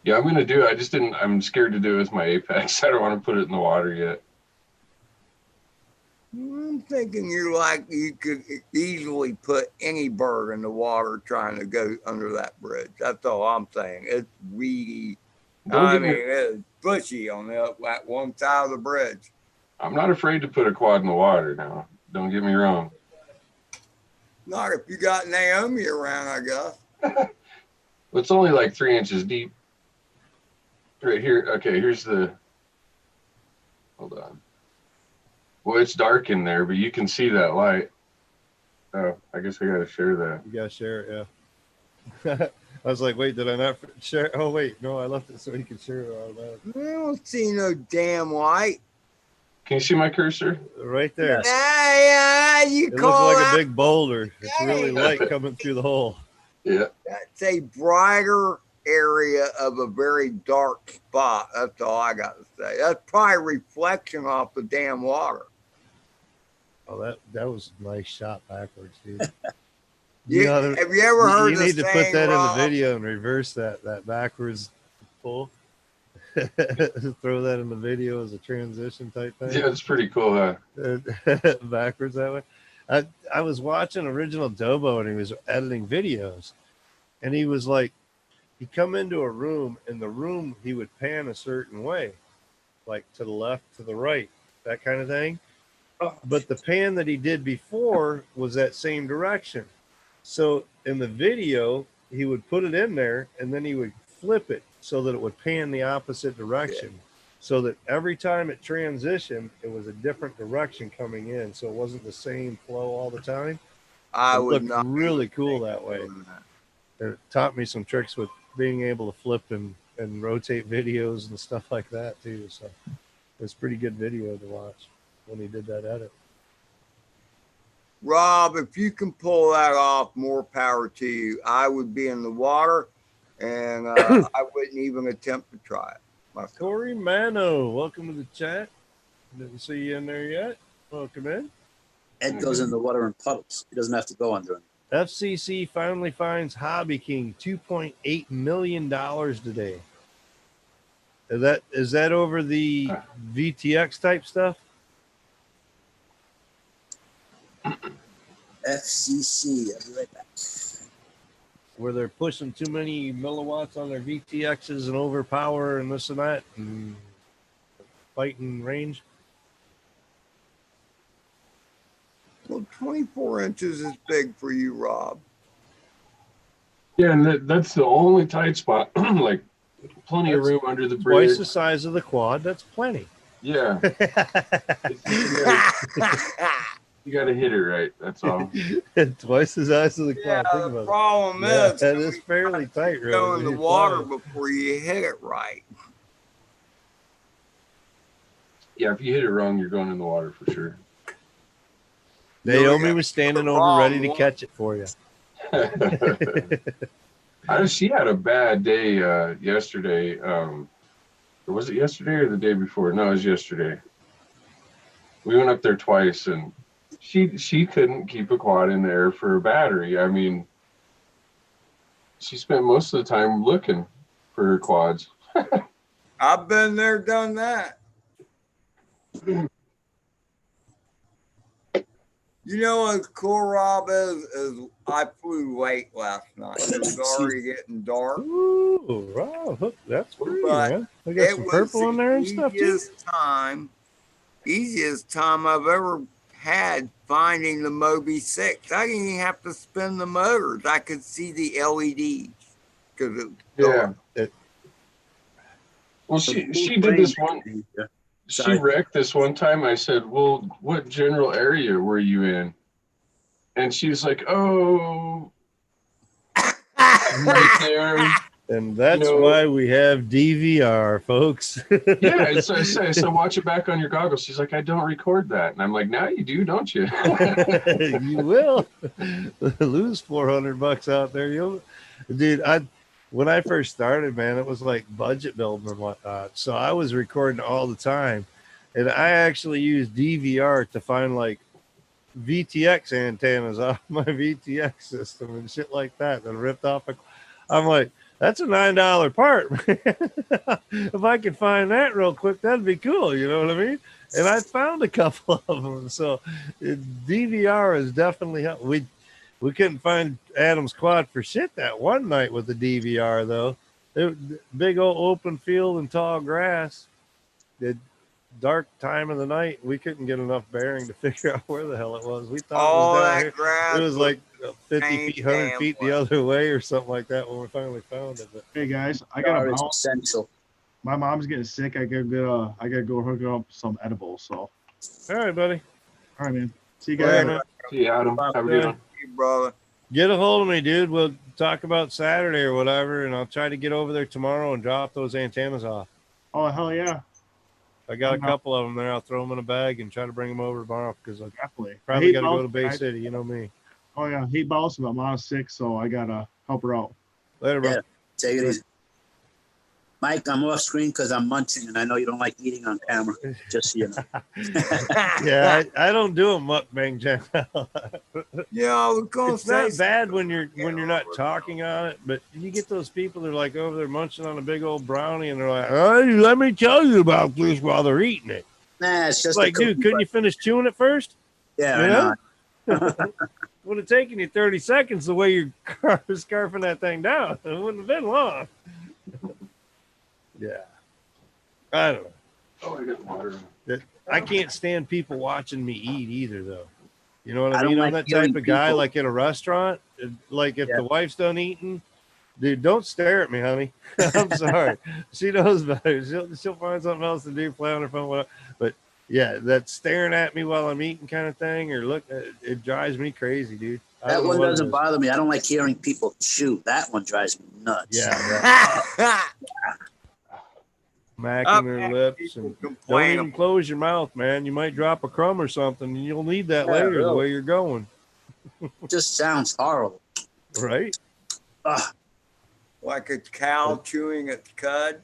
yeah, I'm gonna do it. I just didn't. I'm scared to do it with my Apex. I don't want to put it in the water yet. I'm thinking you could easily put any bird in the water trying to go under that bridge. That's all I'm saying. It's weedy. Don't I get mean, me. it's bushy on that one side of the bridge. I'm not afraid to put a quad in the water now. Don't get me wrong. Not if you got Naomi around, I guess. It's only like 3 inches deep. Right here. Okay, here's the. Hold on. Well, it's dark in there, but you can see that light. Oh, I guess I gotta share that. You gotta share it, yeah. I was like, wait, did I not share? Oh wait, no, I left it so you could share it automatically. I don't see no damn light. Can you see my cursor? Right there. Yeah, you It looks call like that? a big boulder. It's really light coming through the hole. Yeah. That's a brighter area of a very dark spot. That's all I got to say. That's probably reflection off the damn water. Oh, that was a nice shot backwards, dude. Have you ever heard you the need to put saying, that Rob? in the video and reverse that backwards pull. Throw that in the video as a transition type thing. Yeah, it's pretty cool, huh? Backwards that way. I was watching Original Dobo and he was editing videos, and he was like, he'd come into a room, and the room he would pan a certain way, like to the left, to the right, that kind of thing. But the pan that he did before was that same direction. So in the video, he would put it in there, and then he would flip it so that it would pan the opposite direction. Yeah. So that every time it transitioned, it was a different direction coming in. So it wasn't the same flow all the time. I it would looked not really cool that way. It taught me some tricks with being able to flip and rotate videos and stuff like that too. So it's pretty good video to watch when he did that edit. Rob, if you can pull that off, more power to you. I would be in the water, and I wouldn't even attempt to try it myself. Corey Mano, welcome to the chat. Didn't see you in there yet. Welcome in. Ed goes in the water in puddles. He doesn't have to go under it. FCC finally finds Hobby King $2.8 million today. Is that over the VTX type stuff? FCC, I'll be right back. Where they're pushing too many milliwatts on their VTXs and overpower and this and that and fighting range. Well, 24 inches is big for you, Rob. Yeah, and that's the only tight spot. Like plenty of room under the bridge. Twice the size of the quad. That's plenty. Yeah. You got to hit it right. That's all. Twice the size of the quad. Yeah, think the about problem it. is that is fairly tight. Really. Go in the water before you hit it right. Yeah, if you hit it wrong, you're going in the water for sure. Naomi was standing over ready to catch it for you. She had a bad day yesterday. Or was it yesterday or the day before? No, it was yesterday. We went up there twice, and she couldn't keep a quad in there for a battery. I mean, she spent most of the time looking for her quads. I've been there, done that. You know what's cool, Rob, is I flew late last night. It was already getting dark. Ooh, wow, that's pretty, man. I got some purple in there and stuff, too. Easiest time I've ever had finding the Moby 6. I didn't even have to spin the motors. I could see the LEDs. Yeah. Well, she did this one. She wrecked this one time. I said, well, what general area were you in? And she's like, oh, right there. And that's why we have DVR, folks. Yeah, so I said, watch it back on your goggles. She's like, I don't record that. And I'm like, now you do, don't you? You will. Lose $400 out there. Dude, when I first started, man, it was like budget building and whatnot. So I was recording all the time. And I actually used DVR to find like VTX antennas off my VTX system and shit like that. And ripped off. I'm like, that's a $9 part. If I could find that real quick, that'd be cool. You know what I mean? And I found a couple of them. So DVR is definitely helped. We couldn't find Adam's quad for shit that one night with the DVR, though. Big old open field and tall grass. The dark time of the night, we couldn't get enough bearing to figure out where the hell it was. We thought it was down here. Grass it was like 50 feet, 100 feet the other way or something like that when we finally found it. But hey, guys, I got essential. My mom's getting sick. I gotta go hook her up some edibles. So, all right, buddy. All right, man. See you guys. Man. See you, Adam. Have a good one. Brother. Get a hold of me, dude. We'll talk about Saturday or whatever, and I'll try to get over there tomorrow and drop those antennas off. Oh, hell yeah. I got a couple of them there. I'll throw them in a bag and try to bring them over tomorrow because I definitely probably got to go to Bay City. You know me. Oh, yeah. He balls about Mom's sick, so I got to help her out. Later, bro. Yeah, take it easy. Mike, I'm off screen because I'm munching, and I know you don't like eating on camera. Just so you know. Yeah, I don't do a mukbang channel. Yeah, I was gonna it's say not bad when you're not talking on it, but you get those people that are like over there munching on a big old brownie, and they're like, "Hey, let me tell you about this," while they're eating it. Nah, it's just like, dude, couldn't you finish chewing it first? Yeah, you know? Would have taken you 30 seconds the way you're scarfing that thing down. It wouldn't have been long. Yeah. I don't know. Oh, I got water. I can't stand people watching me eat either, though. You know what I I don't mean? I'm like that hearing type of guy, people- like in a restaurant. Like if Yeah. the wife's done eating, dude, don't stare at me, honey. I'm sorry. She knows better. She'll find something else to do, play on her phone, whatever. But yeah, that staring at me while I'm eating kind of thing, or look, it drives me crazy, dude. I That don't know one what it doesn't is. bother me. I don't like hearing people chew. That one drives me nuts. Yeah, smacking their man, lips people and don't complain even close your mouth, man. You might drop a crumb or something, and you'll need that Yeah, later the really. way you're going, It just sounds horrible. right? Ugh. like a cow chewing its cud.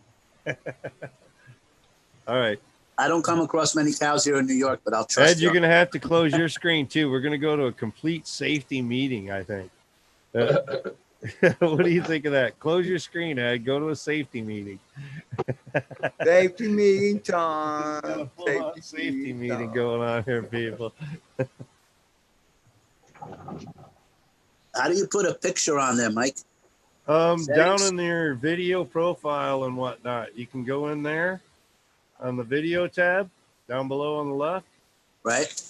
All right, I don't come across many cows here in New York, but I'll trust Ed, you're you. gonna have to close your screen too. We're gonna go to a complete safety meeting, I think. What do you think of that? Close your screen, Ed. Go to a safety meeting. Safety meeting time. Safety meeting going on here, people. How do you put a picture on there, Mike? Down Settings? in your video profile and whatnot, you can go in there on the video tab down below on the left, Right?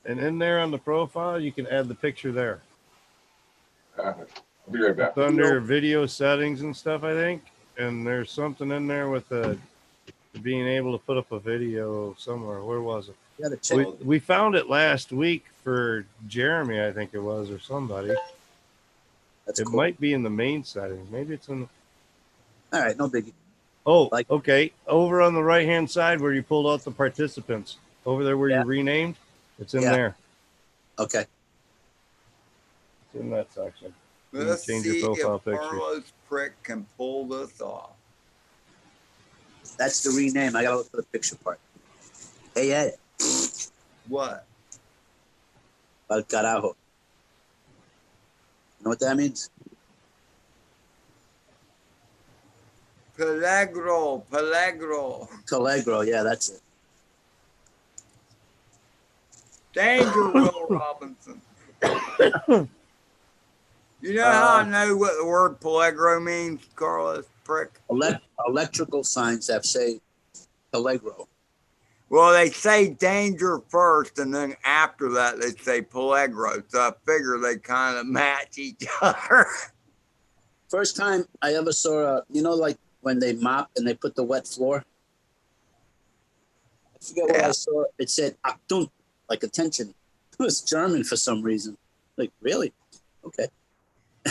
and in there on the profile, you can add the picture there. I'll be right back. It's under video settings and stuff, I think. And there's something in there with the being able to put up a video somewhere. Where was it? You gotta check. We found it last week for Jeremy, I think it was, or somebody. That's It cool. might be in the main settings. Maybe it's in the... All right, no biggie. Oh, Like- okay. Over on the right-hand side where you pulled out the participants. Over there where Yeah. you renamed. It's in Yeah. there. Okay. It's in that section. You can Let's change your see profile if picture. Carlos Prick can pull this off. That's the rename. I gotta look for the picture part. Hey, Ed. What? Al carajo. You know what that means? Peligro, peligro. Telegro. Yeah, that's it. Danger, Will Robinson. You know how I know what the word peligro means, Carlos Prick? Electrical signs that say Telegro. Well, they say danger first, and then after that, they say peligro. So I figure they kind of match each other. First time I ever saw like when they mop and they put the wet floor. I forget what Yeah. I saw. It said Achtung, like attention. It was German for some reason. Like, really? Okay.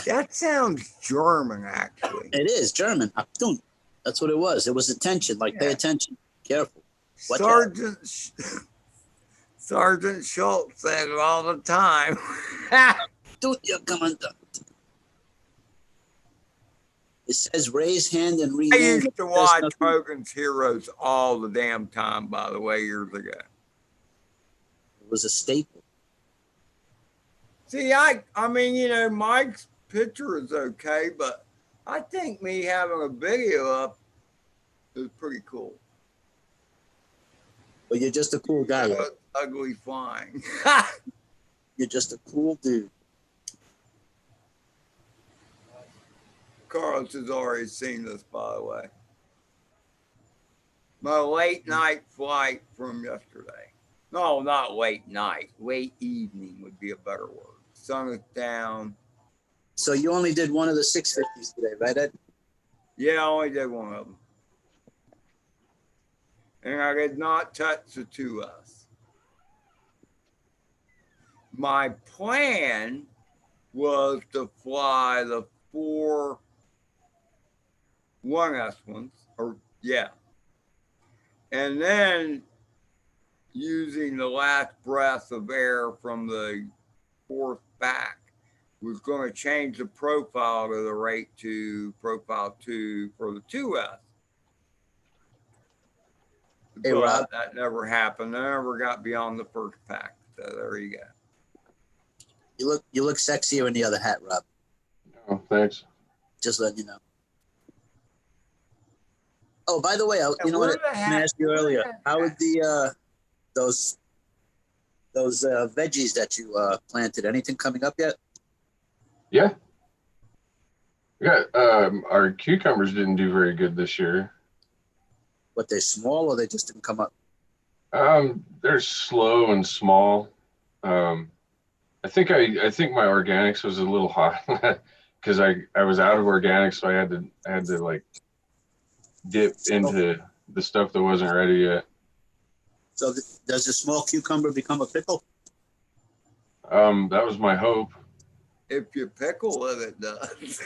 That sounds German, actually. It is German. Achtung. That's what it was. It was attention, like pay Yeah. attention. Careful. Watch out. Sergeant Schultz said it all the time. Dude, you're coming down. It says raise hand and I rename. used It to says watch nothing. Hogan's Heroes all the damn time, by the way, years ago. It was a staple. See, I mean, you know, Mike's picture is okay, but I think me having a video up is pretty cool. But you're just a cool guy. You know, Look. it's ugly flying. You're just a cool dude. Carlos has already seen this, by the way. My late night flight from yesterday. No, not late night. Late evening would be a better word. Sun is down. So you only did one of the 650s today, right, Ed? Yeah, I only did one of them. And I did not touch the 2S. My plan was to fly the 4 1S ones, or yeah. And then using the last breath of air from the 4th back, was going to change the profile to the rate to profile 2 for the 2S. Hey, But Rob. that never happened. I never got beyond the 1st pack. So there you go. You look sexier in the other hat, Rob. Oh, thanks. Just letting you know. Oh, by the way, you know Where what the I heck- asked you where the earlier. heck- How would those Those veggies that you planted, anything coming up yet? Yeah. Yeah. Our cucumbers didn't do very good this year. But they're small or they just didn't come up? They're slow and small. I think my organics was a little hot because I was out of organics, so I had to like dip into the stuff that wasn't ready yet. So does the small cucumber become a pickle? That was my hope. If you pickle it, it does.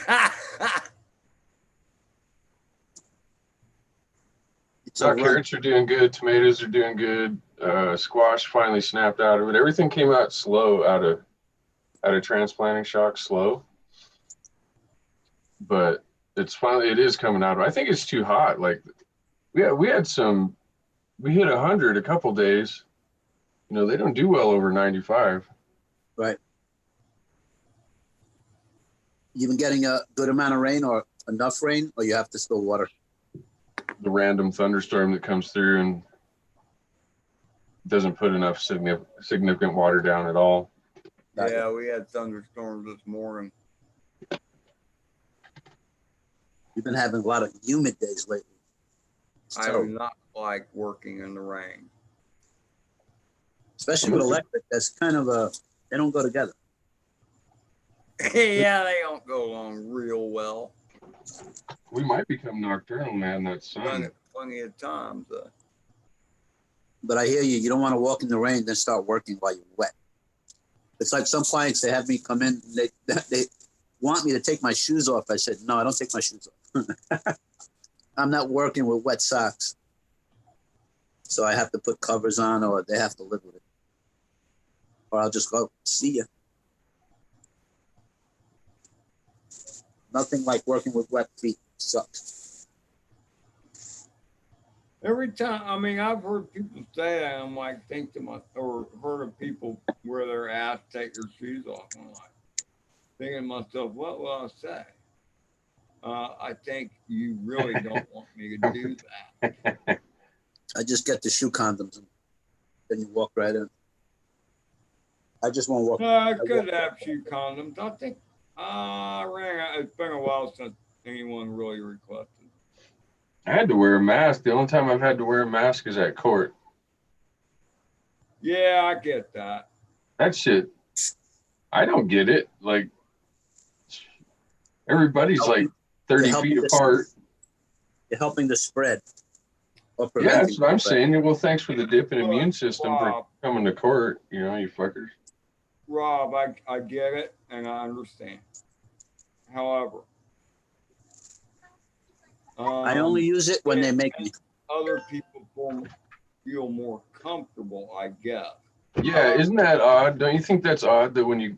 So carrots are doing good. Tomatoes are doing good. Squash finally snapped out of it. Everything came out slow out of transplanting shock, slow. But it is coming out. I think it's too hot. Like we hit 100 a couple days. You know, they don't do well over 95. Right. You've been getting a good amount of rain or enough rain, or you have to still water? The random thunderstorm that comes through and doesn't put enough significant water down at all. Yeah, we had thunderstorms this morning. You've been having a lot of humid days lately. I do not like working in the rain. Especially with electric, that's kind of they don't go together. Yeah, they don't go along real well. We might become nocturnal, man. That sun. Done it plenty of times. But I hear you. You don't want to walk in the rain, then start working while you're wet. It's like some clients, they have me come in, they want me to take my shoes off. I said, no, I don't take my shoes off. I'm not working with wet socks. So I have to put covers on, or they have to live with it. Or I'll just go, see ya. Nothing like working with wet feet. Sucks. Every time, I mean, I've heard people say that. I'm like, think to myself, or heard of people where they're asked to take their shoes off. I'm like, thinking to myself, what will I say? I think you really don't want me to do that. I just get the shoe condoms and then you walk right in. I just won't walk. I could have shoe condoms. I think it's been a while since anyone really requested. I had to wear a mask. The only time I've had to wear a mask is at court. Yeah, I get that. That shit, I don't get it. Like, everybody's like 30 feet apart. You're helping the spread. Yeah, that's what I'm saying. Well, thanks for the dip in immune system for coming to court, you know, you fuckers. Rob, I get it and I understand. However, I only use it when they make me. Other people feel more comfortable, I guess. Yeah, isn't that odd? Don't you think that's odd that when you,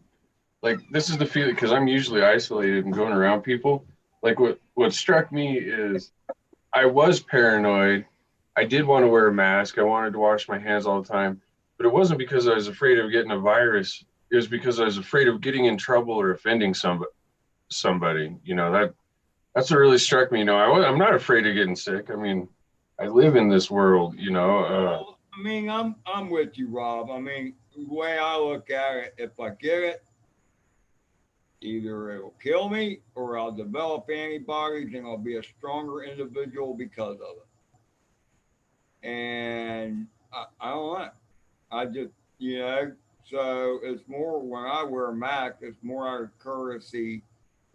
like, this is the feeling, because I'm usually isolated and going around people. Like, what struck me is I was paranoid. I did want to wear a mask. I wanted to wash my hands all the time. But it wasn't because I was afraid of getting a virus. It was because I was afraid of getting in trouble or offending somebody. You know, that's what really struck me. You know, I'm not afraid of getting sick. I mean, I live in this world, you know. Well, I mean, I'm with you, Rob. I mean, the way I look at it, if I get it, either it'll kill me or I'll develop antibodies and I'll be a stronger individual because of it. And I don't know. I just, you know, so it's more when I wear a mask, it's more out of courtesy.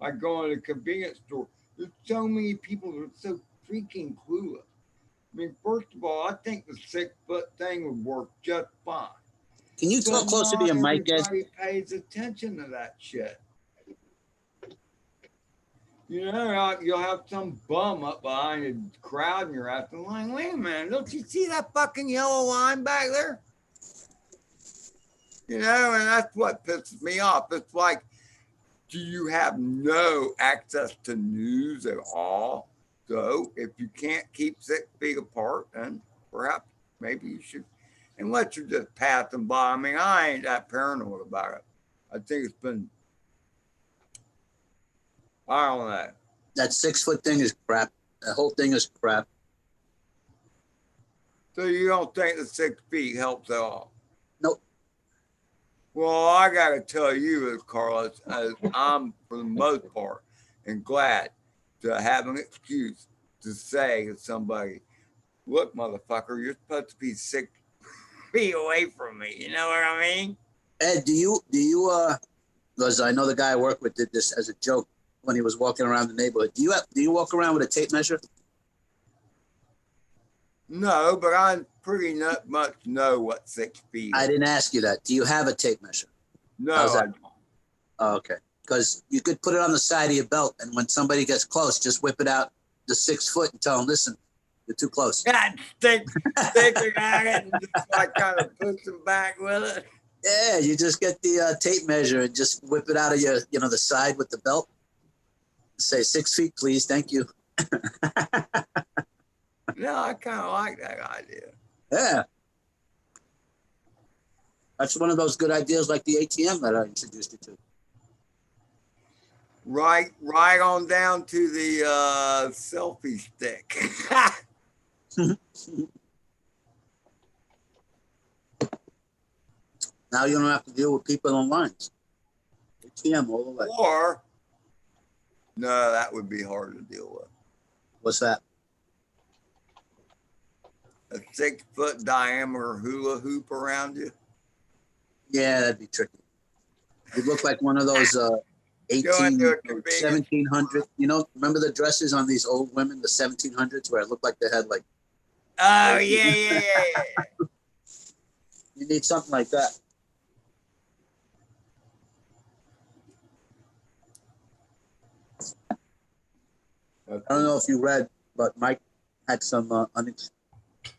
Like going to the convenience store, there's so many people that are so freaking clueless. I mean, first of all, I think the 6 foot thing would work just fine. Can you talk closer to your mic, Ed? Everybody pays attention to that shit. You know, you'll have some bum up behind the crowd and you're asking, like, wait a minute, don't you see that fucking yellow line back there? You know, and that's what pisses me off. It's like, do you have no access to news at all? So if you can't keep 6 feet apart, then perhaps maybe you should, unless you're just passing by. I mean, I ain't that paranoid about it. I think it's been, I don't know. That 6 foot thing is crap. The whole thing is crap. So you don't think the 6 feet helps at all? Nope. Well, I got to tell you, Carlos, I'm for the most part and glad to have an excuse to say to somebody, look, motherfucker, you're supposed to be 6 feet away from me. You know what I mean? Ed, because I know the guy I work with did this as a joke when he was walking around the neighborhood. Do you walk around with a tape measure? No, but I pretty much know what 6 feet I is. didn't ask you that. Do you have a tape measure? No, How's I that? don't. Oh, okay. Because you could put it on the side of your belt, and when somebody gets close, just whip it out the 6 foot and tell them, listen, you're too close. God, sticking at it and just like kind of pushing back with it. Yeah, you just get the tape measure and just whip it out of your, the side with the belt. Say 6 feet, please. Thank you. No, I kind of like that idea. Yeah. That's one of those good ideas like the ATM that I introduced you to. Right on down to the selfie stick. Now you don't have to deal with people on lines. ATM all the way. Or, no, that would be hard to deal with. What's that? A 6 foot diameter hula hoop around you. Yeah, that'd be tricky. You look like one of those 1700. Remember the dresses on these old women, the 1700s, where it looked like they had like. Oh, yeah. You need something like that. I don't know if you read, but Mike had some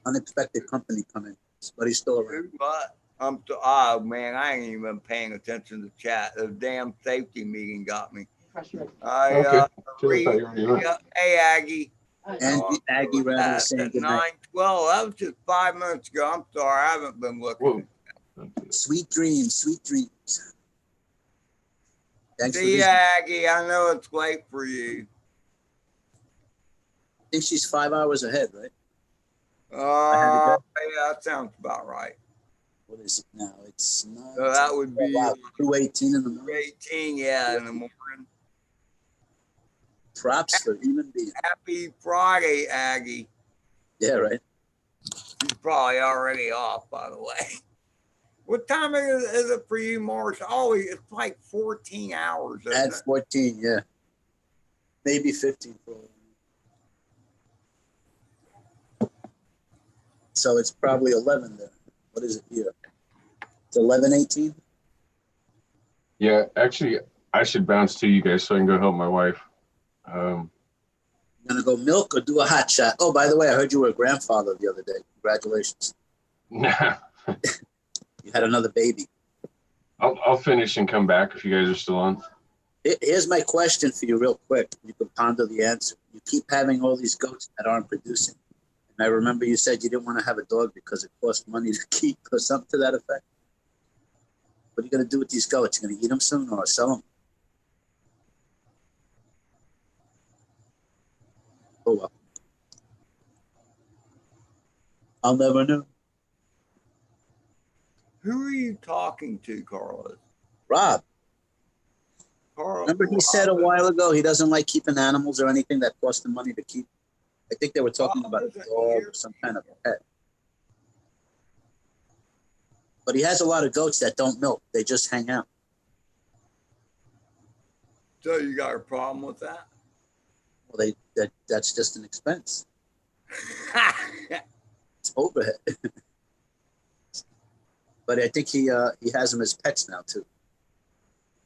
unexpected company come in, but he's still around. But oh man, I ain't even paying attention to chat. The damn safety meeting got me. Okay. Hey Aggie. And Aggie rather saying good night. 9:12. That was just 5 minutes ago. I'm sorry, I haven't been looking. Whoa. Sweet dreams, sweet dreams. Thanks See, Aggie, I know it's late for you. I think she's 5 hours ahead, right? Yeah, that sounds about right. What is it now? It's not. So that would be 2:18 in the morning. 2:18, yeah, in the morning. Props for even being. Happy Friday, Aggie. Yeah, right. She's probably already off, by the way. What time is it for you, Marsh? It's like 14 hours. At 14, yeah. Maybe 15 for all. So it's probably 11 there. What is it here? It's 11:18. Yeah, actually, I should bounce to you guys so I can go help my wife. You gonna go milk or do a hot shot? Oh, by the way, I heard you were a grandfather the other day. Congratulations. Nah. You had another baby. I'll finish and come back if you guys are still on. Here's my question for you real quick. You can ponder the answer. You keep having all these goats that aren't producing. And I remember you said you didn't want to have a dog because it cost money to keep or something to that effect. What are you going to do with these goats? You going to eat them soon or sell them? Oh, well. I'll never know. Who are you talking to, Carlos? Rob. Carlos. Remember he said a while ago he doesn't like keeping animals or anything that costs him money to keep. I think they were talking about a dog or some kind of pet. But he has a lot of goats that don't milk. They just hang out. So you got a problem with that? Well, that's just an expense. It's overhead. But I think he has them as pets now too.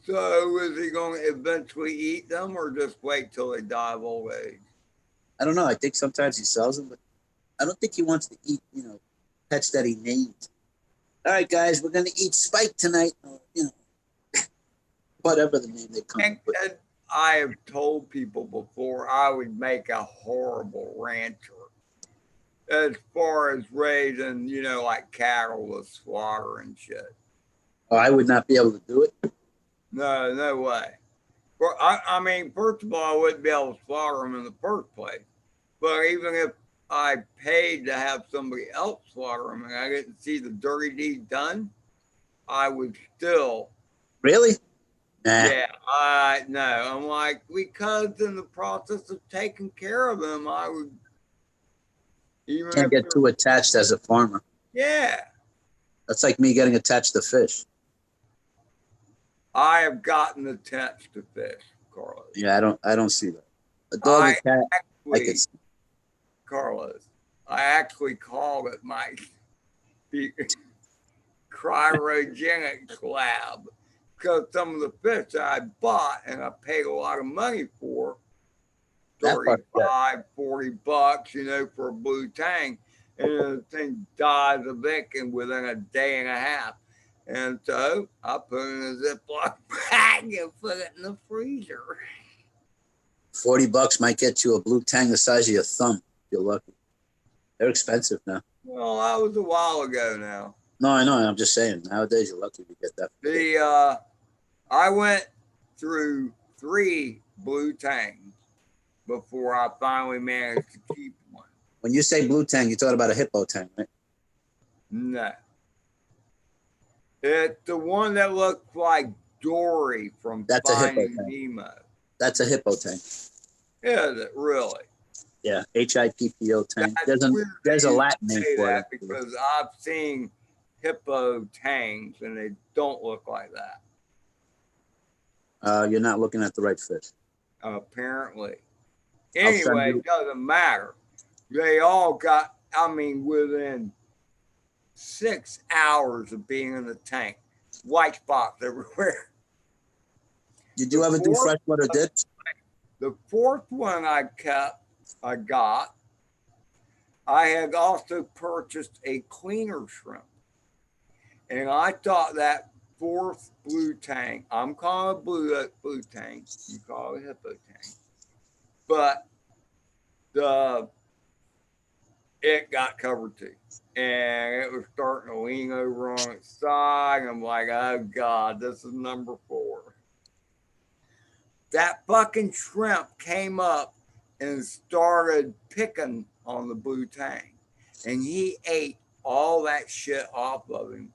So is he going to eventually eat them or just wait till they die of old age? I don't know. I think sometimes he sells them, but I don't think he wants to eat, pets that he named. All right, guys, we're going to eat Spike tonight. Whatever the name they come up with. And I have told people before I would make a horrible rancher as far as raising, like cattle with slaughter and shit. Oh, I would not be able to do it. No way. Well, I mean, first of all, I wouldn't be able to slaughter them in the first place. But even if I paid to have somebody else slaughter them and I didn't see the dirty deed done, I would still. Really? Nah. Yeah, no. I'm like, because in the process of taking care of them, I would even Can't get too attached as a farmer. Yeah. That's like me getting attached to fish. I have gotten attached to fish, Carlos. Yeah, I don't see that. A dog and cat, I could see. Carlos, I actually called it my cryogenics lab because some of the fish I bought and I paid a lot of money for, 35, $40, you know, for a blue tang, and the thing dies of it within a day and a half. And so I put it in a Ziploc bag and put it in the freezer. $40 might get you a blue tang the size of your thumb if you're lucky. They're expensive now. Well, that was a while ago now. No, I know. I'm just saying. Nowadays, you're lucky to get that. I went through 3 blue tangs before I finally managed to keep one. When you say blue tang, you're talking about a hippo tang, right? No. It's the one that looks like Dory from Finding Nemo. That's a hippo tang. Is it really? Yeah, HIPPO tang. There's a Latin name for it. Because I've seen hippo tangs and they don't look like that. You're not looking at the right fish. Apparently. Anyway, it doesn't matter. They all got, within 6 hours of being in the tank, white spots everywhere. Did you ever do freshwater dips? The 4th one I got, I had also purchased a cleaner shrimp. And I thought that 4th blue tang, I'm calling it blue tang, you call it hippo tang, but it got covered too. And it was starting to lean over on its side. I'm like, oh God, this is number 4. That fucking shrimp came up and started picking on the blue tang. And he ate all that shit off of him.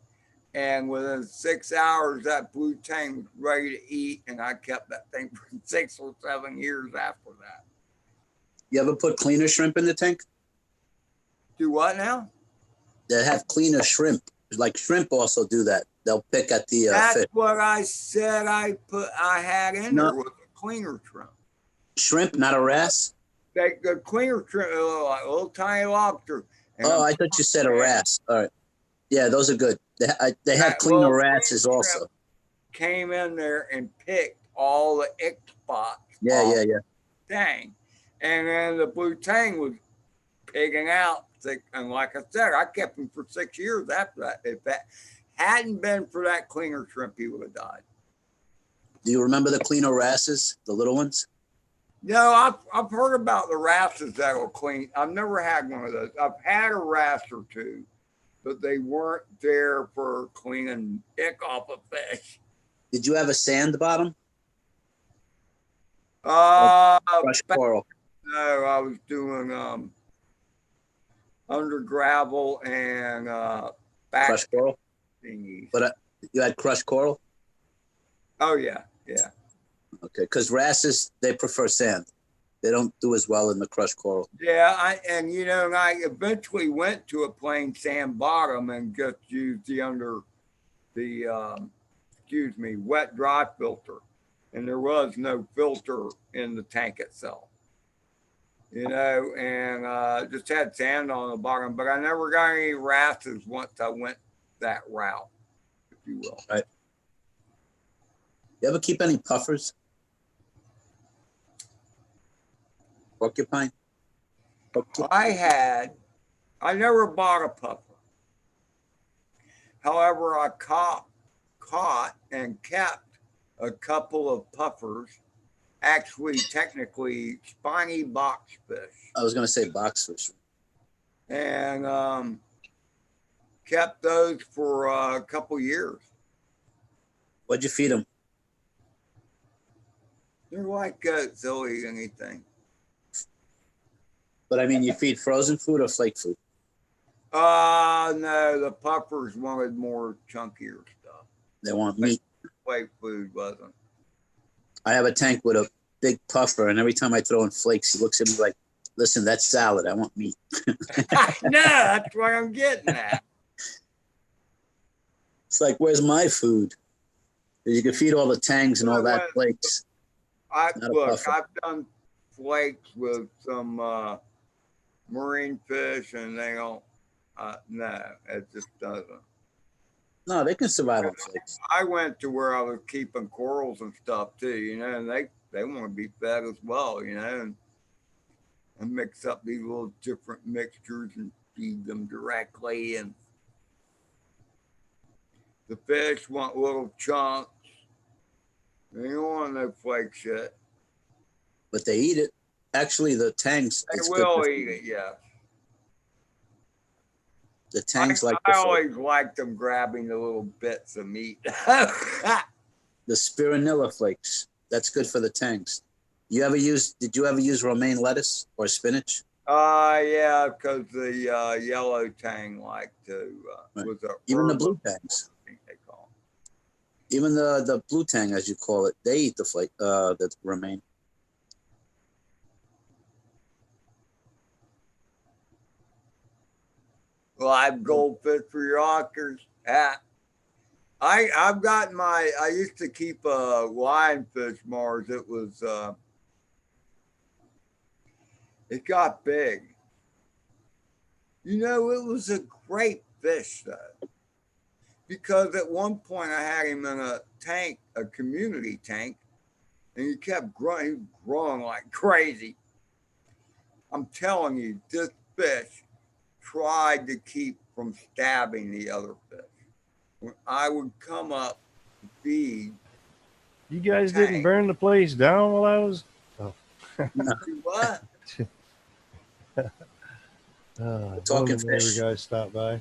And within 6 hours, that blue tang was ready to eat. And I kept that thing for 6 or 7 years after that. You ever put cleaner shrimp in the tank? Do what now? They have cleaner shrimp. Like shrimp also do that. They'll pick at the That's fish. what I said I had in there with a cleaner shrimp. Shrimp, not a wrasse? The cleaner shrimp, like a little tiny lobster. And I thought you said a wrasse. All right. Yeah, those are good. They have cleaner wrasses also. Came in there and picked all the ick spots. Yeah. Tang. And then the blue tang was pigging out. And like I said, I kept him for 6 years after that. If that hadn't been for that cleaner shrimp, he would have died. Do you remember the cleaner wrasses, the little ones? No, I've heard about the wrasses that will clean. I've never had one of those. I've had a wrasse or two, but they weren't there for cleaning ick off a fish. Did you have a sand bottom? Crushed coral. No, I was doing under gravel and back crushed coral thingies. But you had crushed coral? Oh yeah. Okay, because wrasses, they prefer sand. They don't do as well in the crushed coral. Yeah, I eventually went to a plain sand bottom and just used the wet dry filter, and there was no filter in the tank itself. And just had sand on the bottom, but I never got any wrasses once I went that route, if you will. Right. You ever keep any puffers? Porcupine? I never bought a puffer. However, I caught and kept a couple of puffers. Actually, technically, spiny boxfish. I was going to say boxfish. And kept those for a couple years. What'd you feed them? They're like goats. They'll eat anything. But I mean, you feed frozen food or flake food? No, the puffers wanted more chunkier stuff. They want meat. Flake food wasn't. I have a tank with a big puffer, and every time I throw in flakes, he looks at me like, listen, that's salad. I want meat. No, that's what I'm getting at. It's like, where's my food? You can feed all the tangs and all that flakes. Look, I've done flakes with some marine fish, and they don't. No, it just doesn't. No, they can survive on flakes. I went to where I was keeping corals and stuff too, you know, and they want to be fed as well, you know, and mix up these little different mixtures and feed them directly. And the fish want little chunks. They don't want no flake shit. But they eat it. Actually, the tangs. They will eat it, yeah. The tangs I like always liked them grabbing the little bits of meat. the spironilla flakes. That's good for the tangs. Did you ever use romaine lettuce or spinach? Yeah, because the yellow tang like to Right. was a Even the herb, blue tangs. I think they call Even the blue tang, as you call it, they eat the flake, the romaine. live goldfish for your ockers. I've got I used to keep a lionfish, Mars. It was it got big. You know, it was a great fish though. Because at one point I had him in a tank, a community tank, and he kept growing, he was growing like crazy. I'm telling you, this fish tried to keep from stabbing the other fish. When I would come up to feed, You guys didn't burn the place down while I was. Oh. What? Talking neighbor fish. guys stopped by.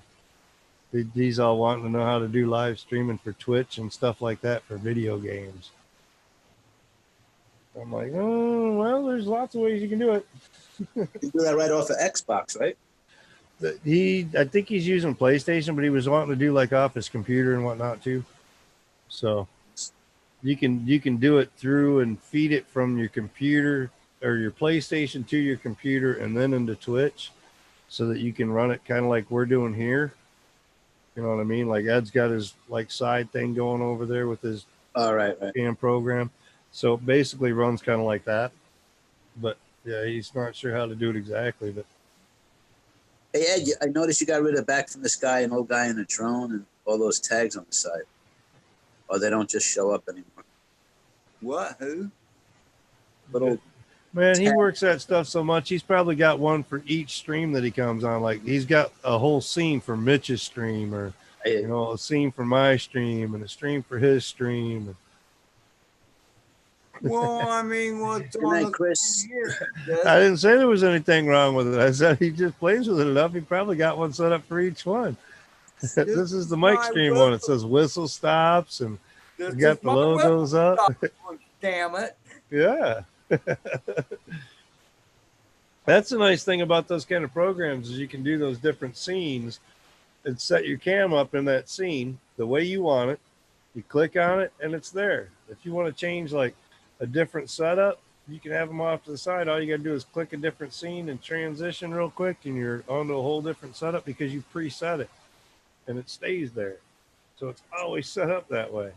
These all wanting to know how to do live streaming for Twitch and stuff like that for video games. I'm like, oh, well, there's lots of ways you can do it. You can do that right off of Xbox, right? I think he's using PlayStation, but he was wanting to do like off his computer and whatnot too. So you can do it through and feed it from your computer or your PlayStation to your computer and then into Twitch, so that you can run it kind of like we're doing here. You know what I mean? Like Ed's got his like side thing going over there with his right. cam program. So it basically runs kind of like that. But yeah, he's not sure how to do it exactly. But Hey Ed, I noticed you got rid of Back from the Sky, an old guy in a drone, and all those tags on the side. Or they don't just show up anymore. What? Who? Little man, he works that stuff so much. He's probably got one for each stream that he comes on. Like he's got a whole scene for Mitch's stream, or you know, a scene for my stream, and a stream for his stream. Well, I mean, what's Good on night, the Chris. here? I didn't say there was anything wrong with it. I said he just plays with it enough. He probably got one set up for each one. This is the Mike stream one. It says whistle stops, and we got the logos up. Damn it. Yeah. That's the nice thing about those kind of programs is you can do those different scenes and set your cam up in that scene the way you want it. You click on it and it's there. If you want to change like a different setup, you can have them off to the side. All you got to do is click a different scene and transition real quick, and you're onto a whole different setup because you preset it and it stays there. So it's always set up that way.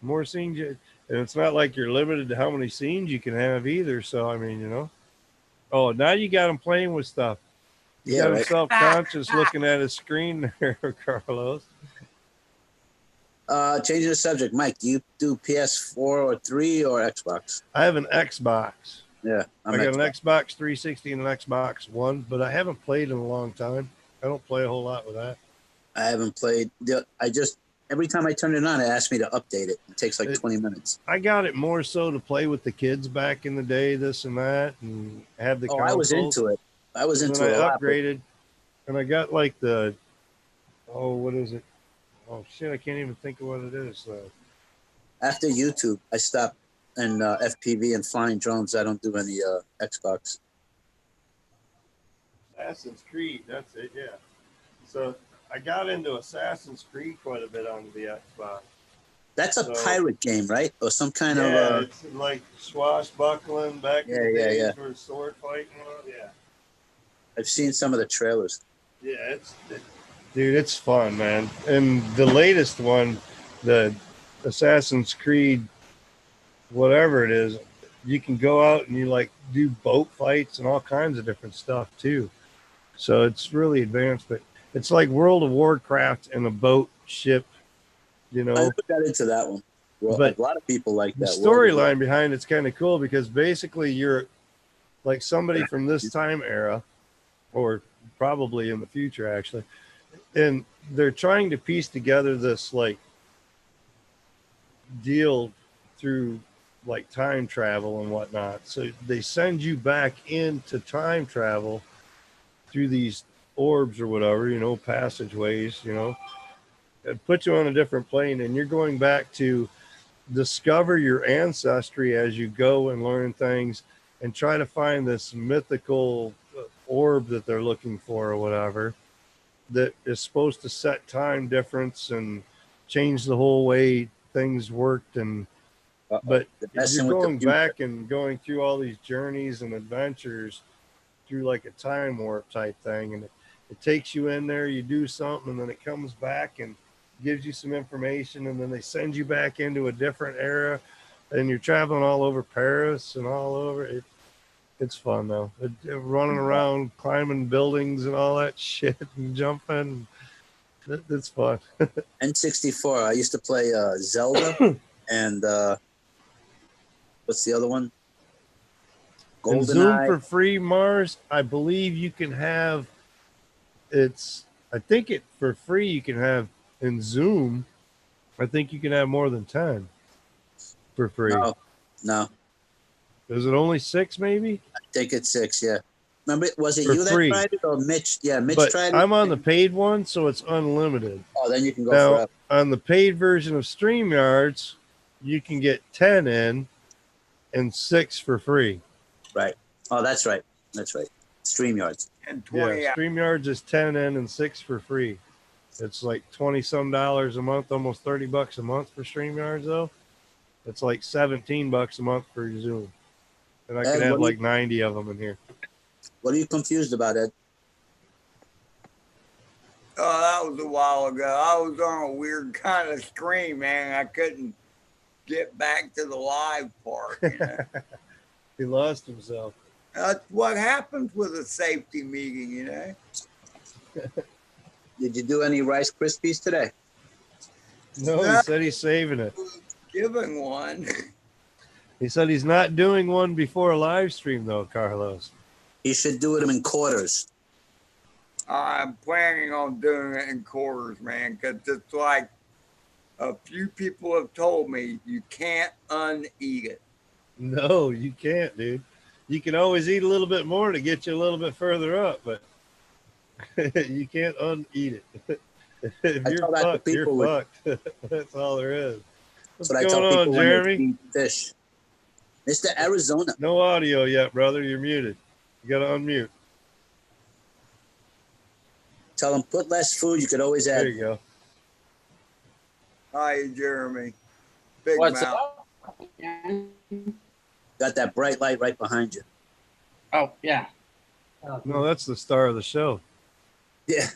More scenes, and it's not like you're limited to how many scenes you can have either. So, I mean, you know. Oh, now you got him playing with stuff. You got him self-conscious looking at his screen there, Carlos. Changing the subject, Mike, do you do PS4 or 3 or Xbox? I have an Xbox. Yeah. I got an Xbox 360 and an Xbox One, but I haven't played in a long time. I don't play a whole lot with that. I haven't played. Every time I turn it on, it asks me to update it. It takes like 20 minutes. I got it more so to play with the kids back in the day, this and that, and have the consoles. I was into it. I upgraded, and I got like what is it? Oh shit, I can't even think of what it is. After YouTube, I stopped and FPV and flying drones. I don't do any Xbox. Assassin's Creed, that's it, yeah. So I got into Assassin's Creed quite a bit on the Xbox. That's a pirate game, right? Or some kind yeah, of it's like swashbuckling back in the days for sword fighting. Yeah. I've seen some of the trailers. Yeah, dude, it's fun, man. And the latest one, the Assassin's Creed, whatever it is, you can go out and you like do boat fights and all kinds of different stuff too. So it's really advanced, but it's like World of Warcraft and a boat ship, you know. I never got into that one. Well, but a lot of people like the that. storyline behind it's kind of cool because basically you're like somebody from this time era, or probably in the future actually, and they're trying to piece together this like deal through like time travel and whatnot. So they send you back into time travel through these orbs or whatever, you know, passageways, you know, and put you on a different plane, and you're going back to discover your ancestry as you go and learn things and try to find this mythical orb that they're looking for or whatever that is supposed to set time difference and change the whole way things worked. And but you're going back and going through all these journeys and adventures through like a time warp type thing, and it takes you in there, you do something, and then it comes back and gives you some information, and then they send you back into a different era, and you're traveling all over Paris and all over it. It's fun though. Running around, climbing buildings and all that shit and jumping. It's fun. N64. I used to play Zelda and what's the other one? And Zoom for free, Mars. I believe you can have. I think it for free you can have in Zoom. I think you can have more than 10 for free. No. Is it only 6 maybe? I think it's 6, yeah. Remember, was it for you free. that tried it or Mitch? Yeah, Mitch but tried it. I'm on the paid one, so it's unlimited. Oh, then you can go now, forever. On the paid version of StreamYards, you can get 10 in and 6 for free. Right. Oh, that's right. That's right. StreamYards. And 20 yeah, StreamYards is 10 in and 6 for free. It's like $20-some a month, almost $30 a month for StreamYards though. It's like $17 a month for Zoom. And I could have like 90 of them in here. What are you confused about, Ed? Oh, that was a while ago. I was on a weird kind of screen, man. I couldn't get back to the live part. You know? He lost himself. That's what happens with a safety meeting, you know. Did you do any Rice Krispies today? No, he said he's saving it. Giving one. He said he's not doing one before a live stream, though, Carlos. He should do them in quarters. I'm planning on doing it in quarters, man, because it's like a few people have told me you can't uneat it. No, you can't, dude. You can always eat a little bit more to get you a little bit further up, but you can't uneat it. If you're fucked, you're fucked. That's all there is. What's going on, Jeremy? Fish. Mr. Arizona. No audio yet, brother. You're muted. You got to unmute. Tell him put less food. You could always add. There you go. Hi, Jeremy. Big What's mouth. up? Got that bright light right behind you. Oh, yeah. No, that's the star of the show. Yeah.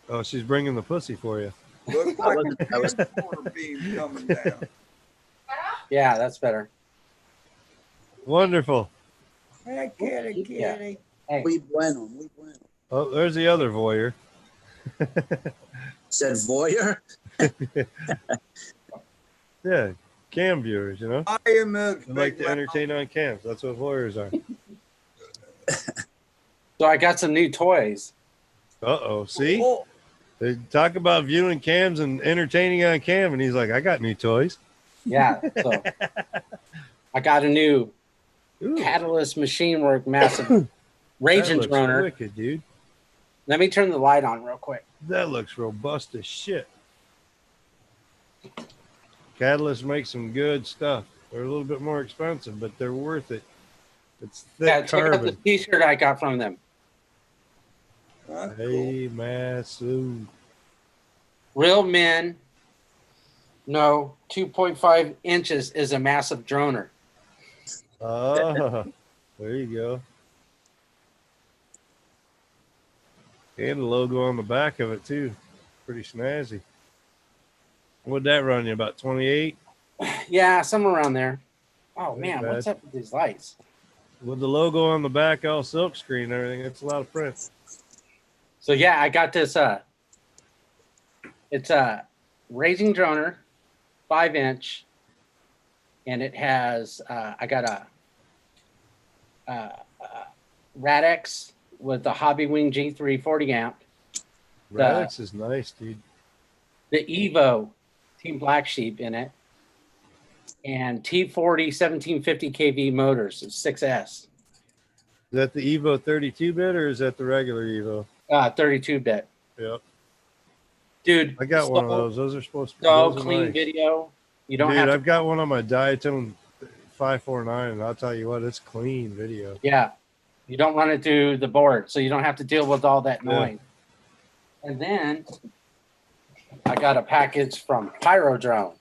Oh, she's bringing the pussy for you. Looks like a transporter beam coming down. Yeah, that's better. Wonderful. Hey, kitty, kitty. Yeah. Hey. Muy bueno, muy bueno. Oh, there's the other voyeur. Said voyeur? Yeah, cam viewers, you know. I am a They like to entertain on cams. That's what voyeurs are. So I got some new toys. Uh-oh, see? Oh, They talk about viewing cams and entertaining on cam, and he's like, I got new toys. Yeah. So I got a new Ooh, Catalyst Machine Work massive raging that looks droner. wicked, dude. Let me turn the light on real quick. That looks robust as shit. Catalyst makes some good stuff. They're a little bit more expensive, but they're worth it. It's thick Yeah, check out the carbon. t-shirt I got from them. That's cool. Hey, Masu. Real men know 2.5 inches is a massive droner. Ah, there you go. And the logo on the back of it too. Pretty snazzy. What'd that run you? About 28? Yeah, somewhere around there. Oh Ain't man, bad. what's up with these lights? With the logo on the back, all silk screen and everything, it's a lot of print. So yeah, I got this. It's a Raising Droner, 5-inch, and it has. I got a Radix with the Hobby Wing G3 40 amp. Radix is nice, dude. The Evo Team Black Sheep in it, and T40 1750 kV motors, 6S. Is that the Evo 32 bit or is that the regular Evo? 32-bit. Yep. Dude, I got one of those. Those are supposed to be so those are clean nice. video. You don't Dude, have to. I've got one on my Diatone 549, and I'll tell you what, it's clean video. Yeah. You don't run it through the board, so you don't have to deal with all that noise. Yeah. And then I got a package from Pyro Drone.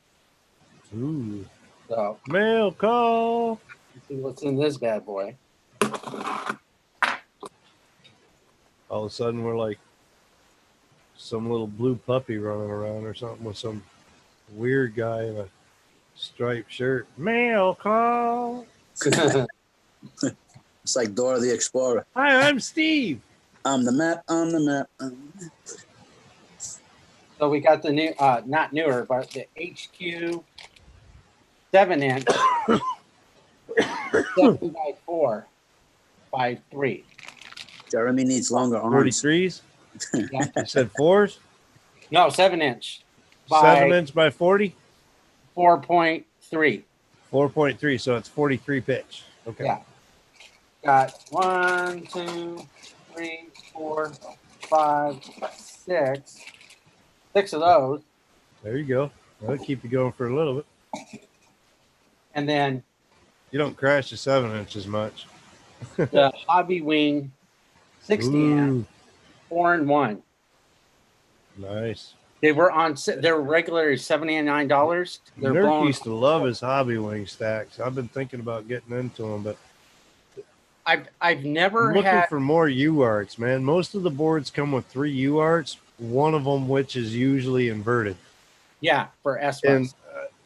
Ooh. So Mail call. let's see what's in this bad boy. All of a sudden, we're like some little blue puppy running around or something with some weird guy in a striped shirt. Mail call. It's like Dora the Explorer. Hi, I'm Steve. On the map, on the map. So we got the new, not newer, but the HQ 7-inch 7x4 by 3. Jeremy needs longer arms. 43s? Yeah. You said 4s? No, 7-inch. 7-inch by 40? 4.3. 4.3, so it's 43 pitch. Okay. Yeah. Got 1, 2, 3, 4, 5, 6. 6 of those. There you go. That'll keep you going for a little bit. And then You don't crash the 7-inch as much. the Hobby Wing 60 amp, 4-in-1. Nice. They were on. They were regularly $79. They're Nurk blowing. used to love his Hobby Wing stacks. I've been thinking about getting into them, but I've never I'm looking had. for more UARTs, man. Most of the boards come with 3 UARTs, one of them which is usually inverted. Yeah, for S And bus.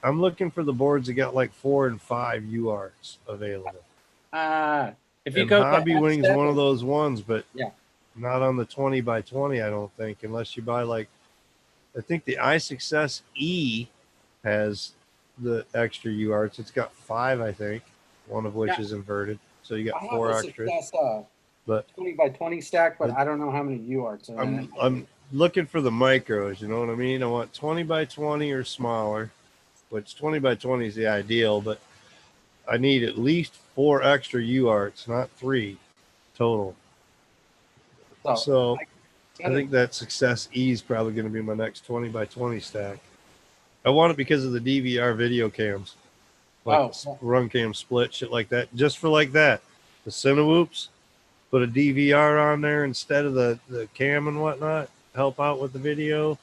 I'm looking for the boards that got like 4 and 5 UARTs available. If you And go to Hobby Wing's F7, one of those ones, but Yeah. not on the 20 by 20, I don't think, unless you buy like, I think the iSuccess E has the extra UARTs. It's got 5, I think, one of which Yeah. is inverted. So you I got have 4 a extras. Success, But 20 by 20 stack, but But- I don't know how many UARTs are in it. I'm looking for the micros, you know what I mean? I want 20 by 20 or smaller, which 20 by 20 is the ideal, but I need at least 4 extra UARTs, not 3 total. So I think that Success E is probably going to be my next 20 by 20 stack. I want it because of the DVR video cams, like run cam split, shit like that, just for like that. The Cinewhoops, put a DVR on there instead of the cam and whatnot, help out with the video.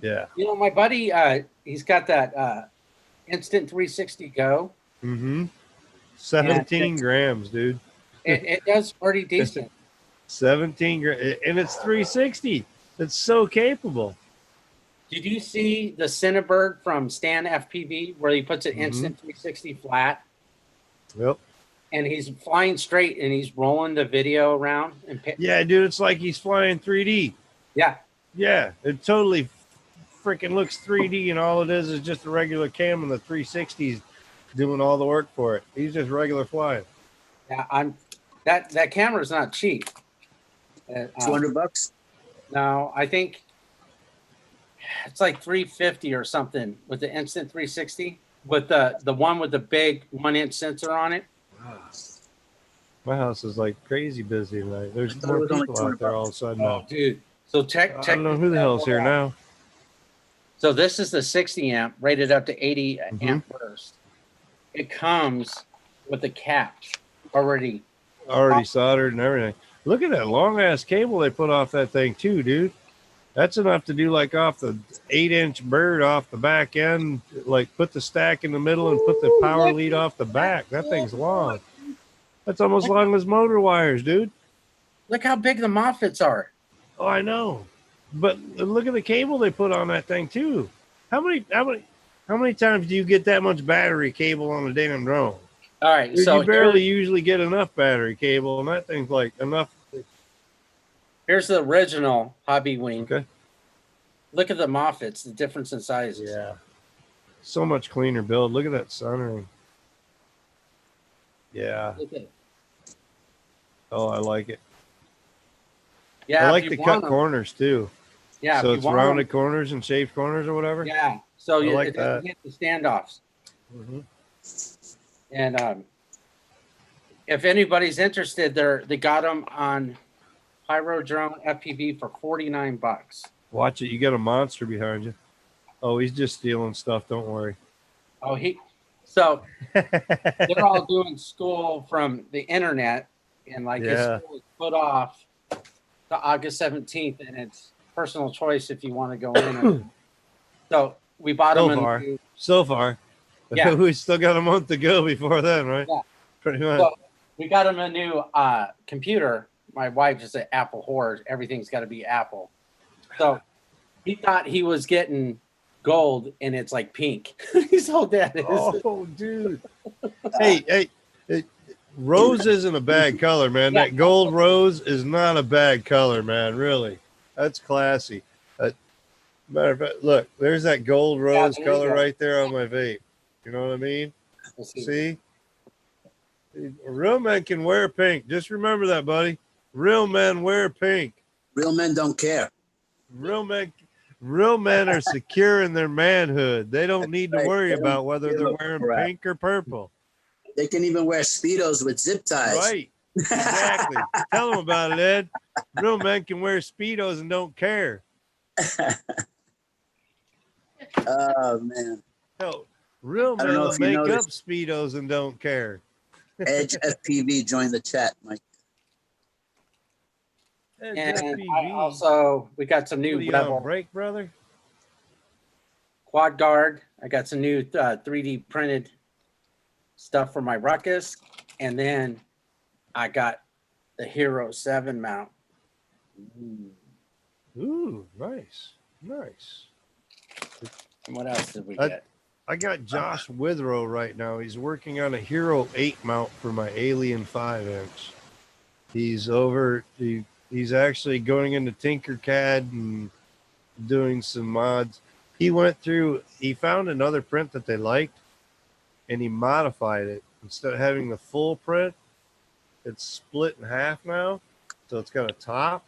Yeah. You know, my buddy, he's got that Instant 360 Go. Mm-hmm. 17 grams, dude. It does pretty decent. 17 grams, and it's 360. It's so capable. Did you see the Cinnabird from Stan FPV where he puts it Instant 360 flat? Yep. And he's flying straight and he's rolling the video around and yeah, dude, it's like he's flying 3D. Yeah. Yeah, it totally freaking looks 3D, and all it is just a regular cam, and the 360's doing all the work for it. He's just regular flying. Yeah, that camera's not cheap. $200? No, I think it's like $350 or something with the Instant 360 with the one with the big 1-inch sensor on it. My house is like crazy busy tonight. There's more people out there all of a sudden. Oh, dude. So check. I don't know who the hell's here now. So this is the 60 amp rated up to 80 amp burst. It comes with the cap already soldered and everything. Look at that long ass cable they put off that thing too, dude. That's enough to do like off the 8-inch bird off the back end, like put the stack in the middle and put the power lead off the back. That thing's long. That's almost long as motor wires, dude. Look how big the Moffats are. Oh, I know. But look at the cable they put on that thing too. How many times do you get that much battery cable on a damn drone? All right, so you barely usually get enough battery cable, and that thing's like enough. Here's the original Hobby Wing. Okay. Look at the Moffats, the difference in sizes. Yeah. So much cleaner build. Look at that sunring. Yeah. Okay. Oh, I like it. Yeah, I like the cut them, corners too. Yeah. So it's rounded corners and shaved corners or whatever. Yeah. So I like it doesn't hit the standoffs. Mm-hmm. And if anybody's interested, they got them on Pyro Drone FPV for $49. Watch it. You got a monster behind you. Oh, he's just stealing stuff. Don't worry. Oh, so they're all doing school from the internet, and like his school is put off to August 17th, and it's personal choice if you want to go in. So we bought them so far. Yeah. We still got a month to go before then, right? Yeah. Pretty much. So we got him a new computer. My wife is an Apple whore. Everything's got to be Apple. So he thought he was getting gold, and it's like pink. He's all dead. Oh, dude. hey, rose isn't a bad color, man. Yeah. That gold rose is not a bad color, man. Really. That's classy. Matter of fact, look, there's that gold rose color right there on my vape. You know what I mean? See? Real men can wear pink. Just remember that, buddy. Real men wear pink. Real men don't care. Real men are secure in their manhood. They don't need to worry about whether they're wearing pink or purple. They can even wear Speedos with zip ties. Right. Exactly. Tell them about it, Ed. Real men can wear Speedos and don't care. Oh, man. Hell, real men will make up Speedos and don't care. Edge FPV joined the chat, Mike. And we got some new Rebel break, brother. Quad Guard. I got some new 3D printed stuff for my Ruckus, and then I got the Hero 7 mount. Ooh, nice. And what else did we get? I got Josh Withrow right now. He's working on a Hero 8 mount for my Alien 5-inch. He's actually going into Tinkercad and doing some mods. He found another print that they liked, and he modified it. Instead of having the full print, it's split in half now. So it's got a top,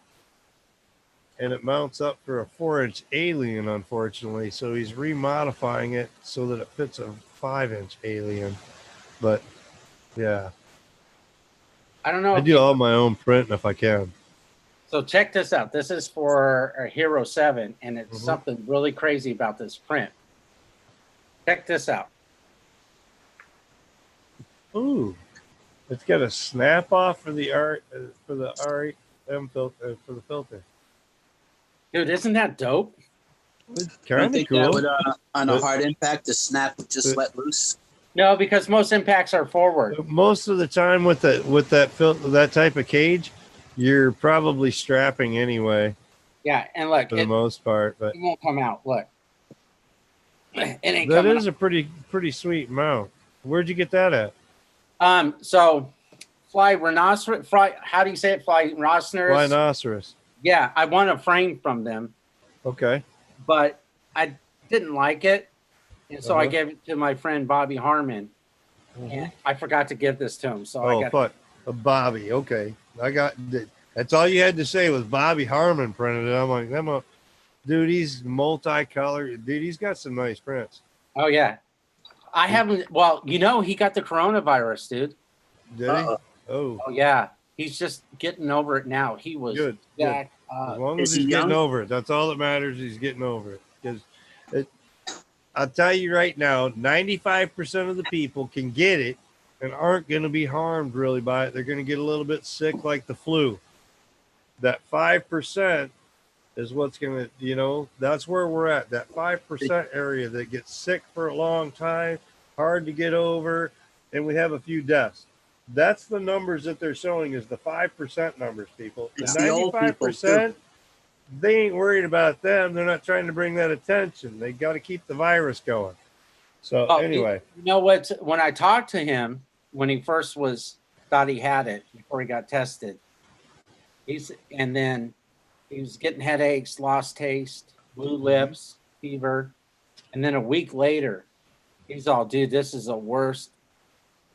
and it mounts up for a 4-inch Alien, unfortunately. So he's remodifying it so that it fits a 5-inch Alien. But yeah, I don't know. I do all my own printing if I can. So check this out. This is for a Hero 7, and it's something really crazy about this print. Check this out. Ooh, it's got a snap off for the R8M filter for the filter. Dude, isn't that dope? It's kind of cool. On a hard impact, the snap would just let loose. No, because most impacts are forward. Most of the time with that type of cage, you're probably strapping anyway. Yeah, and look, for the most part, but it won't come out. Look, it ain't that coming is out. a pretty sweet mount. Where'd you get that at? So Fly Rhinoceros. How do you say it? Fly Rhinoceros. Rhinoceros. Yeah, I won a frame from them. Okay. But I didn't like it, and so I gave it to my friend Bobby Harmon, and I forgot to give this to him. So I got Bobby. Okay, that's all you had to say was Bobby Harmon printed it. I'm like, dude, he's multicolored. Dude, he's got some nice prints. Oh yeah, I haven't. Well, he got the coronavirus, dude. Did he? Oh yeah, he's just getting over it now. He was good. As long as he's getting over it, that's all that matters. He's getting over it. Because I'll tell you right now, 95% of the people can get it and aren't going to be harmed really by it. They're going to get a little bit sick like the flu. that 5% is what's going to, that's where we're at. That 5% area that gets sick for a long time, hard to get over, and we have a few deaths. That's the numbers that they're showing is the 5% numbers, people. The It's the old people, 95%, they ain't worried about them. They're not trying to bring that attention. They got to keep the virus going. So anyway. You know what? When I talked to him, when he first thought he had it before he got tested, and then he was getting headaches, lost taste, blue lips, fever. And then a week later, he's all, dude, this is the worst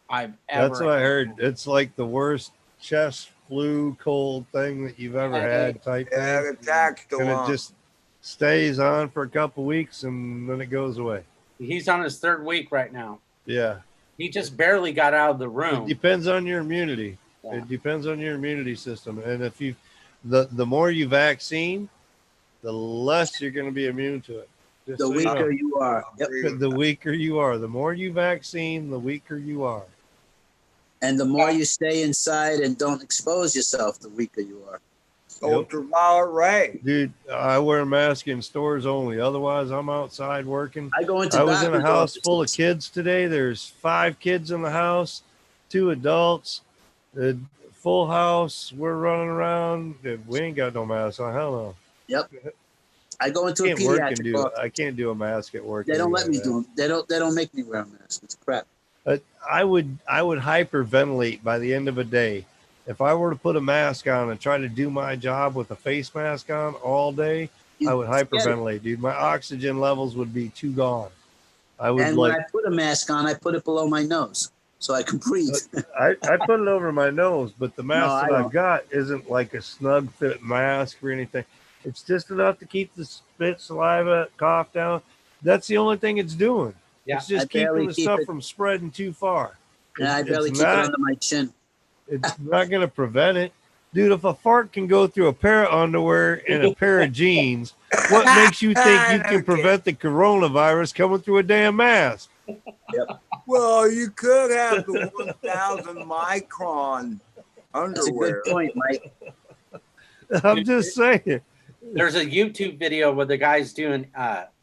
I've ever. That's what I heard. It's like the worst chest flu cold thing that you've ever had type thing. And it just stays on for a couple weeks and then it goes away. He's on his 3rd week right now. Yeah. He just barely got out of the room. It depends on your immunity. Yeah. It depends on your immunity system. And if the more you vaccine, the less you're going to be immune to it. Just the weaker you are. Yep. The weaker you are. The more you vaccine, the weaker you are. And the more you stay inside and don't expose yourself, the weaker you are. Ultraviolet ray. Dude, I wear a mask in stores only. Otherwise, I'm outside working. I was in a house full of kids today. There's 5 kids in the house, 2 adults, a full house. We're running around. We ain't got no mask on. Hell no. Yep. I go into a pediatric office. I can't do a mask at work. They don't let me do them. They don't make me wear a mask. It's crap. I would hyperventilate by the end of a day. If I were to put a mask on and try to do my job with a face mask on all day, I would hyperventilate, dude. My oxygen levels would be too gone. When I put a mask on, I put it below my nose so I can breathe. I put it over my nose, but the mask that I've got isn't like a snug fit mask or anything. It's just enough to keep the spit, saliva, cough down. That's the only thing it's doing. Yeah. It's just keeping the stuff from spreading too far. Yeah, I barely keep it under my chin. It's not going to prevent it. Dude, if a fart can go through a pair of underwear and a pair of jeans, what makes you think you can prevent the coronavirus coming through a damn mask? Yep. Well, you could have the 1,000 micron underwear. That's a good point, Mike. I'm just saying. There's a YouTube video where the guy's doing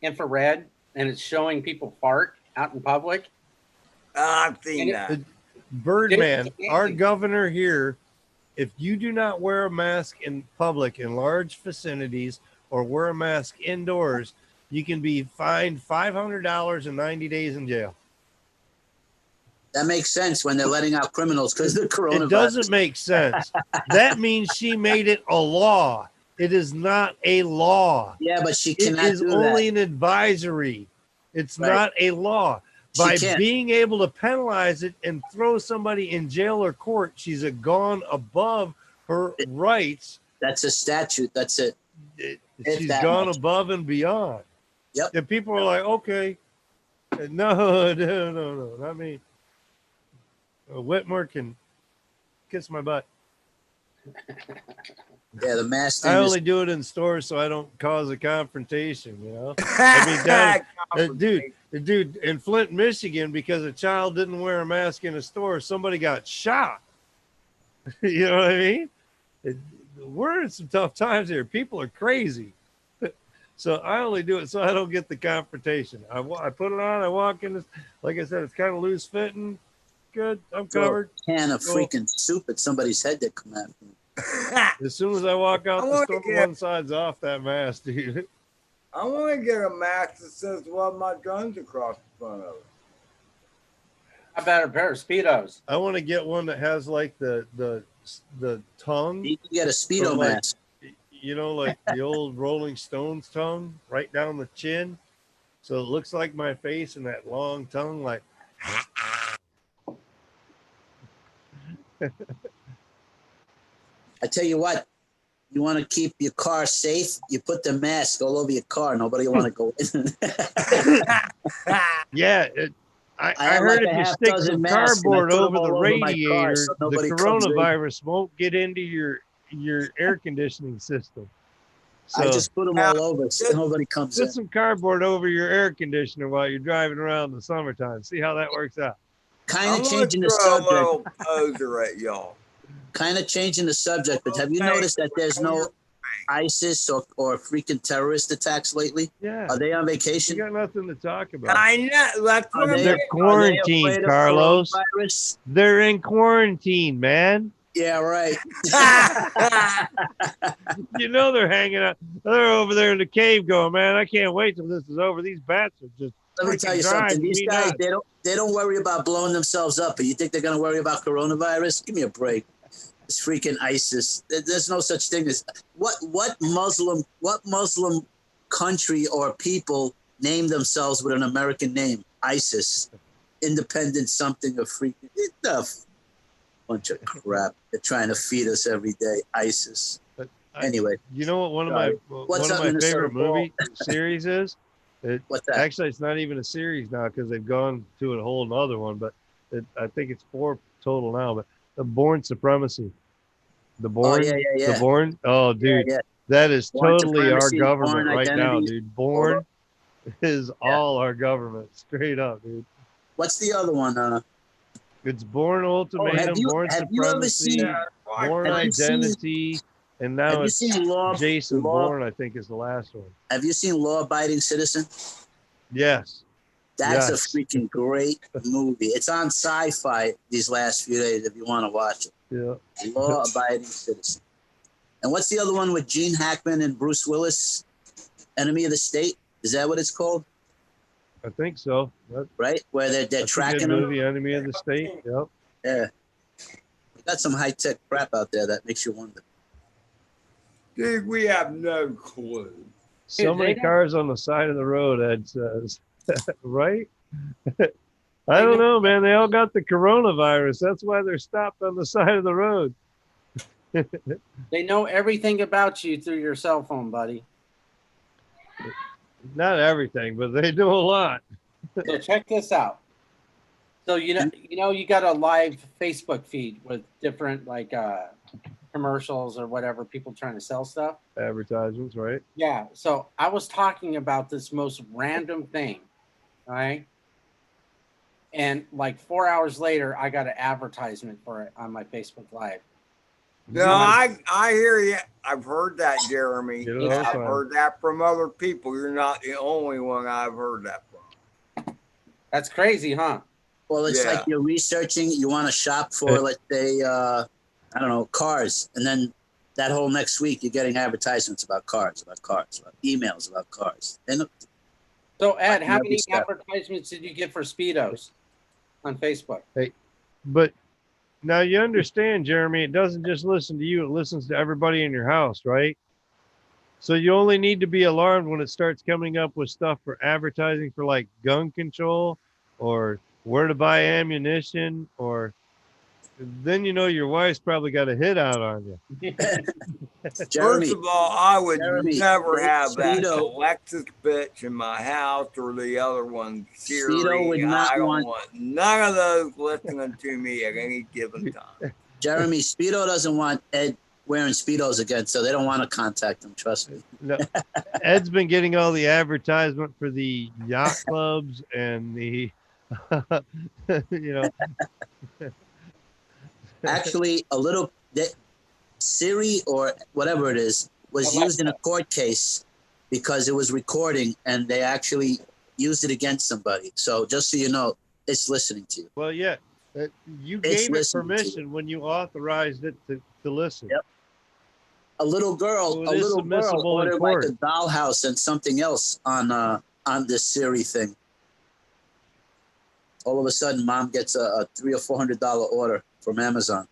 infrared and it's showing people fart out in public. I've seen that. Birdman, our governor here, if you do not wear a mask in public in large vicinities or wear a mask indoors, you can be fined $500 and 90 days in jail. That makes sense when they're letting out criminals because of the coronavirus. It doesn't make sense. That means she made it a law. It is not a law. Yeah, but she cannot do that. It is only an advisory. It's not a law. By being able to penalize it and throw somebody in jail or court, she's gone above her rights. That's a statute. That's it. She's gone above and beyond. Yep. And people are like, okay, no, not me. Whitmore can kiss my butt. Yeah, the mask. I only do it in stores so I don't cause a confrontation, you know? I mean, dude, in Flint, Michigan, because a child didn't wear a mask in a store, somebody got shot. You know what I mean? We're in some tough times here. People are crazy. So I only do it so I don't get the confrontation. I put it on, I walk in, like I said, it's kind of loose fitting. Good, I'm covered. A can of freaking soup at somebody's head that come at me. As soon as I walk out the store, one side's off that mask, dude. I want to get a mask that says "Love My Guns" across the front of it. How about a pair of Speedos? I want to get one that has like the tongue. You can get a Speedo mask. You know, like the old Rolling Stones tongue, right down the chin, so it looks like my face and that long tongue, like. I tell you what, you want to keep your car safe, you put the mask all over your car. Nobody will want to go in. Yeah, I heard if you stick some cardboard over the radiator, so the coronavirus won't get into your air conditioning system. So I just put them all over so nobody comes in. Put some cardboard over your air conditioner while you're driving around in the summertime. See how that works out. Kind of changing the subject. Poser at y'all. kind of changing the subject, but have you noticed that there's no ISIS or freaking terrorist attacks lately? Yeah. Are they on You vacation? got nothing to talk about. I know. That's what Are I'm they- They're quarantined, afraid of Carlos. coronavirus? They're in quarantine, man. Yeah, right. You know they're hanging out. They're over there in the cave going, man, I can't wait till this is over. These bats are just Let me tell you freaking something. driving These me guys, nuts. they don't worry about blowing themselves up. But you think they're gonna worry about coronavirus? Give me a break. It's freaking ISIS. There's no such thing as what Muslim country or people name themselves with an American name? ISIS, independent something of freaking bunch of crap. They're trying to feed us every day. ISIS. Anyway, You know what one of Sorry. my What's one of up, my Minnesota favorite Ball? movie series is? What's that? Actually, it's not even a series now because they've gone to a whole nother one, but I think it's 4 total now. But the Born Supremacy. The Born. yeah. The Born. Oh, dude. Yeah. That is Born totally our Supremacy, government Born right now, Identity. dude. Born is all our government. Straight up, dude. What's the other one? It's Born Ultimatum, Born have you ever Supremacy, seen? Born have you seen- Identity, and now Have you it's seen Law? Jason Law? Bourne, I think, is the last one. Have you seen Law Abiding Citizen? Yes. That's Yes. a freaking great movie. It's on Sci-Fi these last few days if you want to watch it. Yeah. Law Abiding Citizen. And what's the other one with Gene Hackman and Bruce Willis? Enemy of the State? Is that what it's called? I think so. Right? Where they're That's a tracking good them? movie, Enemy of the State. Yep. Yeah. We got some high-tech crap out there that makes you wonder. Dude, we have no clue. So many they- cars on the side of the road, Ed says. Right? I don't know, man. They all got the coronavirus. That's why they're stopped on the side of the road. They know everything about you through your cell phone, buddy. Not everything, but they do a lot. So check this out. So you got a live Facebook feed with different commercials or whatever, people trying to sell stuff. Advertisements, right? Yeah. So I was talking about this most random thing, right? And like 4 hours later, I got an advertisement for it on my Facebook Live. No, I hear you. I've heard that, Jeremy. Get it all the I've time. heard that from other people. You're not the only one I've heard that from. That's crazy, huh? Well, it's Yeah. like you're researching, you want to shop for, let's say, I don't know, cars. And then that whole next week, you're getting advertisements about cars, about emails about cars. And So Ed, how Every many step. advertisements did you get for Speedos on Facebook? But now you understand, Jeremy, it doesn't just listen to you, it listens to everybody in your house, right? So you only need to be alarmed when it starts coming up with stuff for advertising for like gun control or where to buy ammunition, or then you know your wife's probably got a hit out on you. Jeremy, First of all, I would Jeremy, never have that Speedo- Alexis bitch in my house or the other one, Siri. Speedo would not I don't want- want none of those listening to me at any given time. Jeremy, Speedo doesn't want Ed wearing Speedos again, so they don't want to contact him. Trust me. No, Ed's been getting all the advertisement for the yacht clubs and the, Actually, Siri or whatever it is was used in a court case because it was recording, and they actually used it against somebody. So just so you know, it's listening to you. Well, yeah, you It's gave it listening to permission when you authorized it to listen. Yep. A little girl, So it is submissible in ordered court. like a dollhouse and something else on this Siri thing. All of a sudden, mom gets a $300 or $400 order from Amazon.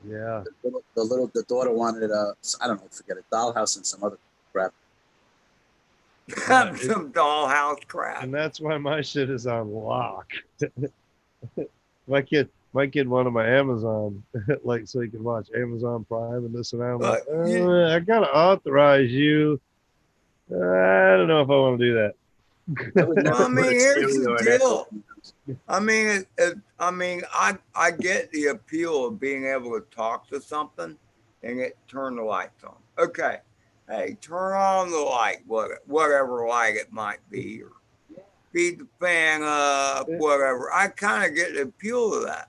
Yeah. The daughter wanted I don't know, forget it, dollhouse and some other crap. Some dollhouse crap. And that's why my shit is on lock. my kid wanted my Amazon, like so he can watch Amazon Prime and this and that. I'm like, I gotta authorize you. I don't know if I want to do that. Well, I mean, here's the deal. I mean, I get the appeal of being able to talk to something and turn the lights on. Okay, hey, turn on the light, whatever light it might be, or feed the fan up, whatever. I kind of get the appeal of that,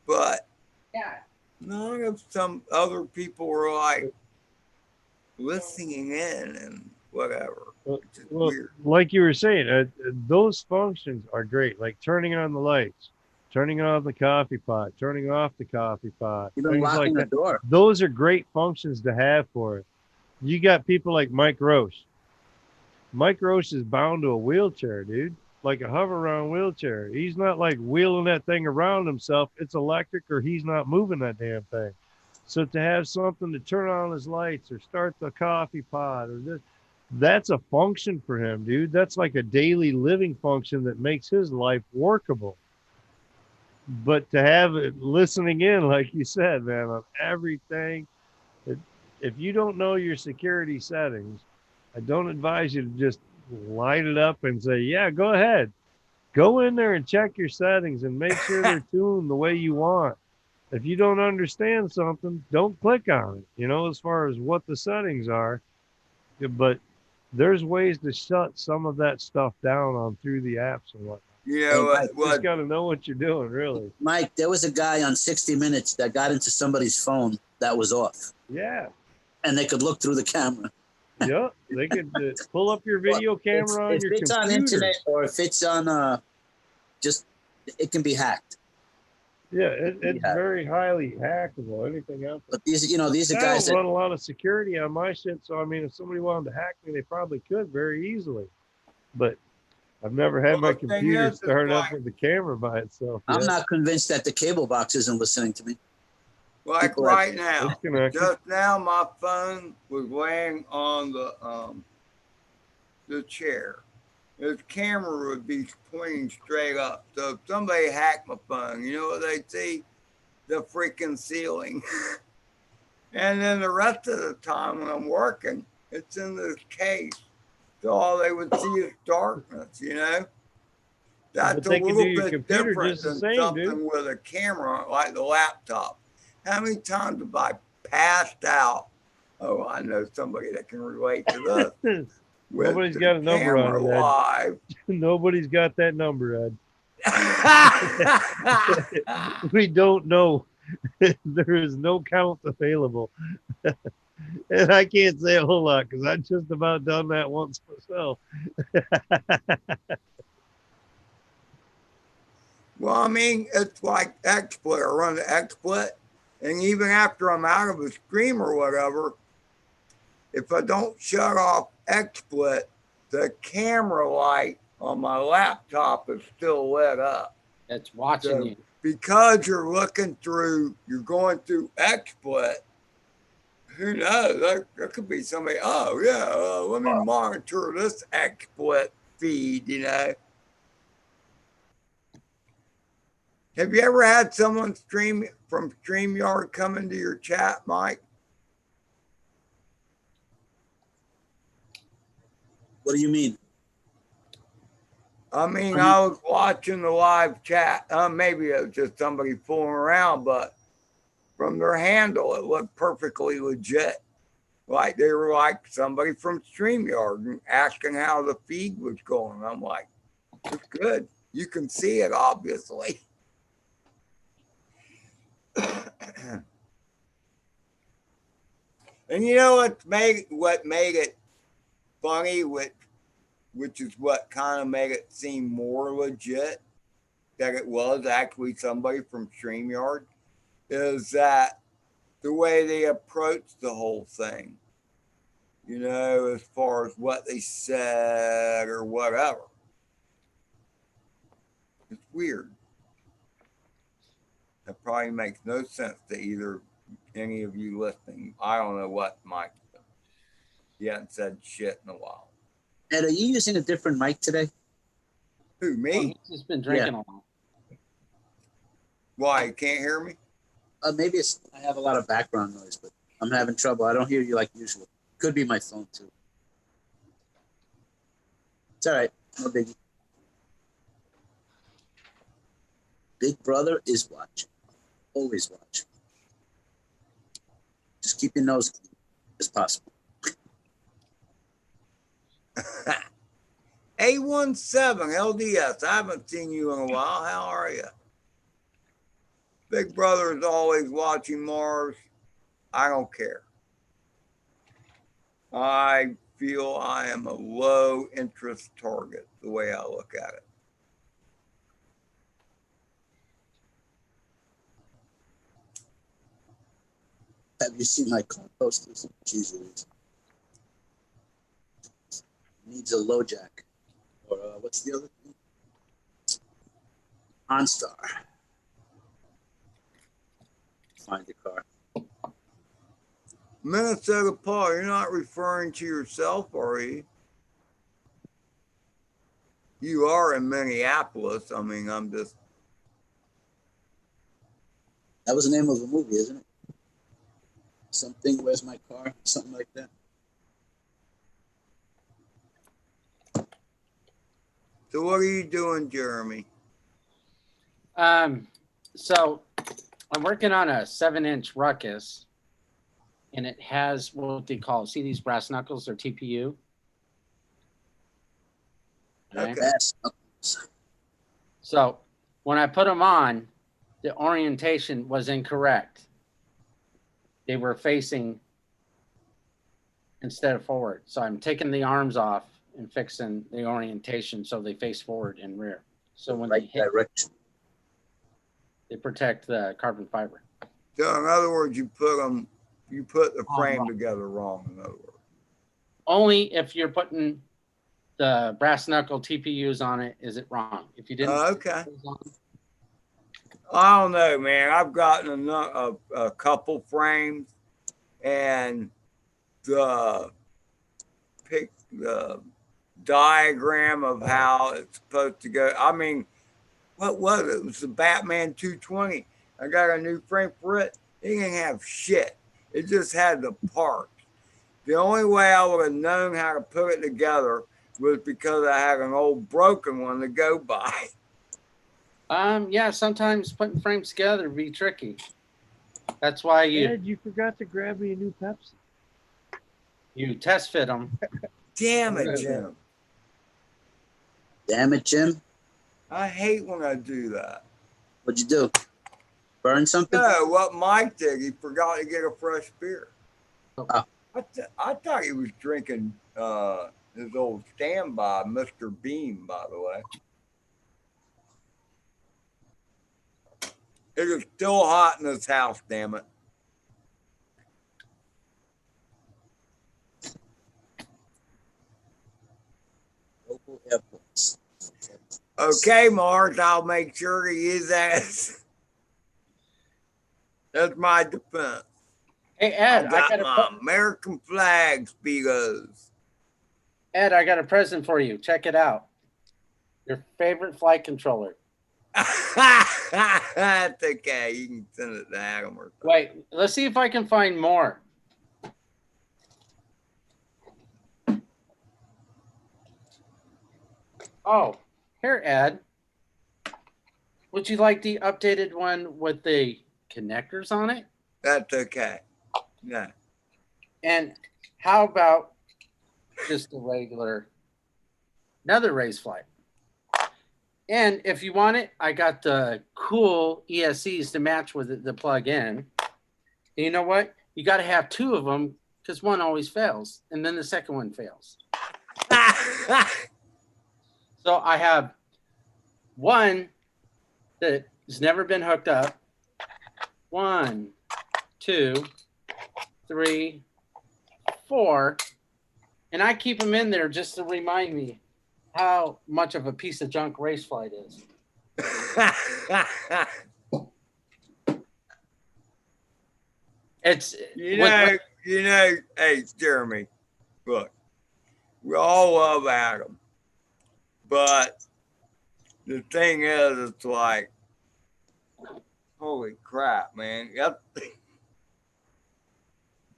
but Yeah. none of some other people were like listening in and whatever. Well, Which is well, weird. like you were saying, those functions are great. Like turning on the lights, turning on the coffee pot, turning off the coffee pot, Even things like locking the that. door. Those are great functions to have for it. You got people like Mike Roche. Mike Roche is bound to a wheelchair, dude, like a hover around wheelchair. He's not like wheeling that thing around himself. It's electric or he's not moving that damn thing. So to have something to turn on his lights or start the coffee pot or this, that's a function for him, dude. That's like a daily living function that makes his life workable. But to have it listening in, like you said, man, on everything, if you don't know your security settings, I don't advise you to just light it up and say, yeah, go ahead. Go in there and check your settings and make sure they're tuned the way you want. If you don't understand something, don't click on it, as far as what the settings are. But there's ways to shut some of that stuff down on through the apps and whatnot. You Hey, know Mike, You just got to know what you're doing, really. Mike, there was a guy on 60 Minutes that got into somebody's phone that was off, Yeah. and they could look through the camera. Yep. They could pull up your video camera on if your it's computer. on internet or if it's on just it can be hacked. Yeah, it's Yeah. very highly hackable. Anything else? But these are I guys don't that run a lot of security on my shit, so I mean, if somebody wanted to hack me, they probably could very easily. But I've never had Well, my the thing computer is, it's start up like- with the camera by itself. I'm yet. not convinced that the cable box isn't listening to me. Like People right now, It's connected. just now, my phone was laying on the chair. His camera would be pointing straight up. So if somebody hacked my phone, you know what they'd see? The freaking ceiling. And then the rest of the time when I'm working, it's in this case. So all they would see is darkness, That's But a they could do little your bit computer different just the than same, something dude. with a camera like the laptop. How many times have I passed out? Oh, I know somebody that can relate to this. with Nobody's the got a number on camera it, Ed. live. Nobody's got that number, Ed. We don't know. There is no count available. And I can't say a whole lot because I've just about done that once myself. Well, I mean, it's like XSplit. I run the XSplit, and even after I'm out of a stream or whatever, if I don't shut off XSplit, the camera light on my laptop is still lit up. It's watching So you. because you're you're going through XSplit, who knows? There could be somebody, oh, yeah, let me monitor this XSplit feed, Have you ever had someone stream from StreamYard come into your chat, Mike? What do you mean? I mean, I was watching the live chat. Maybe it was just somebody fooling around, but from their handle, it looked perfectly legit. Like they were like somebody from StreamYard and asking how the feed was going. I'm like, it's good. You can see it, obviously. And you know what made it funny, which is what kind of made it seem more legit, that it was actually somebody from StreamYard, is that the way they approached the whole thing, as far as what they said or whatever. It's weird. That probably makes no sense to either any of you listening. I don't know what Mike said. He hadn't said shit in a while. Ed, are you using a different mic today? Who, Oh, me? he's just been drinking a lot. Why, you can't hear me? Maybe I have a lot of background noise, but I'm having trouble. I don't hear you like usual. Could be my phone too. It's all right. No biggie. Big brother is watching. Always watching. Just keep your nose clean as possible. A17 LDS. I haven't seen you in a while. How are you? Big Brother is always watching Mars. I don't care. I feel I am a low interest target, the way I look at it. Have you seen my car posters? Jesus. Needs a low jack. Or what's the other thing? OnStar. Find the car. Minnesota Paul, you're not referring to yourself, are you? You are in Minneapolis. I mean, I'm just. That was the name of a movie, isn't it? Something, where's my car? Something like that. So what are you doing, Jeremy? So I'm working on a 7-inch ruckus, and it has what they call, see these brass knuckles or TPU? Okay. Yes. So when I put them on, the orientation was incorrect. They were facing instead of forward. So I'm taking the arms off and fixing the orientation so they face forward and rear. So when they Right hit, direction. they protect the carbon fiber. So in other words, you put the frame Wrong. together wrong, in other words. Only if you're putting the brass knuckle TPUs on it is it wrong. If you didn't, Okay. I don't know, man. I've gotten a couple frames, and the diagram of how it's supposed to go. I mean, what was it? It was the Batman 220. I got a new frame for it. It didn't have shit. It just had the parts. The only way I would have known how to put it together was because I had an old broken one to go by. Yeah, sometimes putting frames together would be tricky. That's why Ed, you forgot to grab me a new Pepsi. you test fit them. Damn it, Jim. Damn it, Jim. I hate when I do that. What'd you do? Burn something? No, what Mike did, he forgot to get a fresh beer. Oh. I thought he was drinking his old standby, Mr. Beam, by the way. It is still hot in this house, damn it. Local airports. Okay, Mars, I'll make sure to use that. That's my defense. Hey Ed, I got my American flag speakers. Ed, I got a present for you. Check it out. Your favorite flight controller. That's okay. You can send it to Adam or something. Wait, let's see if I can find more. Oh, here, Ed. Would you like the updated one with the connectors on it? That's okay. Yeah. And how about just a regular, another race flight? And if you want it, I got the cool ESCs to match with it to plug in. And you know what? You got to have two of them because one always fails. And then the second one fails. So I have one that has never been hooked up. 1, 2, 3, 4. And I keep them in there just to remind me how much of a piece of junk race flight is. It's you know, hey Jeremy, look, we all love Adam, but the thing is, it's like, holy crap, man. Yep.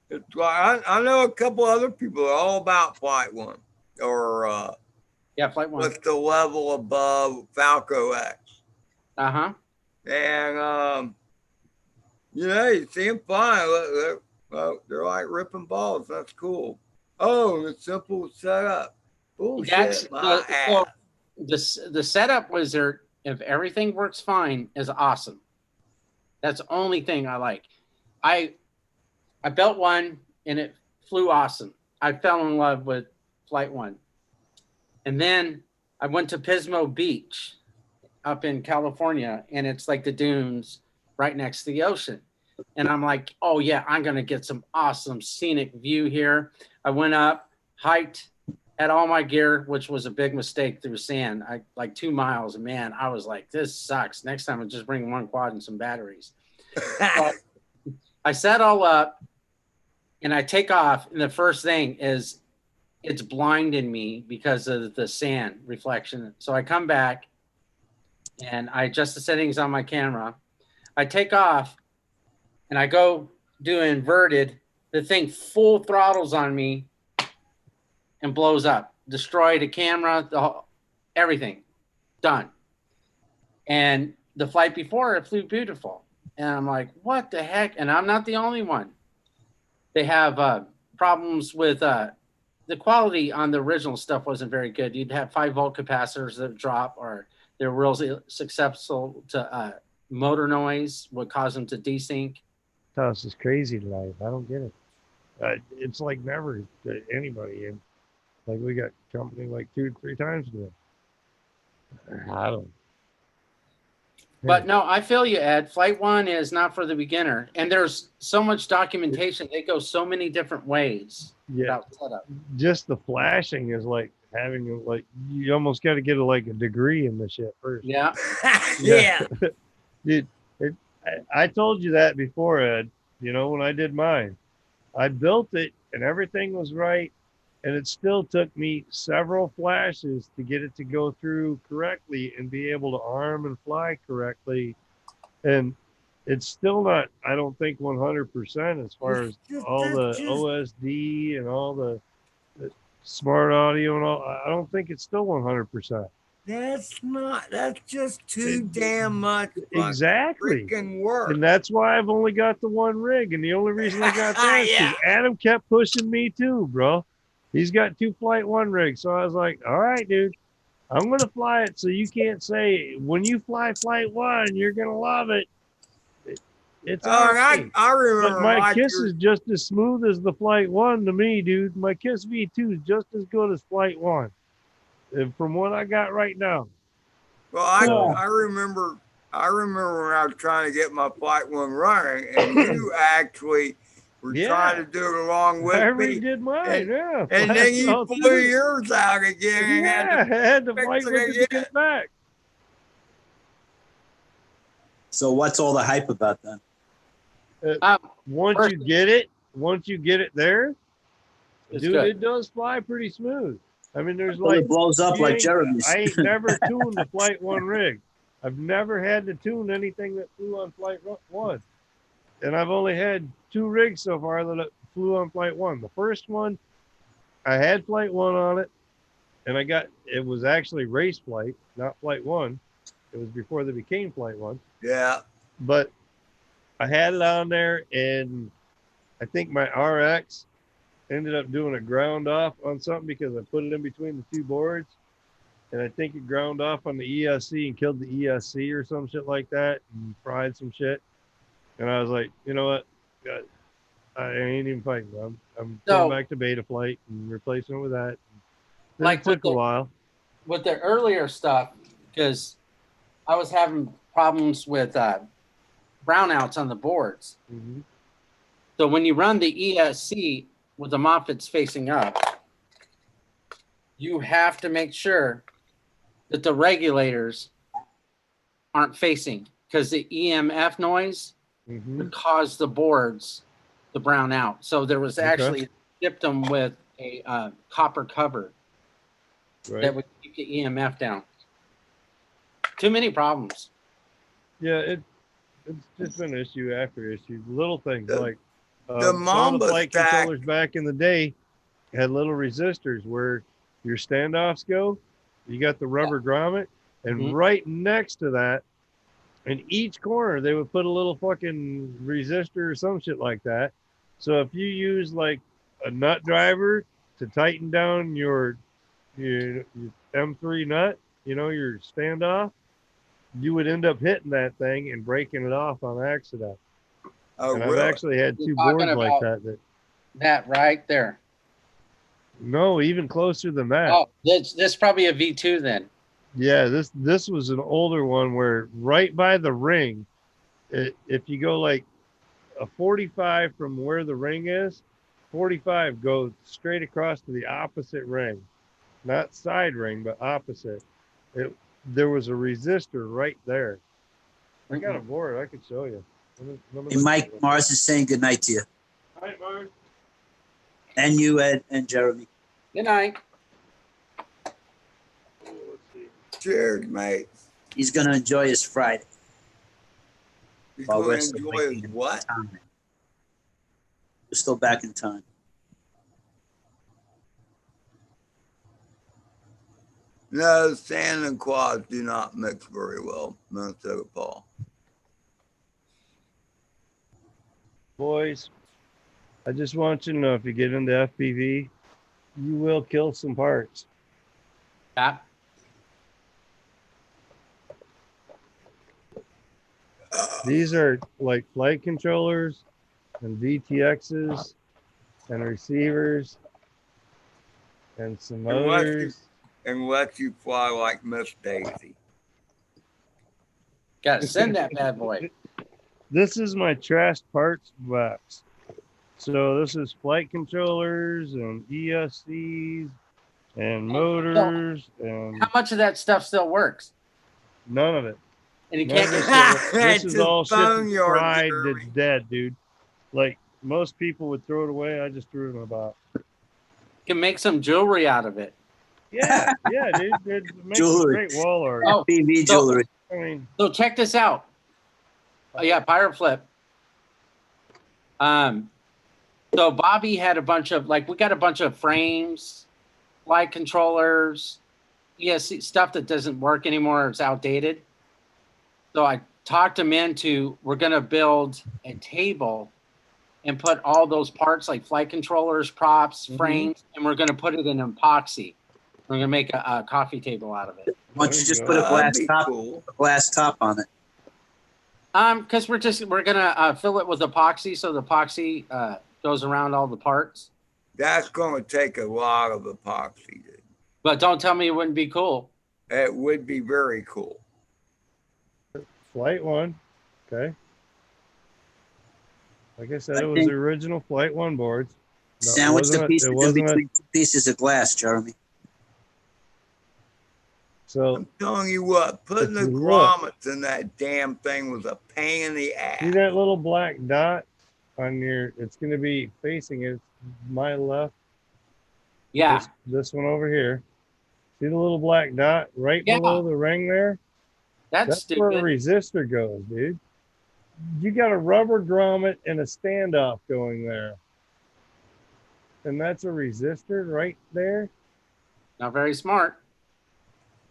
It's like I know a couple other people are all about Flight One or yeah, Flight One. What's the level above Falco X? Uh-huh. And you know, you see them flying. They're like ripping balls. That's cool. Oh, the simple setup. Bullshit, my ass. So the setup was there. If everything works fine, is awesome. That's the only thing I like. I built one and it flew awesome. I fell in love with Flight One. And then I went to Pismo Beach up in California, and it's like the dunes right next to the ocean. And I'm like, oh yeah, I'm gonna get some awesome scenic view here. I went up, hiked, had all my gear, which was a big mistake through sand. I like 2 miles, and man, I was like, this sucks. Next time I'll just bring one quad and some batteries. But I set all up and I take off, and the first thing is it's blinding me because of the sand reflection. So I come back and I adjust the settings on my camera. I take off and I go do inverted. The thing full throttles on me and blows up, destroy the camera, everything done. And the flight before it flew beautiful. And I'm like, what the heck? And I'm not the only one. They have problems with the quality on the original stuff wasn't very good. You'd have 5-volt capacitors that drop, or they're real susceptible to motor noise, would cause them to desync. This is crazy life. I don't get it. It's like never to anybody. And like we got company like 2-3 times today. I don't. But no, I feel you, Ed. Flight One is not for the beginner, and there's so much documentation. They go so many different ways. Yeah, just the flashing is like having like you almost got to get like a degree in the shit first. Yeah, yeah. Dude, I told you that before, Ed. You know, when I did mine, I built it and everything was right, and it still took me several flashes to get it to go through correctly and be able to arm and fly correctly. And it's still not, I don't think 100% as far as all the OSD and all the smart audio and all. I don't think it's still 100%. That's just too damn much. Exactly. Freaking work. And that's why I've only got the one rig. And the only reason I got that is because Adam kept pushing me too, bro. He's got 2 Flight One rigs. So I was like, all right, dude, I'm going to fly it. So you can't say when you fly Flight One, you're going to love it. It's I remember. But my Kiss is just as smooth as the Flight One to me, dude. My Kiss V2 is just as good as Flight One. And from what I got right now. Well, I remember when I was trying to get my Flight One running, and you actually were trying to do it along with me. I redid mine, and then you blew yours out again. Yeah, I had to fight with it to get back. So what's all the hype about then? Once you get it there, dude, it does fly pretty smooth. I mean, there's like it blows up like Jeremy's. I ain't never tuned the Flight One rig. I've never had to tune anything that flew on Flight One, and I've only had 2 rigs so far that flew on Flight One. The first one, I had Flight One on it, and it was actually race flight, not Flight One. It was before they became Flight One. Yeah. But I had it on there, and I think my RX ended up doing a ground off on something because I put it in between the 2 boards, and I think it ground off on the ESC and killed the ESC or some shit like that and fried some shit. And I was like, you know what? I ain't even fighting. I'm going back to beta flight and replacing it with that. Then like it took a while. With the earlier stuff, because I was having problems with brownouts on the boards. Mm-hmm. So when you run the ESC with the moffets facing up, you have to make sure that the regulators aren't facing, because the EMF noise would cause the boards to brown out. So there was actually shipped them with a copper cover that would keep the EMF down. Too many problems. Yeah, it's just been issue after issue. Little things like the Mamba flight controllers back in the day had little resistors where your standoffs go. You got the rubber grommet, and right next to that, in each corner, they would put a little fucking resistor or some shit like that. So if you use like a nut driver to tighten down your M3 nut, you know, your standoff, you would end up hitting that thing and breaking it off on accident. Oh, And really? I've actually had You're two talking boards like about- that. That right there. No, even closer than that. Oh, this probably a V2 then. Yeah, this was an older one where right by the ring, if you go like a 45 from where the ring is, 45 goes straight across to the opposite ring, not side ring, but opposite. There was a resistor right there. I got a board. I could show you. Let me Hey, Mike, Mars is saying good night to you. Hi, Mars. And you, Ed, and Jeremy. Good night. Cheers, mate. He's going to enjoy his Friday. He's While going we're to still enjoy making his it what? time. We're still back in time. No, sand and quads do not mix very well, Minnesota Paul. Boys, I just want you to know if you get into FPV, you will kill some parts. Yeah. These are like flight controllers and VTXs and receivers and some motors. Unless you fly like Miss Daisy. Gotta send that bad boy. This is my trash parts box. So this is flight controllers and ESCs and motors and How much of that stuff still works? none of it. And you None can't of get this It's is all his shit that's boneyard, fried Jeremy. that's dead, dude. Like most people would throw it away. I just threw it in a box. can make some jewelry out of it. Yeah, yeah, dude. It makes Jewelry. great wall art. Oh, FPV so- jewelry. I mean, So check this out. Oh yeah, pirate flip. So Bobby had a bunch of we got a bunch of frames, flight controllers, ESC stuff that doesn't work anymore. It's outdated. So I talked him into we're gonna build a table and put all those parts like flight controllers, props, frames, and we're gonna put it in epoxy. We're gonna make a coffee table out of it. Why don't you just There put you a go. That'd be glass top on it? Because we're gonna fill it with epoxy, so the epoxy goes around all the parts. That's going to take a lot of epoxy, dude. But don't tell me it wouldn't be cool. It would be very cool. Flight One. Okay. Like I said, I it was think- the original Flight One boards. No, it Sandwich the wasn't a- pieces it in wasn't a- between two pieces of glass, Jeremy. So I'm telling you what, putting If the you look- grommets in that damn thing was a pain in the see ass. that little black dot on your, it's going to be facing it, my left. Yeah. This one over here. See the little black dot right Yeah. below the ring there? That's That's where a stupid. resistor goes, dude. You got a rubber grommet and a standoff going there. And that's a resistor right there. Not very smart.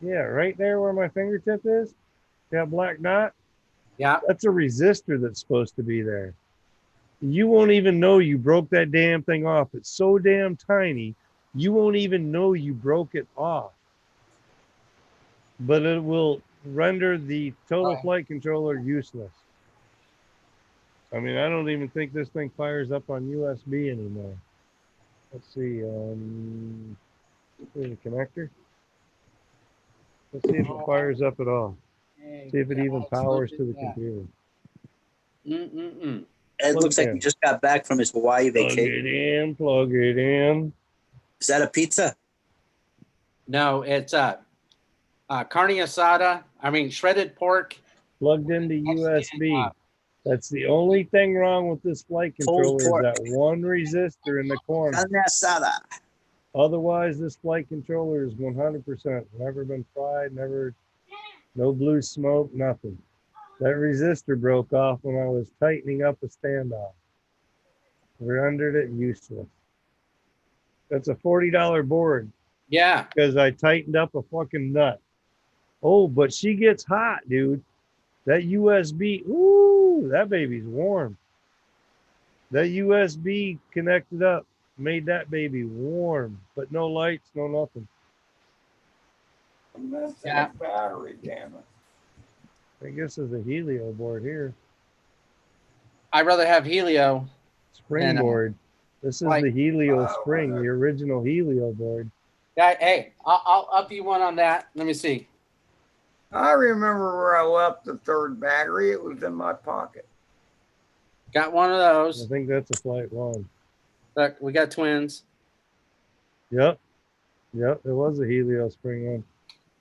Yeah, right there where my fingertip is. That black dot. Yeah. That's a resistor that's supposed to be there. You won't even know you broke that damn thing off. It's so damn tiny, you won't even know you broke it off. But it will render the total Right. flight controller useless. I mean, I don't even think this thing fires up on USB anymore. Let's see. Here's a connector. Let's see if it fires up at all. See if it even powers to the computer. Mm-mm-mm. It Plug looks it like in. he just got back from his Hawaii Plug vacation. it in, plug it in. Is that a pizza? No, it's carne asada. I mean, shredded pork. Plugged into Mexican, USB. That's the only thing wrong with this flight Cold controller is pork. that one resistor in the corner. Carne asada. Otherwise, this flight controller is 100%. Never been fried, never, no blue smoke, nothing. That resistor broke off when I was tightening up a standoff. Rendered it useless. That's a $40 board Yeah. because I tightened up a fucking nut. Oh, but she gets hot, dude. That USB, ooh, that baby's warm. That USB connected up made that baby warm, but no lights, no nothing. That's Yeah. that battery, damn it. I guess there's a helio board here. I'd rather have helio. Springboard. This is like- the helio spring, the original helio board. Yeah, hey, I'll up you one on that. Let me see. I remember where I left the third battery. It was in my pocket. Got one of I those. think that's a Flight 1. Look, we got twins. Yep. Yep, it was a helio spring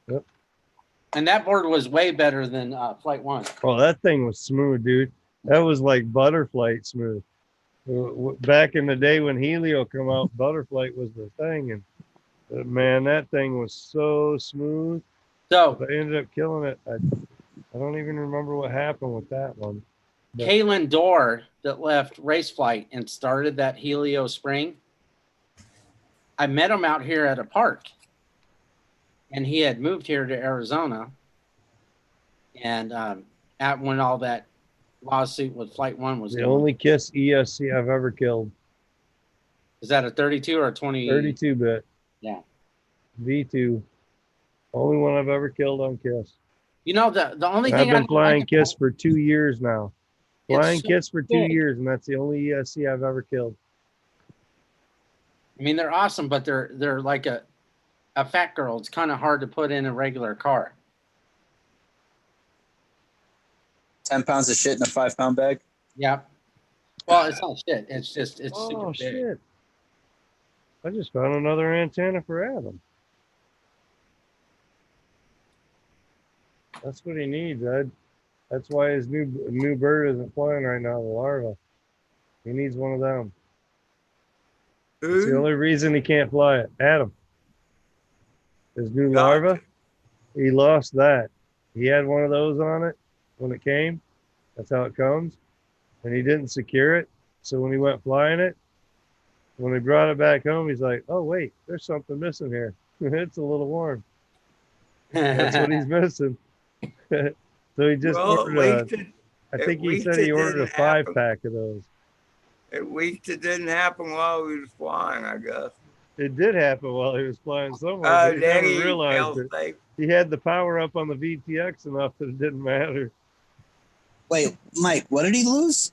one. And that board was way better than Flight 1. Oh, that thing was smooth, dude. That was like Butterflight smooth. Back in the day when helio come out, Butterflight was the thing, and man, that thing was so smooth. So I ended up killing it. I don't even remember what happened with that one. But Kalen Dorr that left Race Flight and started that helio spring. I met him out here at a park, and he had moved here to Arizona. And at when all that lawsuit with Flight 1 was the going. only KISS ESC I've ever killed. Is that a 32 or a 20? 32-bit. Yeah. V2. Only one I've ever killed on KISS. You know, the only And thing I've been I flying like KISS for 2 years now. Flying so KISS for 2 big. years, and that's the only ESC I've ever killed. I mean, they're awesome, but they're like a fat girl. It's kind of hard to put in a regular car. 10 pounds of shit in a 5-pound bag. Yeah. Well, it's not shit. It's just it's super Oh, big. shit. I just found another antenna for Adam. That's what he needs, Ed. That's why his new bird isn't flying right now, the larva. He needs one of them. It's the only reason he can't fly it. Adam. His new larva, he lost that. He had one of those on it when it came. That's how it comes. And he didn't secure it. So when he went flying it, when he brought it back home, he's like, oh, wait, there's something missing here. It's a little warm. That's what he's missing. So he just ordered I think he said he ordered a 5-pack of those. At least it didn't happen while he was flying, I guess. It did happen while he was flying somewhere, but he never realized it. He had the power up on the VTX enough that it didn't matter. Wait, Mike, what did he lose?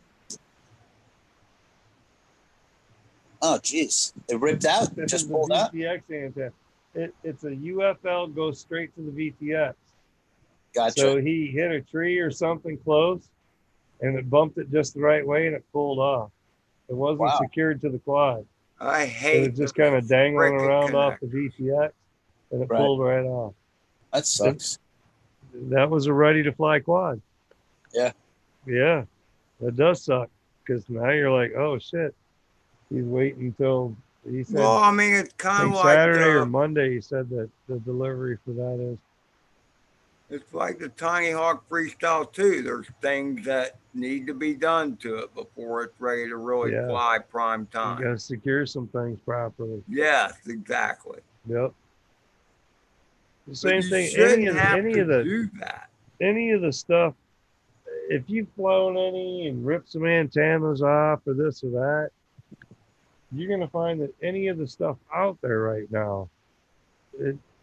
Oh, jeez. It ripped out? Just pulled out? VTX antenna. It's a UFL, goes straight to the VTX. Gotcha. So he hit a tree or something close, and it bumped it just the right way, and it pulled off. It wasn't secured to the quad. I hate it. Was just kind of dangling around connector. off the VTX, and it pulled right off. That sucks. That was a ready-to-fly quad. Yeah. Yeah, that does suck, because now you're like, oh, shit. He's waiting until, he said, well, I mean, it's kind of like Saturday or Monday, he said that the delivery for that is. It's like the Tiny Hawk Freestyle 2. There's things that need to be done to it before it's ready to really fly prime time. You got to secure some things properly. Yes, exactly. Yep. The same thing. Any of the stuff, if you've flown any and ripped some antennas off or this or that, you're going to find that any of the stuff out there right now,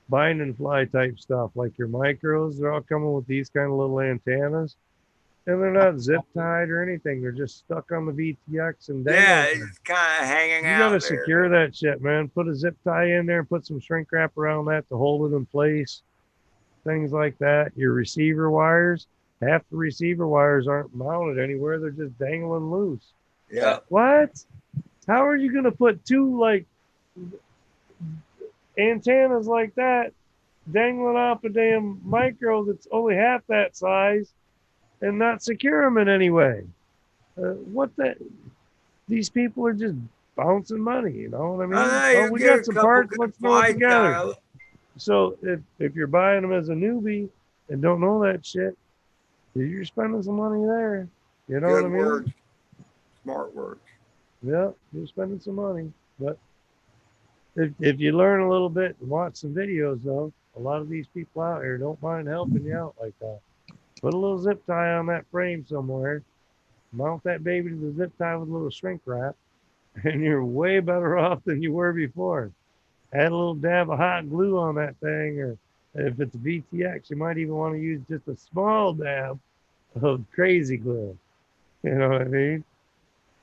bind and fly type stuff, like your micros, they're all coming with these kind of little antennas, and they're not zip tied or anything. They're just stuck on the VTX and it's kind of hanging out. You got to secure that shit, man. Put a zip tie in there, put some shrink wrap around that to hold it in place. Things like that. Your receiver wires, half the receiver wires aren't mounted anywhere. They're just dangling loose. Yeah. What? How are you going to put two like antennas like that dangling off a damn micro that's only half that size and not secure them in any way? What the? These people are just bouncing money, you know what I mean? We got some parts, let's throw it together. So if you're buying them as a newbie and don't know that shit, you're spending some money there. You know what I mean? Words. Smart words. Yeah, you're spending some money. But if you learn a little bit and watch some videos, though, a lot of these people out here don't mind helping you out like that. Put a little zip tie on that frame somewhere, mount that baby to the zip tie with a little shrink wrap, and you're way better off than you were before. Add a little dab of hot glue on that thing, or If it's VTX, you might even want to use just a small dab of crazy glue. You know what I mean?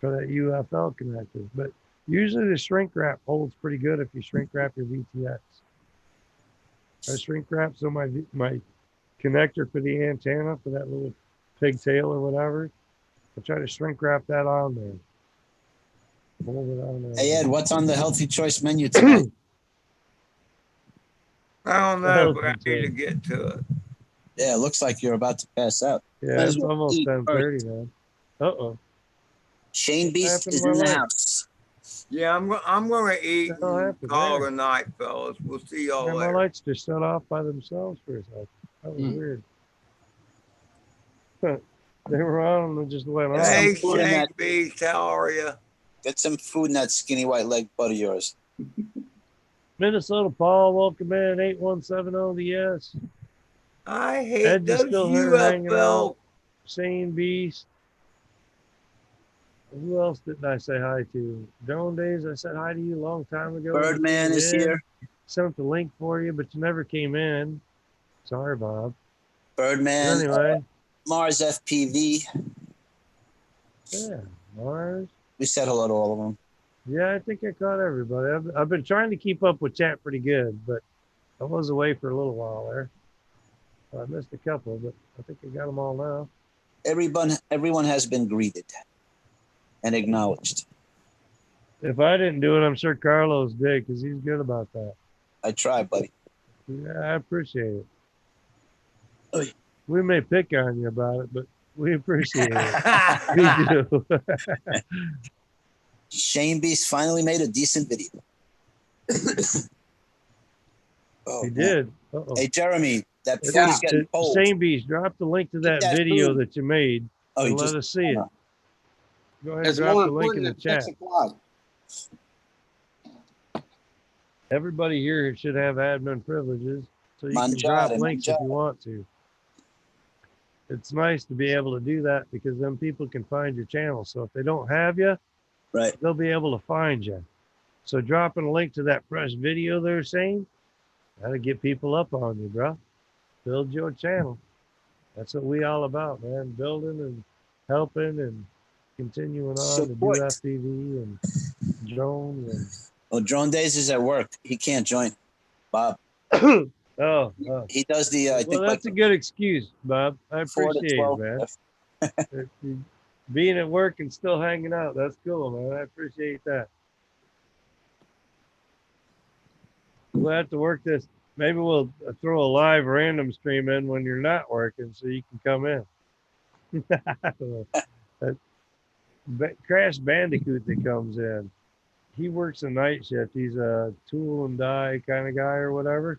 For that UFL connector. But usually the shrink wrap holds pretty good if you shrink wrap your VTX. I shrink wrap so my connector for the antenna for that little pigtail or whatever, I try to shrink wrap that on there. Hold it on there. Hey Ed, what's on the healthy choice menu tonight? I don't know, but I need to get to it. Yeah, it looks like you're about to pass out. Yeah, it's almost 10:30, man. Uh-oh. Shane Beast is in the house. Yeah, I'm going to eat and call it a night, fellas. We'll see y'all Man, later. my lights just shut off by themselves for a second. That was weird. They were on and they just went off. Hey, Shane Beast, how are you? Get some food in that skinny white leg butt of yours. Minnesota Paul, welcome in. 8170 yes. I hate Ed, you those still here hanging UFL. out. Shane Beast. Who else didn't I say hi to? Drone Days, I said hi to you a long time ago. Birdman is here. Sent the link for you, but you never came in. Sorry, Bob. Birdman. But anyway. Mars FPV. Yeah, Mars. We said hello to all of them. Yeah, I think I caught everybody. I've been trying to keep up with chat pretty good, but I was away for a little while there. I missed a couple, but I think I got them all now. Everyone has been greeted and acknowledged. If I didn't do it, I'm sure Carlos did because he's good about that. I try, buddy. Yeah, I appreciate it. Oy. We may pick on you about it, but we appreciate it. We do. Shane Beast finally made a decent video. He did. Uh-oh. Hey, Jeremy, that food is getting cold. Shane Beast, drop the link to that video that you made and let us see it. Go ahead and drop the link in the chat. Everybody here should have admin privileges, so you can drop links if you want to. It's nice to be able to do that because then people can find your channel. So if they don't have you, right, they'll be able to find you. So dropping a link to that fresh video they're saying, that'll get people up on you, bro. Build your channel. That's what we all about, man. Building and helping and continuing on to do FPV and drones. And... Well, Drone Days is at work. He can't join. Bob. Oh. He does the. I think that's a good excuse, Bob. I appreciate it, man. Being at work and still hanging out, that's cool, man. I appreciate that. We'll have to work this. Maybe we'll throw a live random stream in when you're not working so you can come in. Crash Bandicoot that comes in. He works a night shift. He's a tool and die kind of guy or whatever.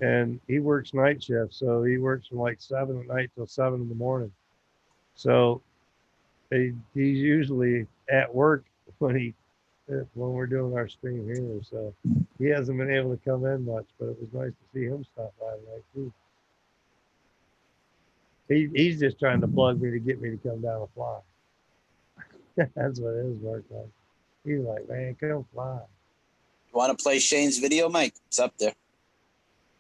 And he works night shift. So he works from like 7 at night till 7 in the morning. So he's usually at work when we're doing our stream here. So he hasn't been able to come in much, but it was nice to see him stop by tonight too. He's just trying to plug me to get me to come down and fly. That's what his work like. He's like, man, come fly. You want to play Shane's video, Mike? It's up there.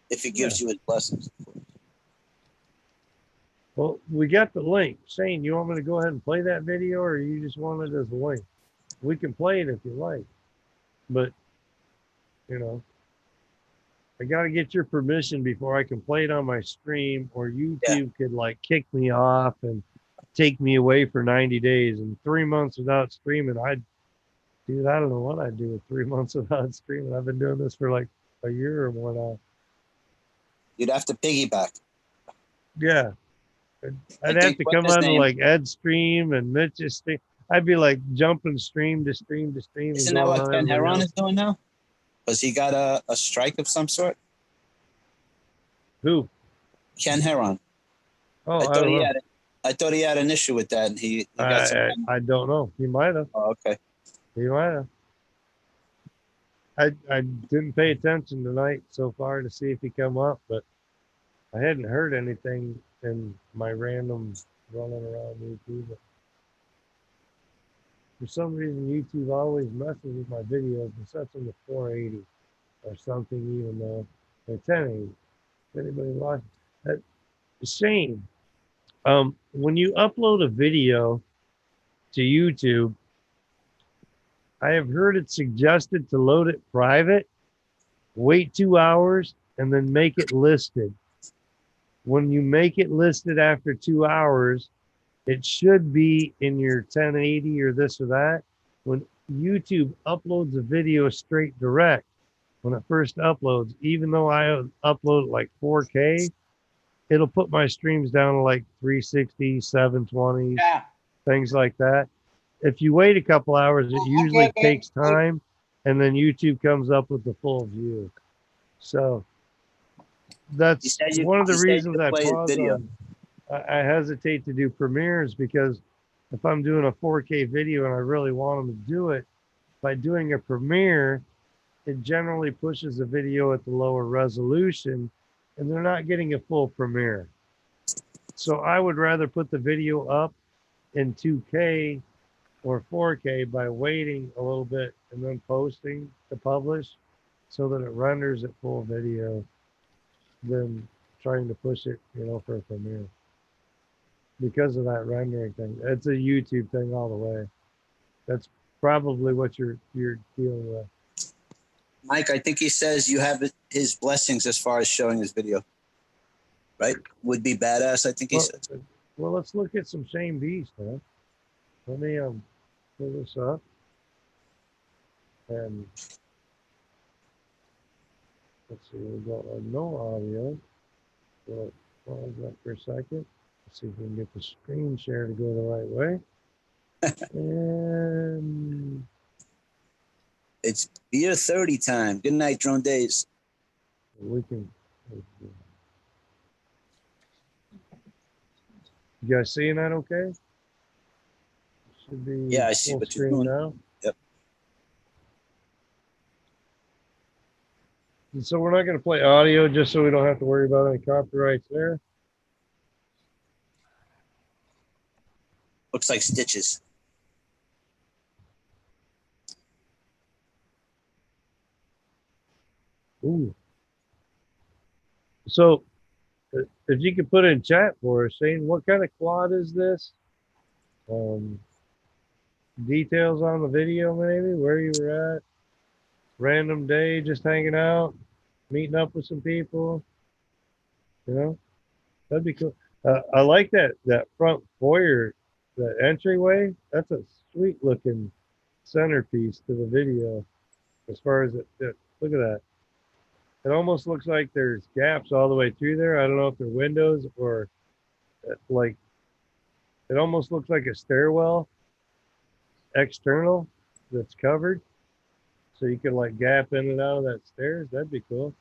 If he gives you his blessings. Well, we got the link. Shane, you want me to go ahead and play that video, or you just want it as a link? We can play it if you like. But, you know, I got to get your permission before I can play it on my stream, or YouTube could like kick me off and take me away for 90 days. And 3 months without streaming, I don't know what I'd do with 3 months without streaming. I've been doing this for like a year or more now. You'd have to piggyback. Yeah. I'd have to come on to like Ed's stream and Mitch's stream. I'd be like jumping stream to stream to stream. Isn't that what Ken Heron is doing now? Because he got a strike of some sort? Who? Ken Heron. Oh, I thought he had an issue with that, and he got some. I don't know. He might have. Oh, okay. He might have. I didn't pay attention tonight so far to see if he come up, but I hadn't heard anything in my random running around YouTube. But for some reason, YouTube always messes with my videos and sets them to 480 or something, even though they're 1080. Anybody watch? Uh, Shane, when you upload a video to YouTube, I have heard it suggested to load it private, wait 2 hours, and then make it listed. When you make it listed after 2 hours, it should be in your 1080 or this or that. When YouTube uploads a video straight direct, when it first uploads, even though I upload like 4K, it'll put my streams down to like 360, 720, Yeah. things like that. If you wait a couple hours, it usually takes time, and then YouTube comes up with the full view. So that's one of the reasons I pause on. I hesitate to do premieres because if I'm doing a 4K video and I really want them to do it, by doing a premiere, it generally pushes the video at the lower resolution and they're not getting a full premiere. So I would rather put the video up in 2K or 4K by waiting a little bit and then posting to publish so that it renders at full video than trying to push it, for a premiere. Because of that rendering thing. It's a YouTube thing all the way. That's probably what you're dealing with. Mike, I think he says you have his blessings as far as showing his video. Right? Would be badass, I think he said. Well, let's look at some Shane Beast, huh? Let me pull this up. And let's see, we've got no audio. So pause that for a second. Let's see if we can get the screen share to go the right way. And it's beer 30 time. Good night, Drone Days. We can. You guys seeing that okay? Should be. Yeah, I see what you're doing now. Yep. And so we're not going to play audio just so we don't have to worry about any copyrights there. Looks like stitches. Ooh. So if you could put in chat for us, Shane, what kind of quad is this? Details on the video, maybe, where you were at, random day, just hanging out, meeting up with some people, that'd be cool. I like that front foyer, that entryway. That's a sweet looking centerpiece to the video. As far as it, look at that. It almost looks like there's gaps all the way through there. I don't know if they're windows or like, it almost looks like a stairwell external that's covered. So you can like gap in and out of that stairs. That'd be cool.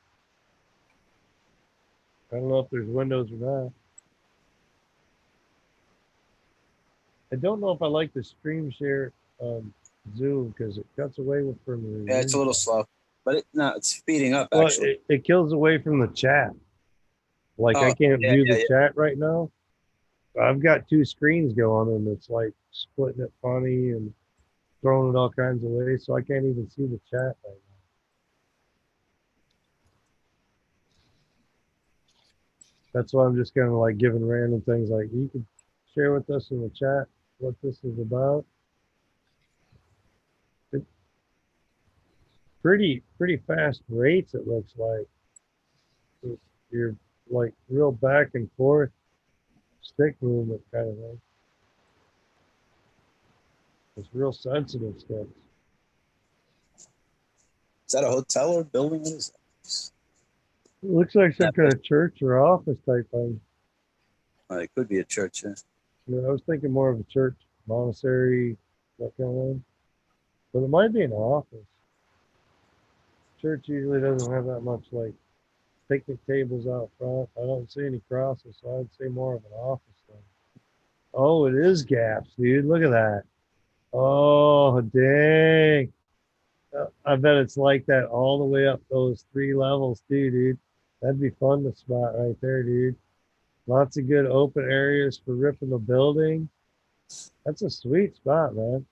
I don't know if there's windows or not. I don't know if I like the stream share Zoom because it cuts away from the. Yeah, it's a little slow, but it's speeding up actually. It kills away from the chat. Like I can't view the chat right now. I've got two screens going and it's like splitting it funny and throwing it all kinds of ways, so I can't even see the chat right now. That's why I'm just kind of like giving random things like you could share with us in the chat what this is about. It's pretty fast rates, it looks like. You're like real back and forth stick movement kind of thing. It's real sensitive stuff. Is that a hotel or building? What is that? It looks like some kind of church or office type thing. It could be a church, yeah. I was thinking more of a church, monastery, that kind of thing. But it might be an office. Church usually doesn't have that much like picnic tables out front. I don't see any crosses, so I'd say more of an office thing. Oh, it is gaps, dude. Look at that. Oh, dang. I bet it's like that all the way up those 3 levels too, dude. That'd be fun to spot right there, dude. Lots of good open areas for ripping the building. That's a sweet spot, man.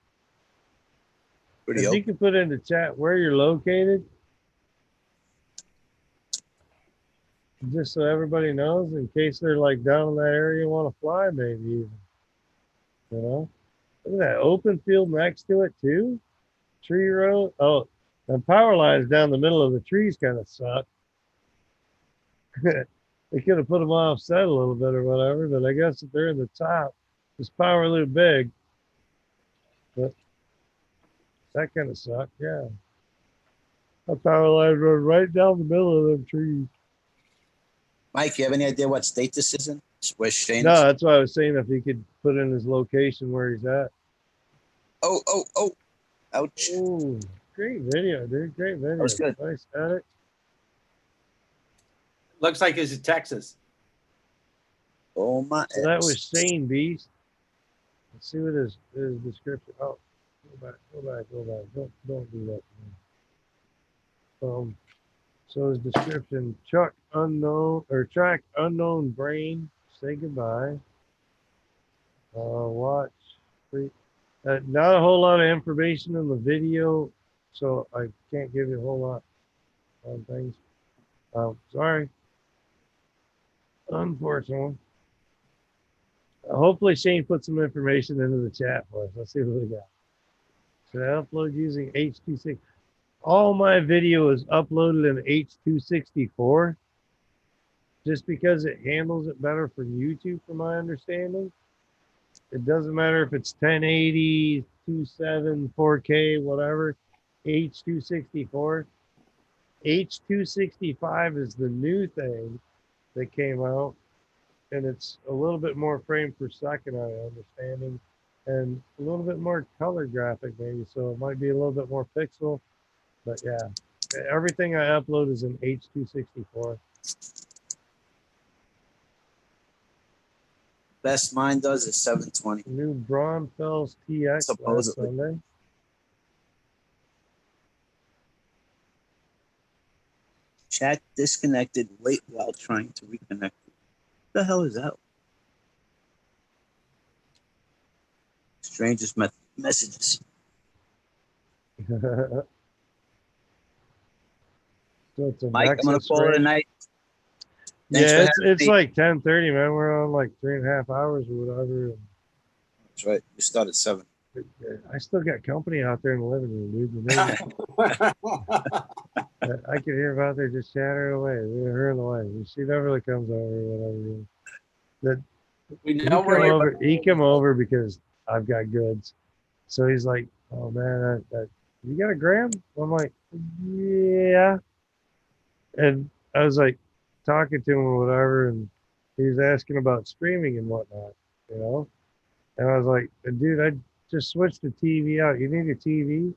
Pretty if you can put in the chat where you're located. just so everybody knows, in case they're like down in that area and want to fly, maybe even. You know, look at that open field next to it too. Tree row. Oh, and power lines down the middle of the trees kind of suck. They could have put them offset a little bit or whatever, but I guess if they're in the top, this power loop big. But that kind of sucked, yeah. A power line run right down the middle of them trees. Mike, you have any idea what state this is in? Where's Shane? No, that's why I was saying if he could put in his location where he's at. Oh. Ouch. Ooh, great video, dude. Great video. That was good. Nice at it. Looks like it's in Texas. Oh, my. So that was Shane Beast. Let's see what his description. Oh, go back. Don't do that. So his description: track unknown brain. Say goodbye. Watch. Not a whole lot of information in the video, so I can't give you a whole lot on things. Sorry. Unfortunately. Hopefully Shane put some information into the chat for us. Let's see what we got. Should I upload using H264? All my video is uploaded in H264 just because it handles it better from YouTube, from my understanding. It doesn't matter if it's 1080, 2.7, 4K, whatever. H264. H265 is the new thing that came out, and it's a little bit more frame per second, I understanding, and a little bit more color graphic maybe, so it might be a little bit more pixel, but yeah, everything I upload is in H264. Best mine does is 720. New Braunfels TX last Supposedly. Sunday. Chat disconnected. Wait while trying to reconnect. What the hell is that? Strangest messages. So it's a Mike, I'm gonna Nexus call it a rig. night. Thanks for Yeah, having it's me. like 10:30, man. We're on like 3.5 hours or whatever. That's right. You start at 7. I still got company out there in the living room, dude. And they- I could hear about there just chattering away. They're hurrying away. She never really comes over or whatever. That We he know come where over. He come over because I've got goods. So he's like, "Oh man, you got a gram?" I'm like, "Yeah." And I was like talking to him or whatever, and he was asking about streaming and whatnot, you know. And I was like, "Dude, I just switched the TV out. You need a TV?"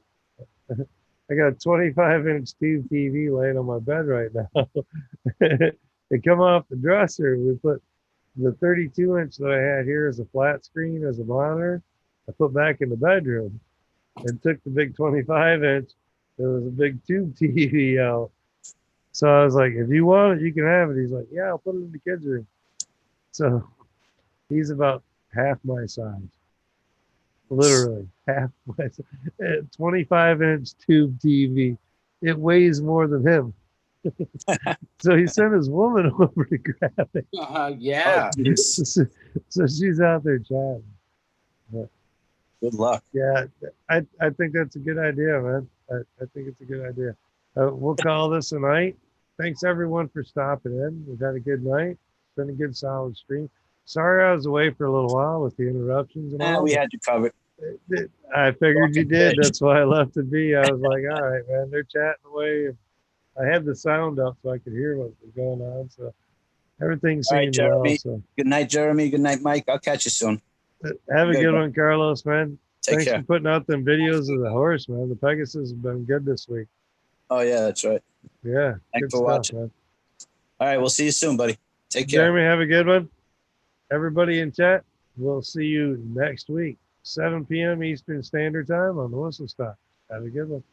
I got a 25-inch tube TV laying on my bed right now. It come off the dresser. We put the 32-inch that I had here as a flat screen as a monitor. I put back in the bedroom and took the big 25-inch. There was a big tube TV out. So I was like, if you want it, you can have it. He's like, yeah, I'll put it in the kids' room. So he's about half my size. Literally half my size. 25-inch tube TV. It weighs more than him. So he sent his woman over to grab it. yeah. So she's out there chatting. But Good luck. yeah, I think that's a good idea, man. I think it's a good idea. We'll call this a night. Thanks everyone for stopping in. We've had a good night. It's been a good solid stream. Sorry I was away for a little while with the interruptions and all. We had you covered. I figured you Talking did. fish. That's why I left it be. I was like, all right, man, they're chatting away. I had the sound up so I could hear what was going on. So everything All right, seemed well. Jeremy. So Good night, Jeremy. Good night, Mike. I'll catch you soon. have a Good, good man. one, Carlos, man. Take Thanks care. for putting out them videos of the horse, man. The Pegasus has been good this week. Oh, yeah, that's right. Yeah. Thanks good for stuff, watching. man. All right, we'll see you soon, buddy. Take care. Jeremy, have a good one. Everybody in chat, we'll see you next week, 7 p.m. Eastern Standard Time on the Whistle Stop. Have a good one.